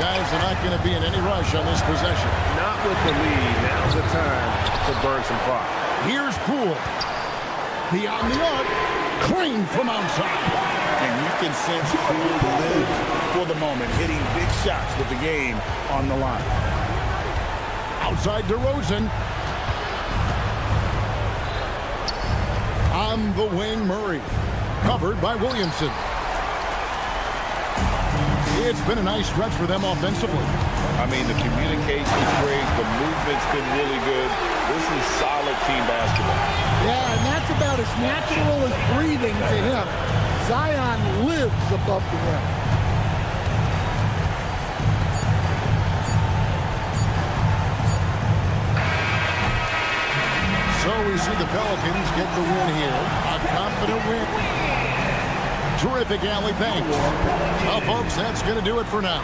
Guys are not going to be in any rush on this possession. Not with the lead. Now's the time to burn some fire. Here's Poole. Beyond the arc. Clean from outside. And you can sense Poole live for the moment, hitting big shots with the game on the line. Outside DeRozan. On the wing, Murray. Covered by Williamson. It's been a nice stretch for them offensively. I mean, the communication's great. The movement's been really good. This is solid team basketball. Yeah, and that's about as natural as breathing to him. Zion lives above the rim. So we see the Pelicans get the win here. A confident win. Terrific, Allie. Thanks. Well, folks, that's going to do it for now.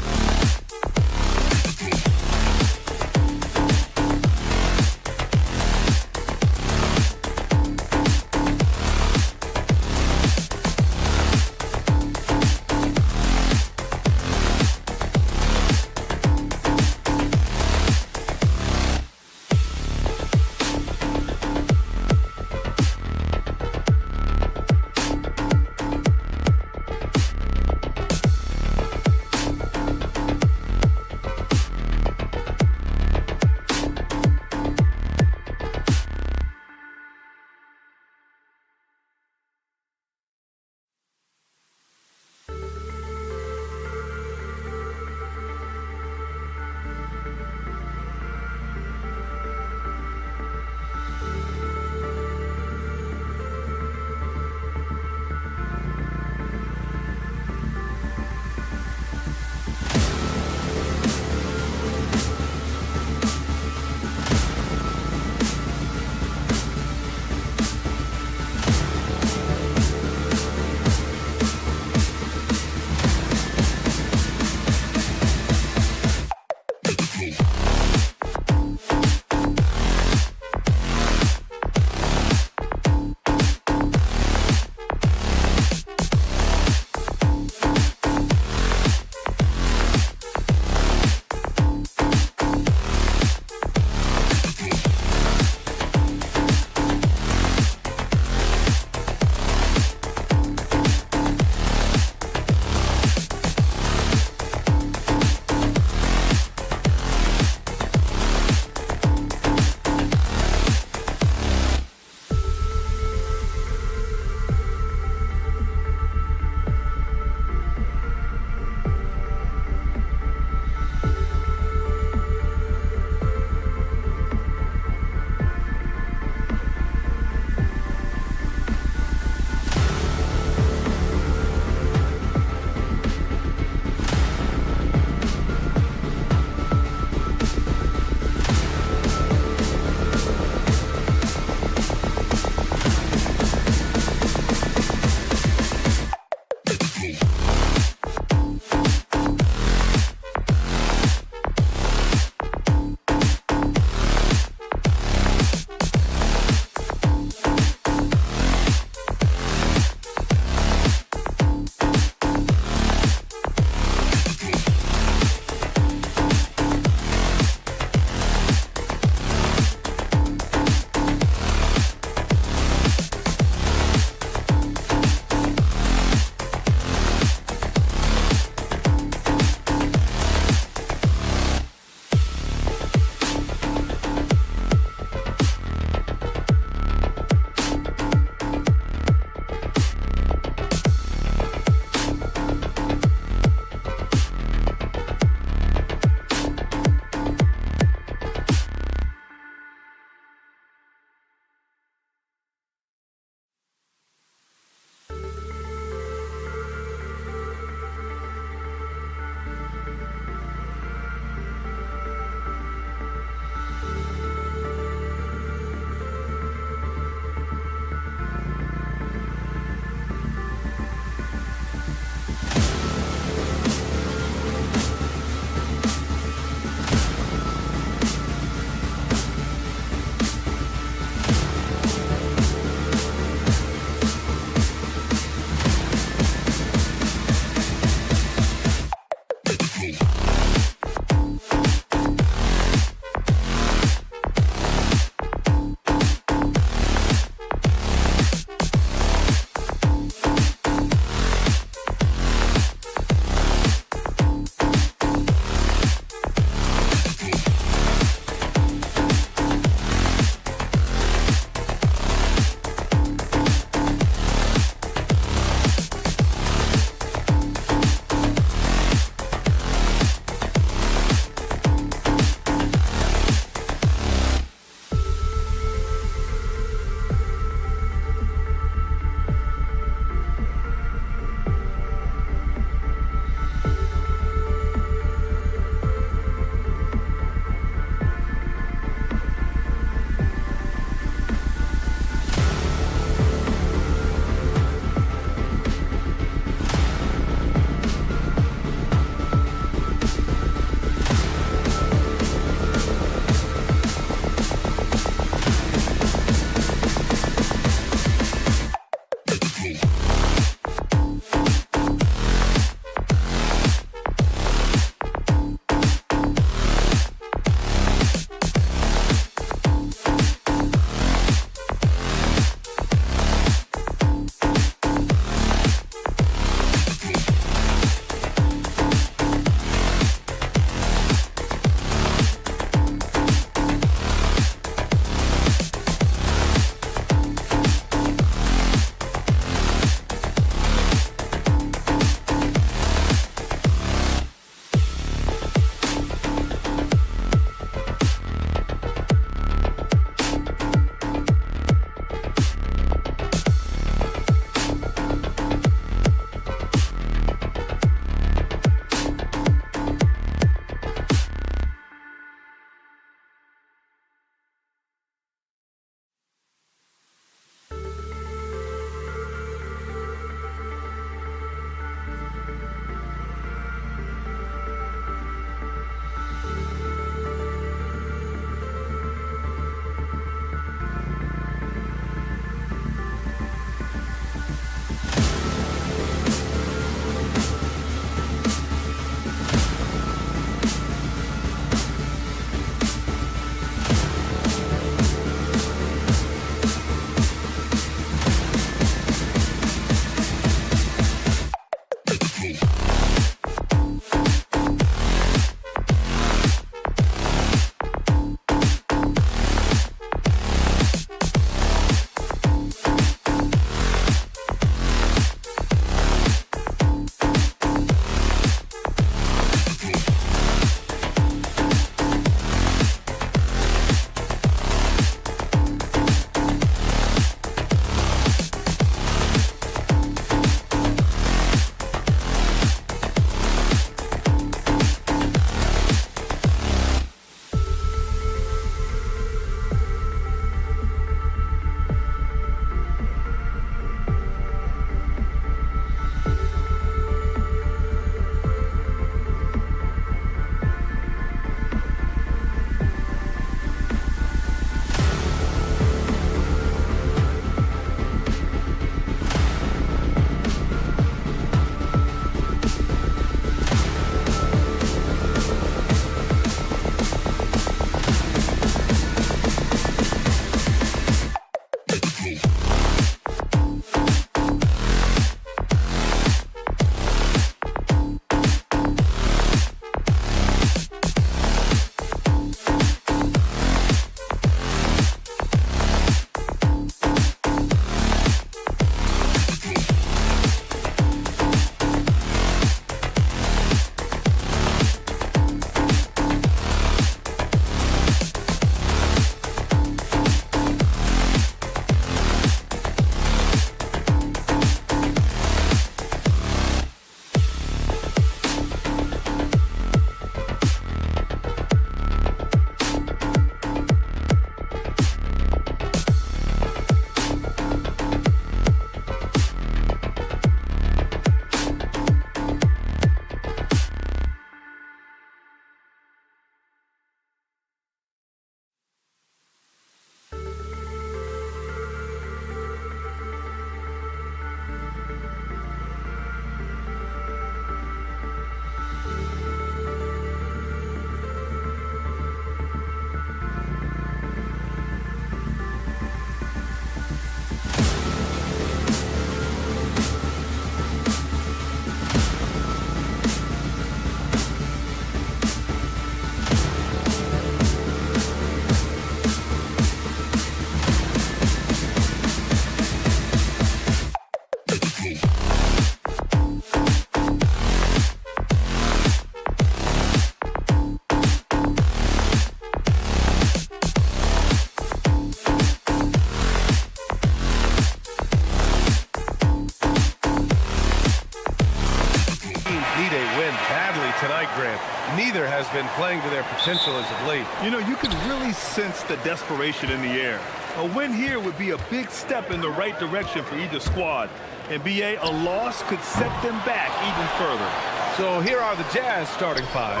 tonight, Grant. Neither has been playing to their potential as of late. You know, you can really sense the desperation in the air. A win here would be a big step in the right direction for either squad. And BA, a loss could set them back even further. So here are the Jazz starting five.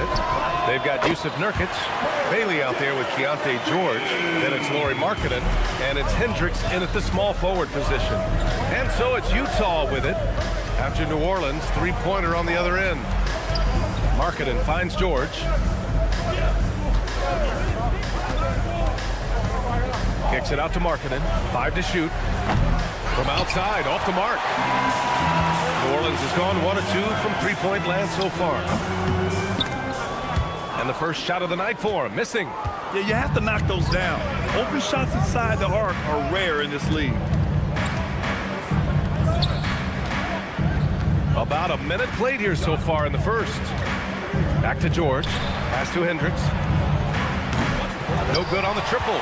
They've got Yusuf Nurkic, Bailey out there with Keontae George, then it's Lauri Markkanen, and it's Hendricks in at the small forward position. And so it's Utah with it after New Orleans, three-pointer on the other end. Markkanen finds George. Kicks it out to Markkanen, 5 to shoot. From outside, off the mark. New Orleans has gone 1 of 2 from three-point land so far. And the first shot of the night for him, missing. Yeah, you have to knock those down. Open shots inside the arc are rare in this league. About a minute played here so far in the first. Back to George. Pass to Hendricks. No good on the triple.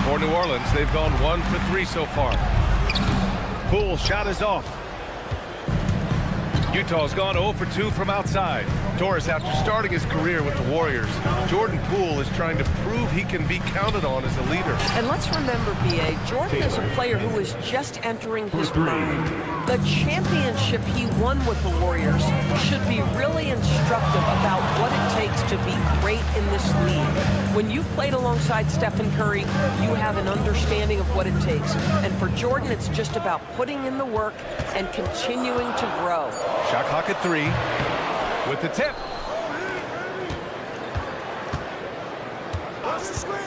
For New Orleans, they've gone 1 for 3 so far. Poole shot is off. Utah's gone 0 for 2 from outside. Torres, after starting his career with the Warriors, Jordan Poole is trying to prove he can be counted on as a leader. And let's remember, B.A., Jordan is a player who is just entering his prime. The championship he won with the Warriors should be really instructive about what it takes to be great in this league. When you've played alongside Stephen Curry, you have an understanding of what it takes. And for Jordan, it's just about putting in the work and continuing to grow. Shot clock at 3 with the tip. Watch the screen.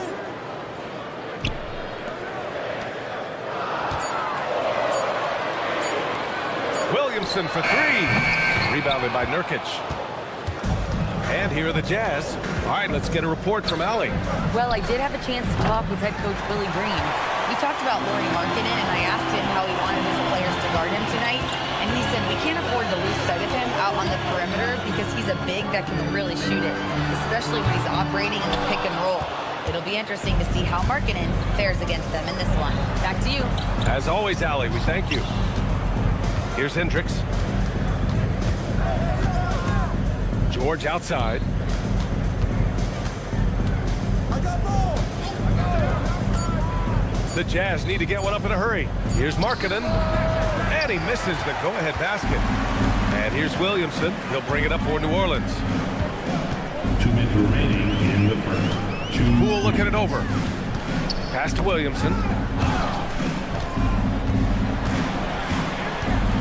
Williamson for 3. Rebounded by Nurkic. And here are the Jazz. All right, let's get a report from Allie. Well, I did have a chance to talk with head coach Willie Green. We talked about Lauri Markkanen, and I asked him how he wanted his players to guard him tonight. And he said we can't afford to lose sight of him out on the perimeter because he's a big that can really shoot it, especially when he's operating in the pick and roll. It'll be interesting to see how Markkanen fares against them in this one. Back to you. As always, Allie, we thank you. Here's Hendricks. George outside. I got ball. The Jazz need to get one up in a hurry. Here's Markkanen. And he misses the go-ahead basket. And here's Williamson. He'll bring it up for New Orleans. 2 minutes remaining in the first. Poole looking it over. Pass to Williamson.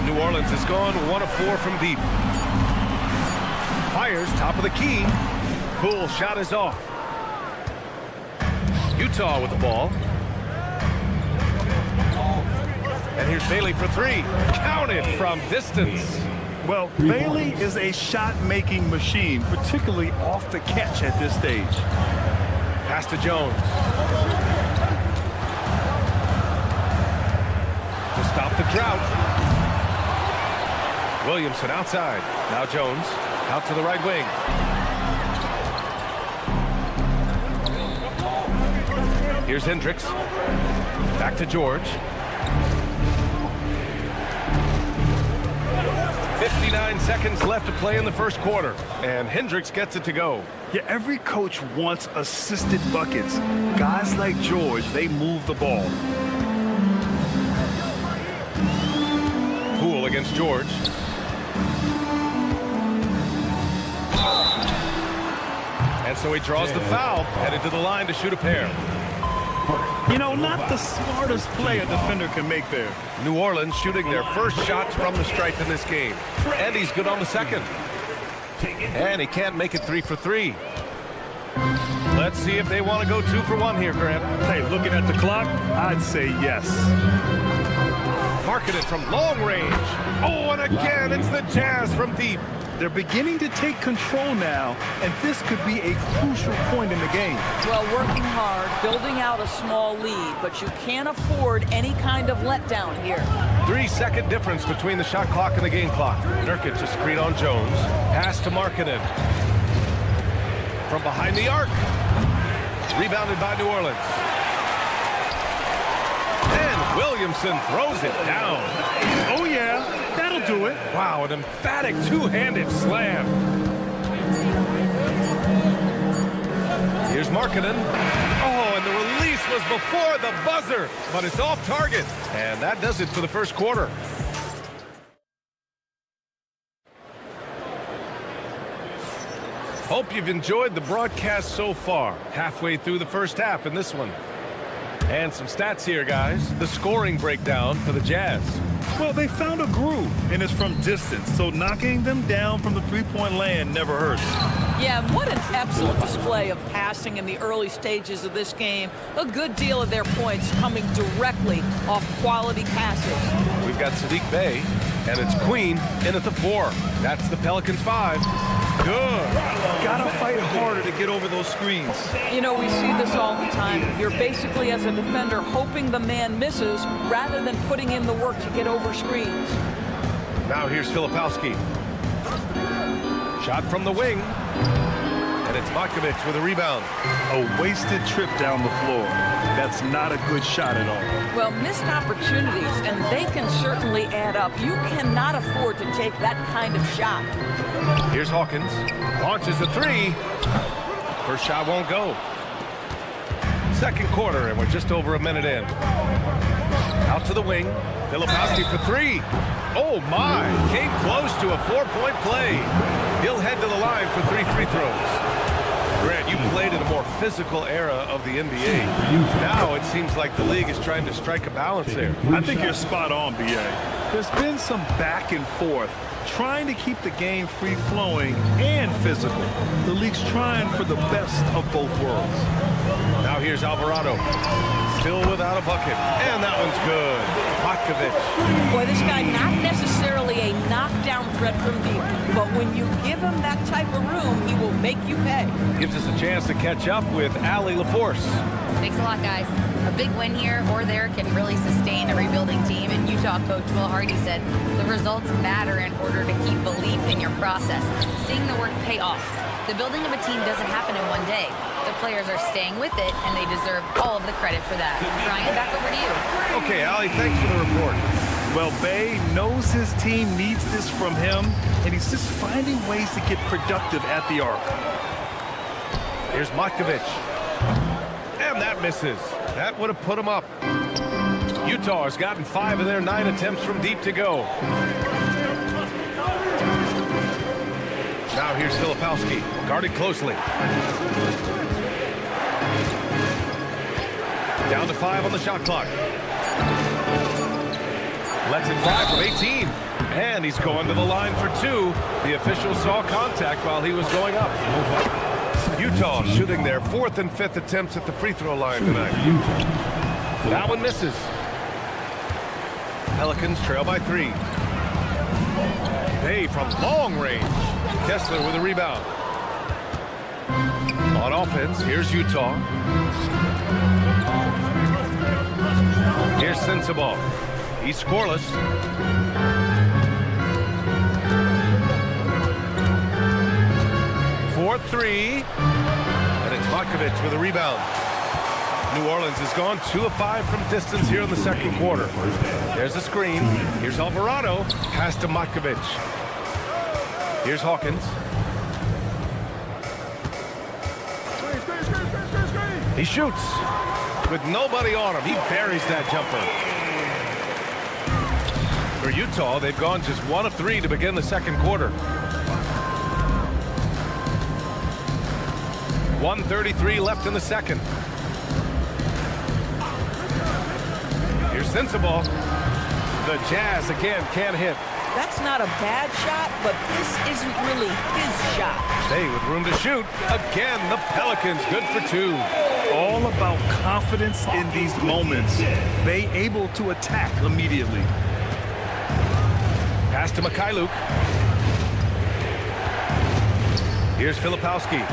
New Orleans has gone 1 of 4 from deep. Fires, top of the key. Poole shot is off. Utah with the ball. And here's Bailey for 3. Counted from distance. Well, Bailey is a shot-making machine, particularly off the catch at this stage. Pass to Jones. To stop the drought. Williamson outside. Now Jones out to the right wing. Here's Hendricks. Back to George. 59 seconds left to play in the first quarter, and Hendricks gets it to go. Yeah, every coach wants assisted buckets. Guys like George, they move the ball. Poole against George. And so he draws the foul, headed to the line to shoot a pair. You know, not the smartest play a defender can make there. New Orleans shooting their first shots from the stripe in this game. And he's good on the second. And he can't make it 3 for 3. Let's see if they want to go 2 for 1 here, Grant. Hey, looking at the clock, I'd say yes. Marking it from long range. Oh, and again, it's the Jazz from deep. They're beginning to take control now, and this could be a crucial point in the game. Well, working hard, building out a small lead, but you can't afford any kind of letdown here. 3-second difference between the shot clock and the game clock. Nurkic to screen on Jones. Pass to Markkanen. From behind the arc. Rebounded by New Orleans. And Williamson throws it down. Oh, yeah, that'll do it. it. Wow, an emphatic two-handed slam. Here's Markkanen. Oh, and the release was before the buzzer, but it's off target. And that does it for the first quarter. Hope you've enjoyed the broadcast so far. Halfway through the first half in this one. And some stats here, guys. The scoring breakdown for the Jazz. Well, they found a groove, and it's from distance, so knocking them down from the three-point land never hurts. Yeah, what an excellent display of passing in the early stages of this game. A good deal of their points coming directly off quality passes. We've got Sadiq Bey, and it's Queen in at the 4. That's the Pelicans 5. Good. Gotta fight harder to get over those screens. You know, we see this all the time. You're basically, as a defender, hoping the man misses rather than putting in the work to get over screens. Now here's Filipowski. Shot from the wing. And it's Markovic with a rebound. A wasted trip down the floor. That's not a good shot at all. Well, missed opportunities, and they can certainly add up. You cannot afford to take that kind of shot. Here's Hawkins. Launches a 3. First shot won't go. Second quarter, and we're just over a minute in. Out to the wing. Filipowski for 3. Oh, my. Came close to a 4-point play. He'll head to the line for 3 free throws. Grant, you played in a more physical era of the NBA. Now it seems like the league is trying to strike a balance there. I think you're spot on, B.A. There's been some back and forth, trying to keep the game free-flowing and physical. The league's trying for the best of both worlds. Now here's Alvarado. Still without a bucket. And that one's good. Markovic. Boy, this guy not necessarily a knockdown threat from deep, but when you give him that type of room, he will make you pay. Gives us a chance to catch up with Allie LaForce. Thanks a lot, guys. A big win here or there can really sustain a rebuilding team, and Utah coach Will Hardy said the results matter in order to keep belief in your process, seeing the work pay off. The building of a team doesn't happen in one day. The players are staying with it, and they deserve all of the credit for that. Brian, back over to you. Okay, Allie, thanks for the report. Well, Bey knows his team needs this from him, and he's just finding ways to get productive at the arc. Here's Markovic. And that misses. That would have put him up. Utah has gotten 5 of their 9 attempts from deep to go. Now here's Filipowski, guarded closely. Down to 5 on the shot clock. Lets it fly from 18. And he's going to the line for 2. The official saw contact while he was going up. Utah shooting their 4th and 5th attempts at the free throw line tonight. That one misses. Pelicans trail by 3. Bey from long range. Kessler with a rebound. On offense, here's Utah. Here's Sensabaugh. He's scoreless. For 3. And it's Markovic with a rebound. New Orleans has gone 2 of 5 from distance here in the second quarter. There's a screen. Here's Alvarado. Pass to Markovic. Here's Hawkins. He shoots with nobody on him. He buries that jumper. For Utah, they've gone just 1 of 3 to begin the second quarter. 1:33 left in the second. Here's Sensabaugh. The Jazz again can't hit. That's not a bad shot, but this isn't really his shot. Bey with room to shoot. Again, the Pelicans good for 2. All about confidence in these moments. Bey able to attack immediately. Pass to Mikhailuk. Here's Filipowski.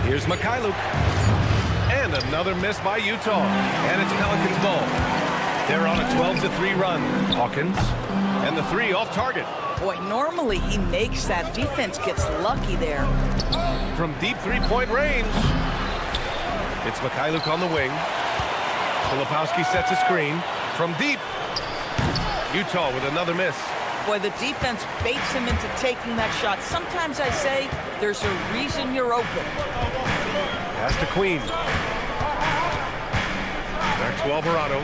Here's Mikhailuk. And another miss by Utah. And it's Pelicans ball. They're on a 12-3 run. Hawkins. And the 3 off target. Boy, normally he makes that. Defense gets lucky there. From deep 3-point range. It's Mikhailuk on the wing. Filipowski sets a screen from deep. Utah with another miss. Boy, the defense baits him into taking that shot. Sometimes I say there's a reason you're open. Pass to Queen. Back to Alvarado.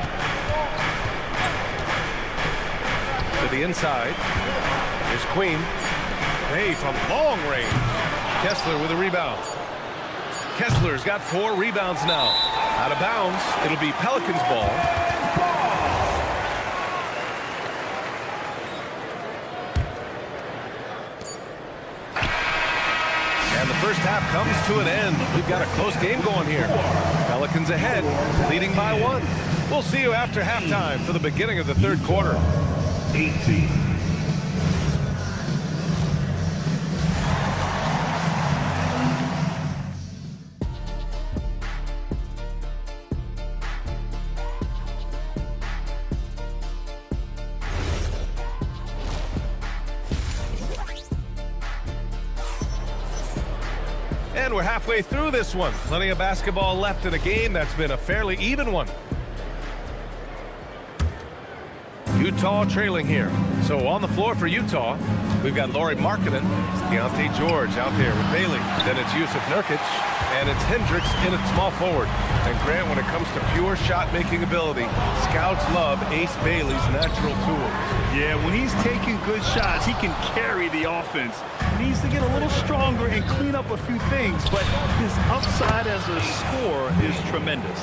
To the inside. Here's Queen. Hey, from long range. Kessler with a rebound. Kessler's got 4 rebounds now. Out of bounds. It'll be Pelicans ball. And the first half comes to an end. We've got a close game going here. Pelicans ahead, leading by 1. We'll see you after halftime for the beginning of the third quarter. 18. And we're halfway through this one. Plenty of basketball left in a game that's been a fairly even one. Utah trailing here. So on the floor for Utah, we've got Lauri Markkanen, Deontay George out there with Bailey. Then it's Jusuf Nurkic, and it's Hendricks in at small forward. And Grant, when it comes to pure shot-making ability, scouts love Ace Bailey's natural tools. Yeah, when he's taking good shots, he can carry the offense. He needs to get a little stronger and clean up a few things, but his upside as a scorer is tremendous.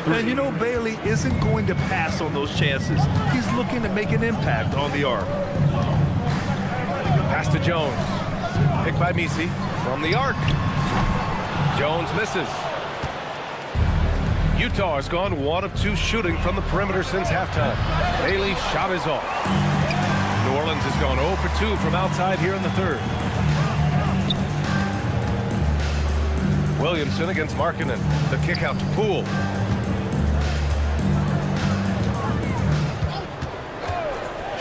And you know, Bailey isn't going to pass on those chances. He's looking to make an impact on the arc. Pass to Jones. Picked by Misi from the arc. Jones misses. Utah has gone 1 of 2 shooting from the perimeter since halftime. Bailey's shot is off. New Orleans has gone 0 for 2 from outside here in the third. Williamson against Markkanen. The kick out to Poole.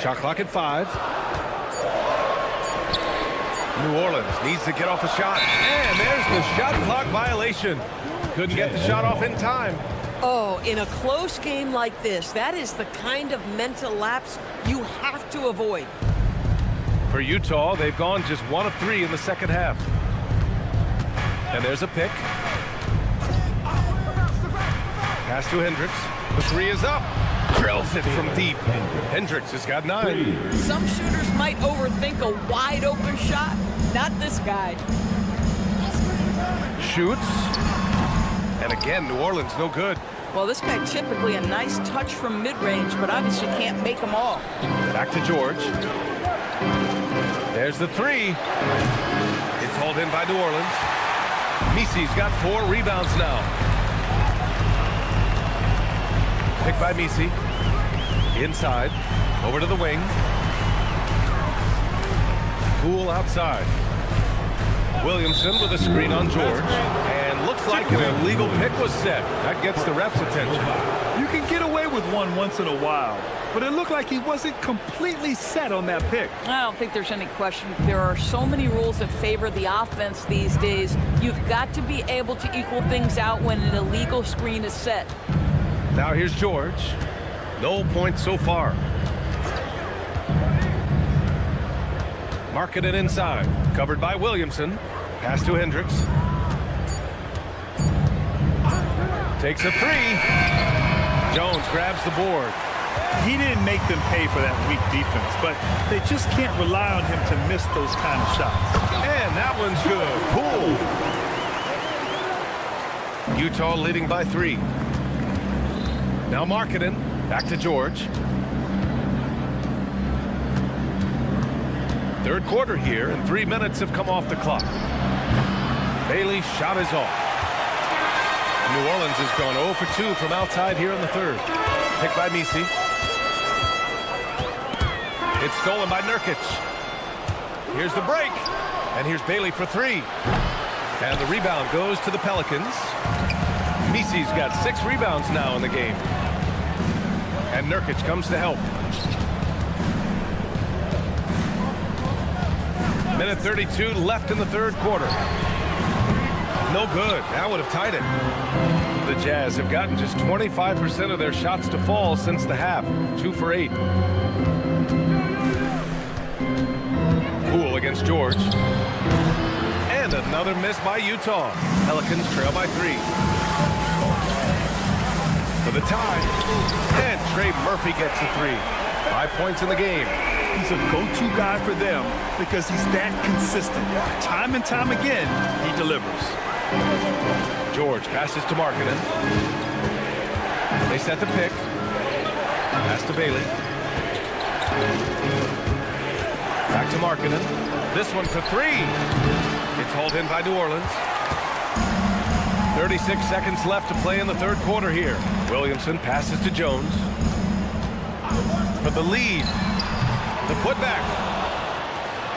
Shot clock at 5. New Orleans needs to get off a shot. And there's the shot clock violation. Couldn't get the shot off in time. Oh, in a close game like this, that is the kind of mental lapse you have to avoid. For Utah, they've gone just 1 of 3 in the second half. And there's a pick. Pass to Hendricks. The 3 is up. Drills it from deep. Hendricks has got 9. Some shooters might overthink a wide open shot. Not this guy. Shoots. And again, New Orleans no good. Well, this guy typically a nice touch from mid-range, but obviously can't make them all. Back to George. There's the 3. It's hauled in by New Orleans. Misi's got 4 rebounds now. Picked by Misi. Inside. Over to the wing. Poole outside. Williamson with a screen on George. And looks like an illegal pick was set. That gets the ref's attention. You can get away with one once in a while, but it looked like he wasn't completely set on that pick. I don't think there's any question. There are so many rules that favor the offense these days. You've got to be able to equal things out when an illegal screen is set. Now here's George. No points so far. Markkanen inside. Covered by Williamson. Pass to Hendricks. Takes a 3. Jones grabs the board. He didn't make them pay for that weak defense, but they just can't rely on him to miss those kind of shots. And that one's good. Poole. Utah leading by 3. Now Markkanen. Back to George. Third quarter here, and 3 minutes have come off the clock. Bailey's shot is off. New Orleans has gone 0 for 2 from outside here in the third. Picked by Misi. It's stolen by Nurkic. Here's the break. And here's Bailey for 3. And the rebound goes to the Pelicans. Misi's got 6 rebounds now in the game. And Nurkic comes to help. Minute 32 left in the third quarter. No good. That would have tied it. The The Jazz have gotten just 25% of their shots to fall since the half. 2 for 8. Poole against George. And another miss by Utah. Pelicans trail by 3. For the tie. And Trey Murphy gets a 3. 5 points in the game. He's a go-to guy for them because he's that consistent. Time and time again, he delivers. George passes to Markkanen. They set the pick. Pass to Bailey. Back to Markkanen. This one for 3. It's hauled in by New Orleans. 36 seconds left to play in the third quarter here. Williamson passes to Jones. For the lead. The putback.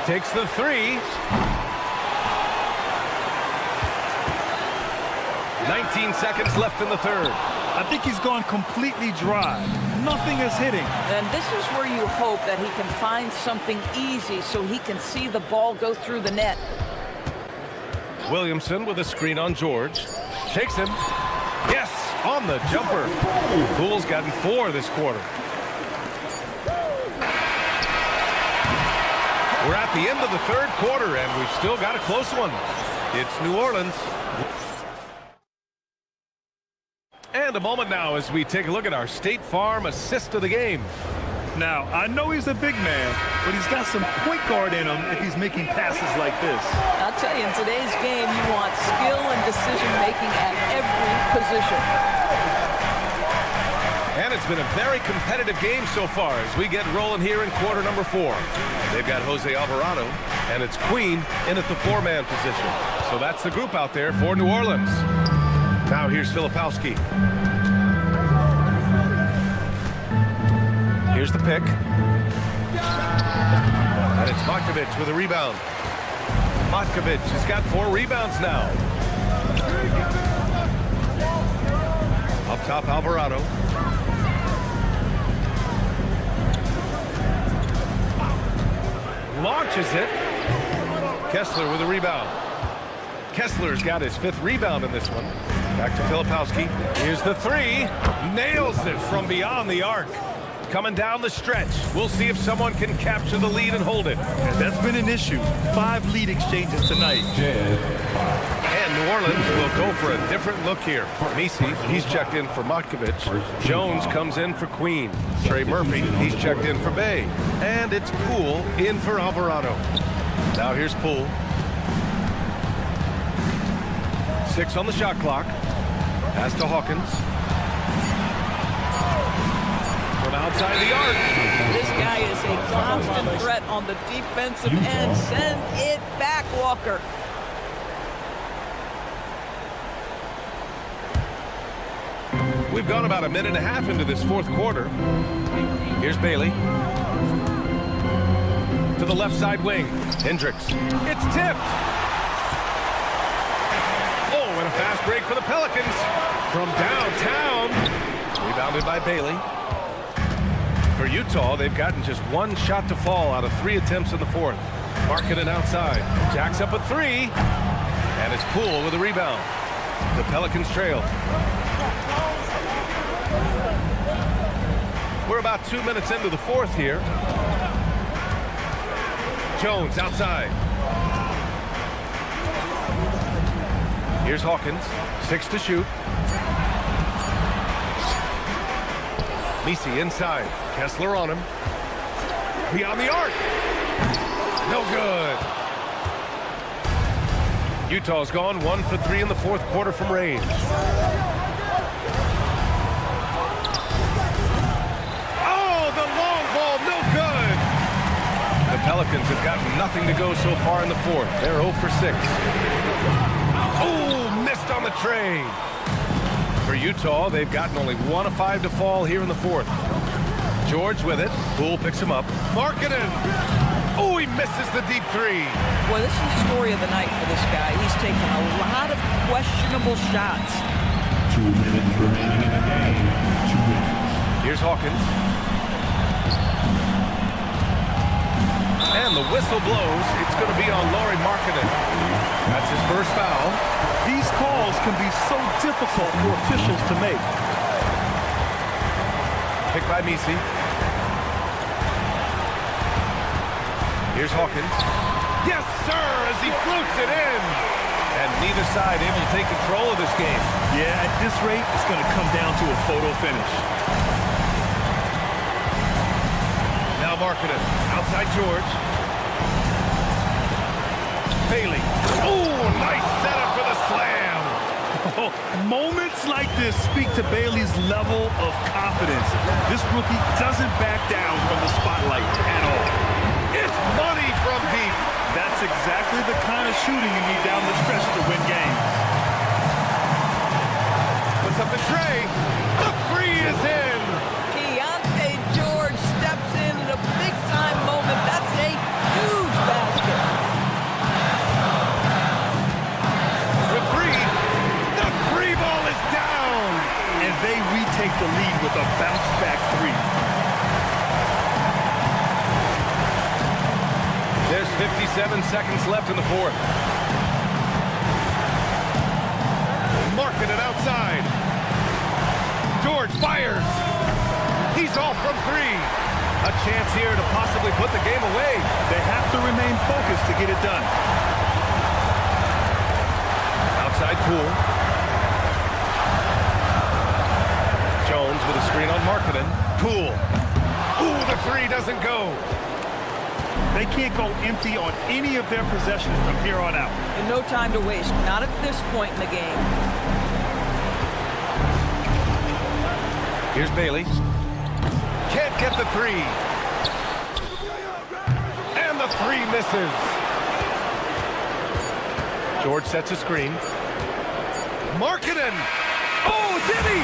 Takes the 3. 19 seconds left in the third. I think he's gone completely dry. Nothing is hitting. And this is where you hope that he can find something easy so he can see the ball go through the net. Williamson with a screen on George. Shakes him. Yes, on the jumper. Poole's gotten 4 this quarter. We're at the end of the third quarter, and we've still got a close one. It's New Orleans. And a moment now as we take a look at our State Farm assist of the game. Now, I know he's a big man, but he's got some point guard in him if he's making passes like this. I'll tell you, in today's game, you want skill and decision-making at every position. And it's been a very competitive game so far as we get rolling here in quarter number 4. They've got Jose Alvarado, and it's Queen in at the 4-man position. So that's the group out there for New Orleans. Now here's Filipowski. Here's the pick. And it's Matkovic with a rebound. Matkovic has got 4 rebounds now. Up top, Alvarado. Launches it. Kessler with a rebound. Kessler's got his 5th rebound in this one. Back to Filipowski. Here's the 3. Nails it from beyond the arc. Coming down the stretch. We'll see if someone can capture the lead and hold it. And that's been an issue. 5 lead exchanges tonight. And New Orleans will go for a different look here. Misi, he's checked in for Matkovic. Jones comes in for Queen. Trey Murphy, he's checked in for Bay. And it's Poole in for Alvarado. Now here's Poole. 6 on the shot clock. Pass to Hawkins. From outside the arc. This guy is a constant threat on the defensive end. Send it back, Walker. We've gone about a minute and a half into this fourth quarter. Here's Bailey. To the left side wing. Hendricks. It's tipped. Oh, and a fast break for the Pelicans. From downtown. Rebounded by Bailey. For Utah, they've gotten just 1 shot to fall out of 3 attempts in the fourth. Markkanen outside. Jacks up a 3. And it's Poole with a rebound. The Pelicans trail. We're about 2 minutes into the fourth here. Jones outside. Here's Hawkins. 6 to shoot. Misi inside. Kessler on him. Beyond the arc. No good. Utah's gone 1 for 3 in the fourth quarter from range. Oh, the long ball, no good. The Pelicans have gotten nothing to go so far in the fourth. They're 0 for 6. Oh, missed on the tray. For Utah, they've gotten only 1 of 5 to fall here in the fourth. George with it. Poole picks him up. Markkanen. Oh, he misses the deep 3. Well, this is the story of the night for this guy. He's taken a lot of questionable shots. 2 minutes remaining in the game. 2 minutes. Here's Hawkins. And the whistle blows. It's going to be on Lauri Markkanen. That's his first foul. These calls can be so difficult for officials to make. Picked by Misi. Here's Hawkins. Yes, sir, as he floats it in. And neither side able to take control of this game. Yeah, at this rate, it's going to come down to a photo finish. Now Markkanen, outside George. Bailey. Oh, nice setup for the slam. Moments like this speak to Bailey's level of confidence. This rookie doesn't back down from the spotlight at all. It's money from deep. That's exactly the kind of shooting you need down the stretch to win games. Puts up the tray. The three is in. Keontae George steps in at a big-time moment. That's a huge basket. For three. The three ball is down. And they retake the lead with a bounce-back three. There's 57 seconds left in the fourth. Markkanen outside. George fires. He's off from three. A chance here to possibly put the game away. They have to remain focused to get it done. Outside Poole. Jones with a screen on Markkanen. Poole. Ooh, the three doesn't go. They can't go empty on any of their possessions from here on out. And no time to waste. Not at this point in the game. Here's Bailey. Can't get the three. And the three misses. George sets a screen. Markkanen. Oh, did he?